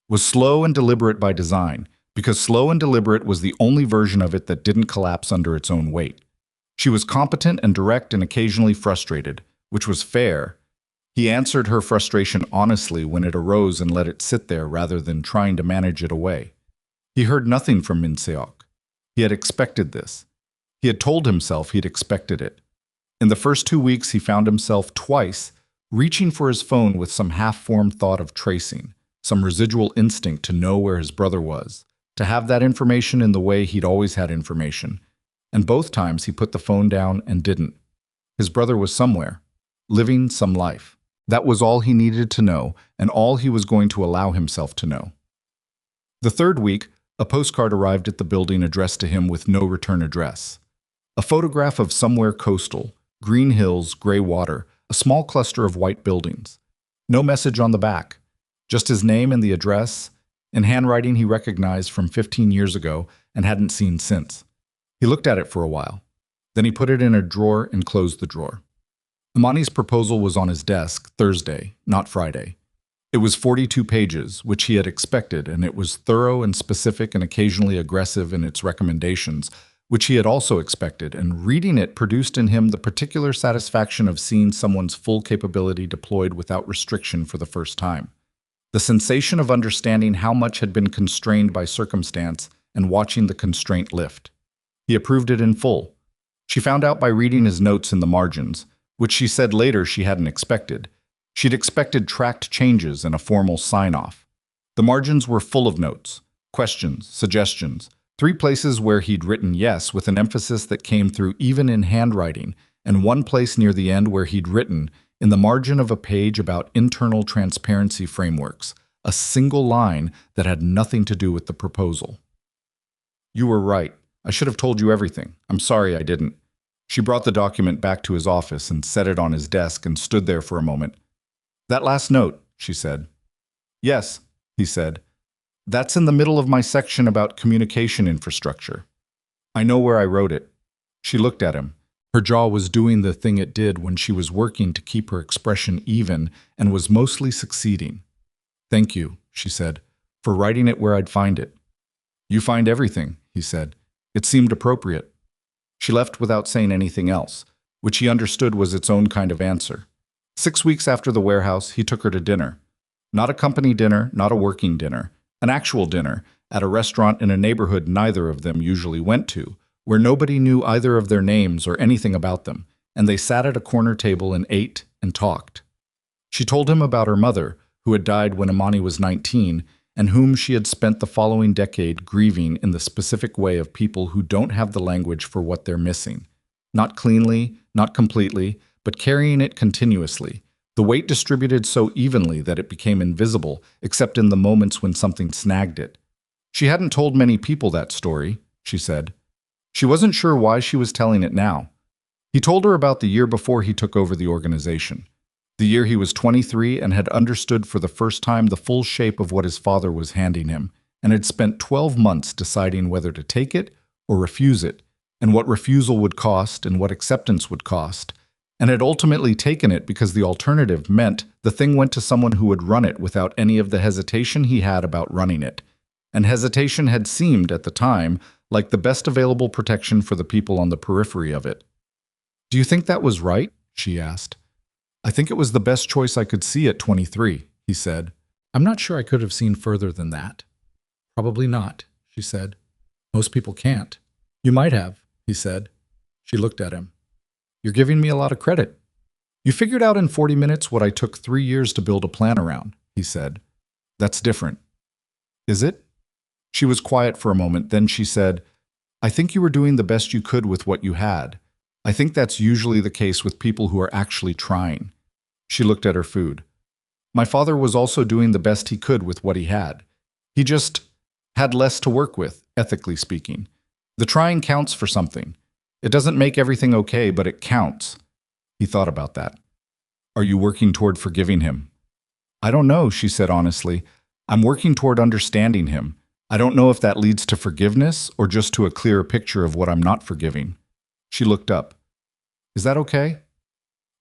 was slow and deliberate by design, because slow and deliberate was the only version of it that didn't collapse under its own weight. She was competent and direct and occasionally frustrated, which was fair. He answered her frustration honestly when it arose and let it sit there rather than trying to manage it away. He heard nothing from Min Seok. He had expected this. He had told himself he'd expected it. In the first 2 weeks, he found himself twice reaching for his phone with some half-formed thought of tracing, some residual instinct to know where his brother was, to have that information in the way he'd always had information. And both times he put the phone down and didn't. His brother was somewhere, living some life. That was all he needed to know, and all he was going to allow himself to know. The third week, a postcard arrived at the building addressed to him with no return address. A photograph of somewhere coastal, green hills, gray water, a small cluster of white buildings. No message on the back, just his name and the address, in handwriting he recognized from 15 years ago and hadn't seen since. He looked at it for a while. Then he put it in a drawer and closed the drawer. Imani's proposal was on his desk Thursday, not Friday. It was 42 pages, which he had expected, and it was thorough and specific and occasionally aggressive in its recommendations, which he had also expected, and reading it produced in him the particular satisfaction of seeing someone's full capability deployed without restriction for the first time. The sensation of understanding how much had been constrained by circumstance and watching the constraint lift. He approved it in full. She found out by reading his notes in the margins, which she said later she hadn't expected. She'd expected tracked changes and a formal sign-off. The margins were full of notes, questions, suggestions, 3 places where he'd written yes with an emphasis that came through even in handwriting, and 1 place near the end where he'd written, in the margin of a page about internal transparency frameworks, a single line that had nothing to do with the proposal. You were right. I should have told you everything. I'm sorry I didn't. She brought the document back to his office and set it on his desk and stood there for a moment. That last note, she said. Yes, he said. That's in the middle of my section about communication infrastructure. I know where I wrote it. She looked at him. Her jaw was doing the thing it did when she was working to keep her expression even and was mostly succeeding. Thank you, she said, for writing it where I'd find it. You find everything, he said. It seemed appropriate. She left without saying anything else, which he understood was its own kind of answer. 6 weeks after the warehouse, he took her to dinner. Not a company dinner, not a working dinner, an actual dinner at a restaurant in a neighborhood neither of them usually went to, where nobody knew either of their names or anything about them, and they sat at a corner table and ate and talked. She told him about her mother, who had died when Imani was 19, and whom she had spent the following decade grieving in the specific way of people who don't have the language for what they're missing. Not cleanly, not completely, but carrying it continuously, the weight distributed so evenly that it became invisible, except in the moments when something snagged it. She hadn't told many people that story, she said. She wasn't sure why she was telling it now. He told her about the year before he took over the organization. The year he was 23 and had understood for the first time the full shape of what his father was handing him, and had spent 12 months deciding whether to take it or refuse it, and what refusal would cost and what acceptance would cost, and had ultimately taken it because the alternative meant the thing went to someone who would run it without any of the hesitation he had about running it. And hesitation had seemed, at the time, like the best available protection for the people on the periphery of it. "Do you think that was right?" she asked. "I think it was the best choice I could see at 23, he said. "I'm not sure I could have seen further than that." "Probably not," she said. "Most people can't." "You might have," he said. She looked at him. "You're giving me a lot of credit." "You figured out in 40 minutes what I took 3 years to build a plan around," he said. "That's different." "Is it?" She was quiet for a moment, then she said, "I think you were doing the best you could with what you had. I think that's usually the case with people who are actually trying." She looked at her food. "My father was also doing the best he could with what he had. He just had less to work with, ethically speaking. The trying counts for something. It doesn't make everything okay, but it counts." He thought about that. "Are you working toward forgiving him?" "I don't know," she said honestly. "I'm working toward understanding him. I don't know if that leads to forgiveness or just to a clearer picture of what I'm not forgiving." She looked up. "Is that okay?"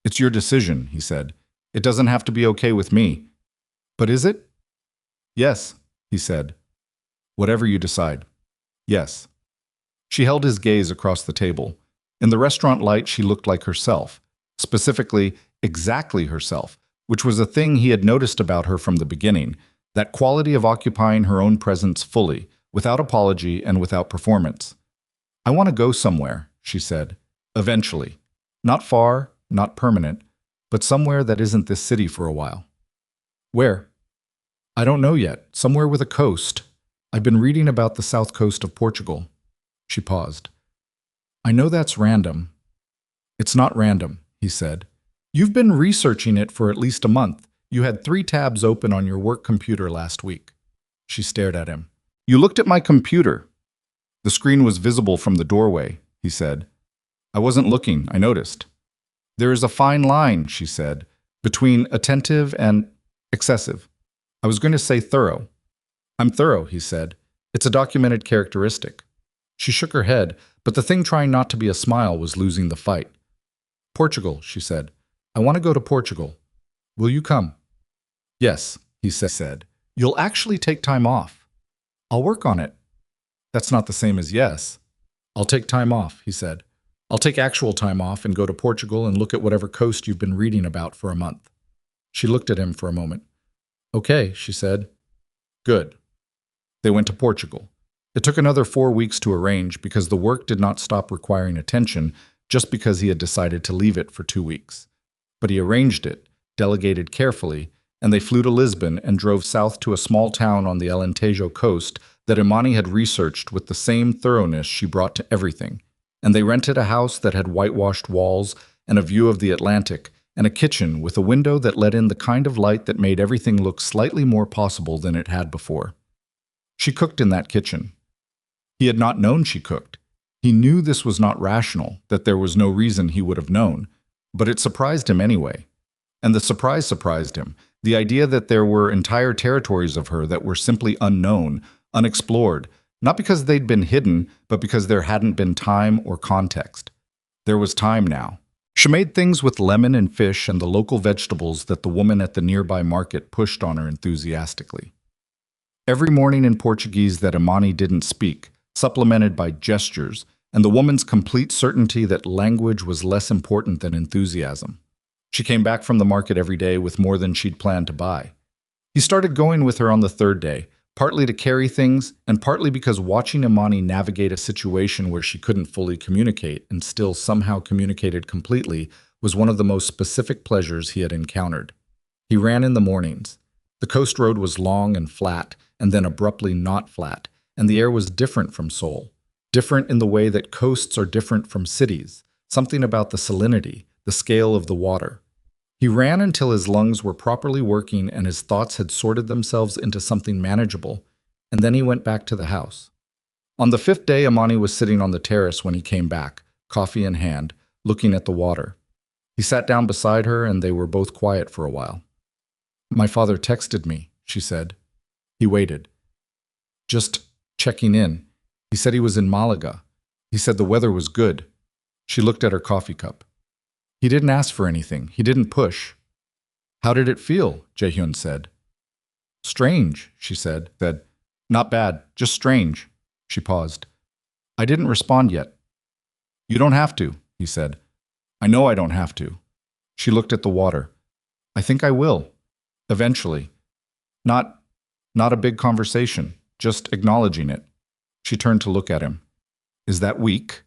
"It's your decision," he said. "It doesn't have to be okay with me." "But is it?" "Yes," he said. "Whatever you decide." "Yes." She held his gaze across the table. In the restaurant light, she looked like herself. Specifically, exactly herself, which was a thing he had noticed about her from the beginning, that quality of occupying her own presence fully, without apology and without performance. "I want to go somewhere," she said. "Eventually. Not far, not permanent, but somewhere that isn't this city for a while." "Where?" "I don't know yet. Somewhere with a coast. I've been reading about the south coast of Portugal." She paused. "I know that's random." "It's not random," he said. "You've been researching it for at least a month. You had 3 tabs open on your work computer last week." She stared at him. "You looked at my computer." "The screen was visible from the doorway," he said. "I wasn't looking, I noticed." "There is a fine line," she said, "between attentive and excessive. I was going to say thorough." "I'm thorough," he said. "It's a documented characteristic." She shook her head, but the thing trying not to be a smile was losing the fight. "Portugal," she said. "I want to go to Portugal. Will you come?" "Yes," he said. "You'll actually take time off." "I'll work on it." "That's not the same as yes." "I'll take time off," he said. "I'll take actual time off and go to Portugal and look at whatever coast you've been reading about for a month." She looked at him for a moment. "Okay," she said. "Good." They went to Portugal. It took another 4 weeks to arrange because the work did not stop requiring attention just because he had decided to leave it for 2 weeks. But he arranged it, delegated carefully, and they flew to Lisbon and drove south to a small town on the Alentejo coast that Imani had researched with the same thoroughness she brought to everything. And they rented a house that had whitewashed walls and a view of the Atlantic, and a kitchen with a window that let in the kind of light that made everything look slightly more possible than it had before. She cooked in that kitchen. He had not known she cooked. He knew this was not rational, that there was no reason he would have known, but it surprised him anyway. And the surprise surprised him, the idea that there were entire territories of her that were simply unknown, unexplored, not because they'd been hidden, but because there hadn't been time or context. There was time now. She made things with lemon and fish and the local vegetables that the woman at the nearby market pushed on her enthusiastically. Every morning in Portuguese that Imani didn't speak, supplemented by gestures, and the woman's complete certainty that language was less important than enthusiasm. She came back from the market every day with more than she'd planned to buy. He started going with her on the third day, partly to carry things, and partly because watching Imani navigate a situation where she couldn't fully communicate and still somehow communicated completely was one of the most specific pleasures he had encountered. He ran in the mornings. The coast road was long and flat, and then abruptly not flat, and the air was different from Seoul. Different in the way that coasts are different from cities, something about the salinity, the scale of the water. He ran until his lungs were properly working and his thoughts had sorted themselves into something manageable, and then he went back to the house. On the fifth day, Imani was sitting on the terrace when he came back, coffee in hand, looking at the water. He sat down beside her and they were both quiet for a while. "My father texted me," she said. He waited. "Just checking in. He said he was in Malaga. He said the weather was good." She looked at her coffee cup. "He didn't ask for anything. He didn't push." "How did it feel?" Jae-hyun said. "Strange," she said. "Not bad, just strange." She paused. "I didn't respond yet." "You don't have to," he said. "I know I don't have to." She looked at the water. "I think I will. Eventually. Not a big conversation, just acknowledging it." She turned to look at him. "Is that weak?"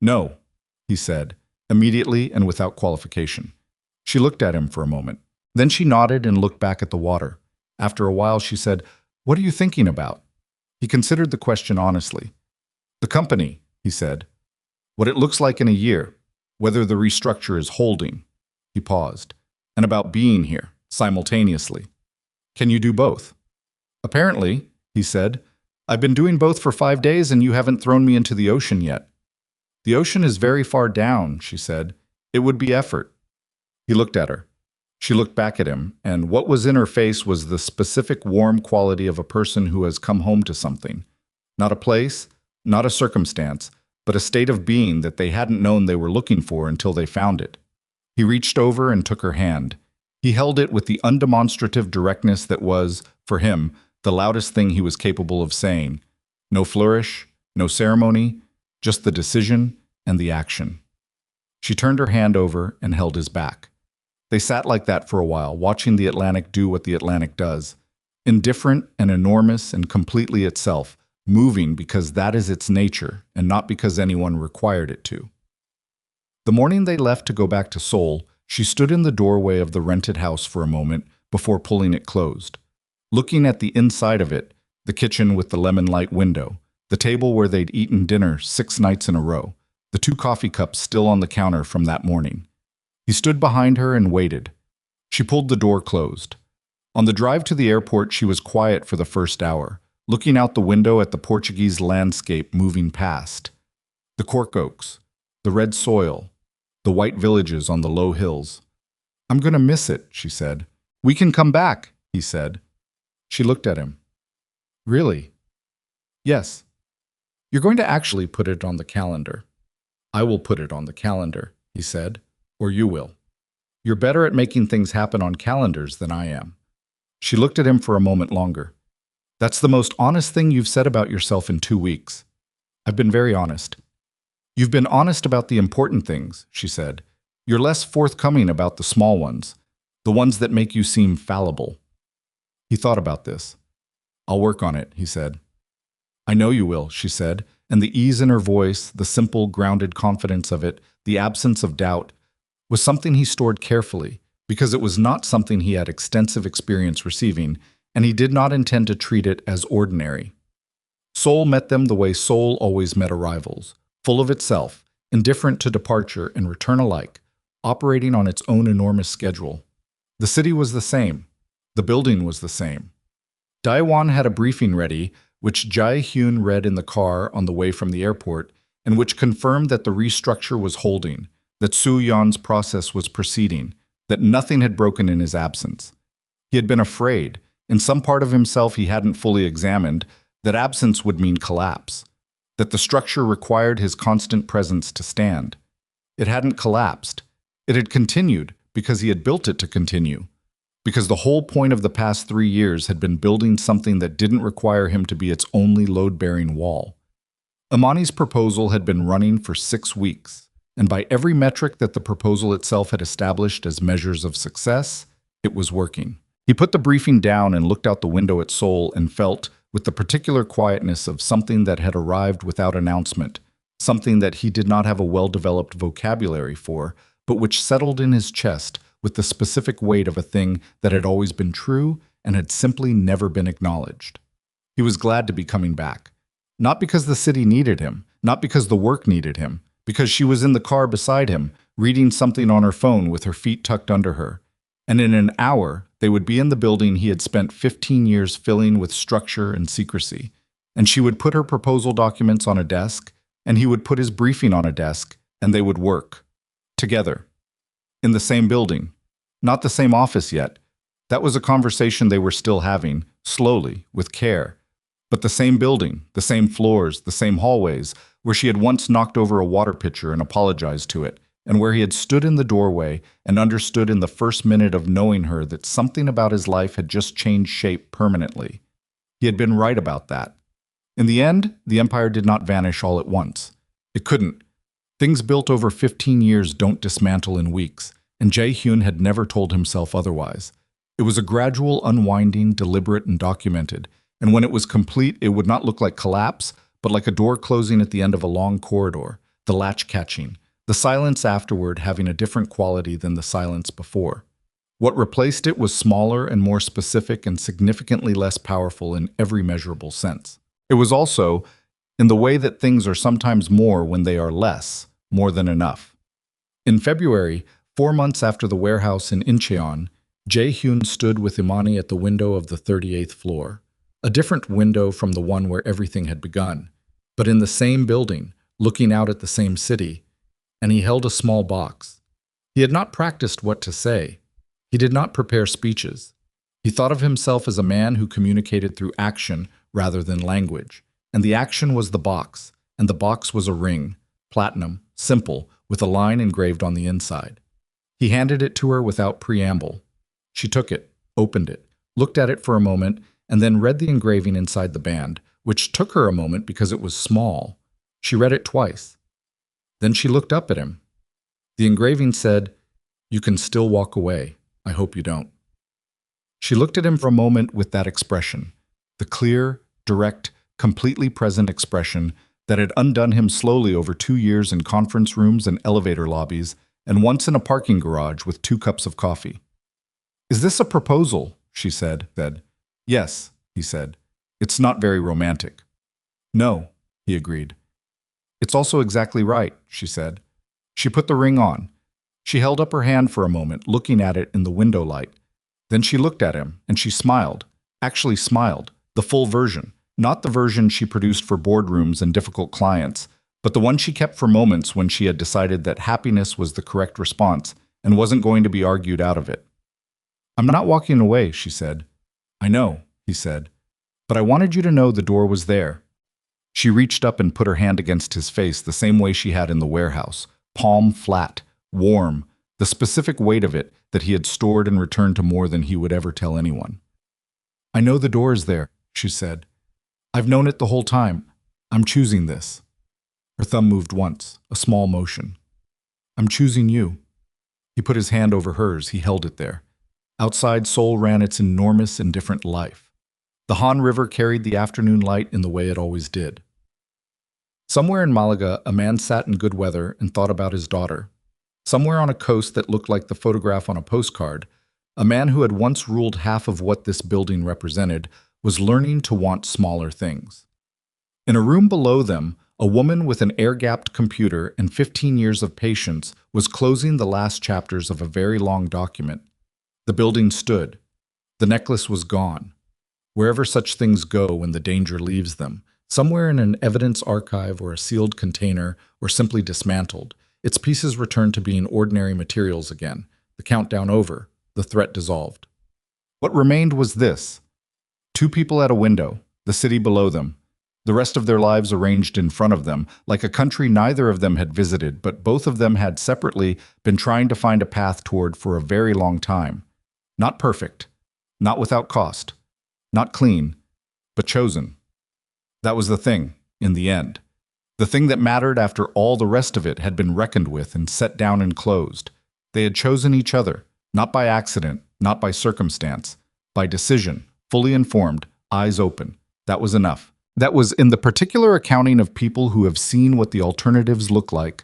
"No," he said, immediately and without qualification. She looked at him for a moment. Then she nodded and looked back at the water. After a while, she said, "What are you thinking about?" He considered the question honestly. "The company," he said. "What it looks like in a year. Whether the restructure is holding." He paused. "And about being here, simultaneously. Can you do both?" "Apparently," he said. "I've been doing both for 5 days and you haven't thrown me into the ocean yet." "The ocean is very far down," she said. "It would be effort." He looked at her. She looked back at him, and what was in her face was the specific warm quality of a person who has come home to something. Not a place, not a circumstance, but a state of being that they hadn't known they were looking for until they found it. He reached over and took her hand. He held it with the undemonstrative directness that was, for him, the loudest thing he was capable of saying. No flourish, no ceremony, just the decision and the action. She turned her hand over and held his back. They sat like that for a while, watching the Atlantic do what the Atlantic does. Indifferent and enormous and completely itself, moving because that is its nature and not because anyone required it to. The morning they left to go back to Seoul, she stood in the doorway of the rented house for a moment before pulling it closed. Looking at the inside of it, the kitchen with the lemon light window, the table where they'd eaten dinner 6 nights in a row, the 2 coffee cups still on the counter from that morning. He stood behind her and waited. She pulled the door closed. On the drive to the airport, she was quiet for the first hour, looking out the window at the Portuguese landscape moving past. The cork oaks, the red soil, the white villages on the low hills. "I'm going to miss it," she said. "We can come back," he said. She looked at him. "Really?" "Yes." "You're going to actually put it on the calendar." "I will put it on the calendar," he said. "Or you will. You're better at making things happen on calendars than I am." She looked at him for a moment longer. "That's the most honest thing you've said about yourself in 2 weeks." "I've been very honest." "You've been honest about the important things," she said. "You're less forthcoming about the small ones, the ones that make you seem fallible." He thought about this. "I'll work on it," he said. "I know you will," she said, and the ease in her voice, the simple, grounded confidence of it, the absence of doubt, was something he stored carefully, because it was not something he had extensive experience receiving, and he did not intend to treat it as ordinary. Seoul met them the way Seoul always met arrivals, full of itself, indifferent to departure and return alike, operating on its own enormous schedule. The city was the same. The building was the same. Daewon had a briefing ready, which Jae-hyun read in the car on the way from the airport, and which confirmed that the restructure was holding, that Soo-yeon's process was proceeding, that nothing had broken in his absence. He had been afraid, in some part of himself he hadn't fully examined, that absence would mean collapse, that the structure required his constant presence to stand. It hadn't collapsed. It had continued because he had built it to continue, because the whole point of the past 3 years had been building something that didn't require him to be its only load-bearing wall. Imani's proposal had been running for 6 weeks. and by every metric that the proposal itself had established as measures of success, it was working. He put the briefing down and looked out the window at Seoul and felt, with the particular quietness of something that had arrived without announcement, something that he did not have a well-developed vocabulary for, but which settled in his chest with the specific weight of a thing that had always been true and had simply never been acknowledged. He was glad to be coming back. Not because the city needed him, not because the work needed him, because she was in the car beside him, reading something on her phone with her feet tucked under her. And in an hour, they would be in the building he had spent 15 years filling with structure and secrecy. And she would put her proposal documents on a desk, and he would put his briefing on a desk, and they would work. Together. In the same building. Not the same office yet. That was a conversation they were still having, slowly, with care. But the same building, the same floors, the same hallways, where she had once knocked over a water pitcher and apologized to it, and where he had stood in the doorway and understood in the first minute of knowing her that something about his life had just changed shape permanently. He had been right about that. In the end, the empire did not vanish all at once. It couldn't. Things built over 15 years don't dismantle in weeks, and Jae-hyun had never told himself otherwise. It was a gradual unwinding, deliberate and documented, and when it was complete, it would not look like collapse, but like a door closing at the end of a long corridor, the latch catching, the silence afterward having a different quality than the silence before. What replaced it was smaller and more specific and significantly less powerful in every measurable sense. It was also, in the way that things are sometimes more when they are less, more than enough. In February, 4 months after the warehouse in Incheon, Jae-hyun stood with Imani at the window of the 38th floor. A different window from the one where everything had begun, but in the same building, looking out at the same city, and he held a small box. He had not practiced what to say. He did not prepare speeches. He thought of himself as a man who communicated through action rather than language, and the action was the box, and the box was a ring, platinum, simple, with a line engraved on the inside. He handed it to her without preamble. She took it, opened it, looked at it for a moment, and then read the engraving inside the band, which took her a moment because it was small. She read it twice. Then she looked up at him. The engraving said, "You can still walk away. I hope you don't." She looked at him for a moment with that expression, the clear, direct, completely present expression that had undone him slowly over 2 years in conference rooms and elevator lobbies, and once in a parking garage with 2 cups of coffee. "Is this a proposal?" she said. "Yes," he said. "It's not very romantic." "No," he agreed. "It's also exactly right," she said. She put the ring on. She held up her hand for a moment, looking at it in the window light. Then she looked at him, and she smiled. Actually smiled. The full version. Not the version she produced for boardrooms and difficult clients, but the one she kept for moments when she had decided that happiness was the correct response and wasn't going to be argued out of it. "I'm not walking away," she said. "I know," he said. "But I wanted you to know the door was there." She reached up and put her hand against his face the same way she had in the warehouse, palm flat, warm, the specific weight of it that he had stored and returned to more than he would ever tell anyone. "I know the door is there," she said. "I've known it the whole time. I'm choosing this." Her thumb moved once, a small motion. "I'm choosing you." He put his hand over hers. He held it there. Outside, Seoul ran its enormous and different life. The Han River carried the afternoon light in the way it always did. Somewhere in Malaga, a man sat in good weather and thought about his daughter. Somewhere on a coast that looked like the photograph on a postcard, a man who had once ruled half of what this building represented was learning to want smaller things. In a room below them, a woman with an air-gapped computer and 15 years of patience was closing the last chapters of a very long document. The building stood. The necklace was gone. Wherever such things go when the danger leaves them, somewhere in an evidence archive or a sealed container or simply dismantled, its pieces returned to being ordinary materials again, the countdown over, the threat dissolved. What remained was this: 2 people at a window, the city below them, the rest of their lives arranged in front of them, like a country neither of them had visited, but both of them had separately been trying to find a path toward for a very long time. Not perfect, not without cost, not clean, but chosen. That was the thing, in the end. The thing that mattered after all the rest of it had been reckoned with and set down and closed. They had chosen each other, not by accident, not by circumstance, by decision, fully informed, eyes open. That was enough. That was in the particular accounting of people who have seen what the alternatives look like,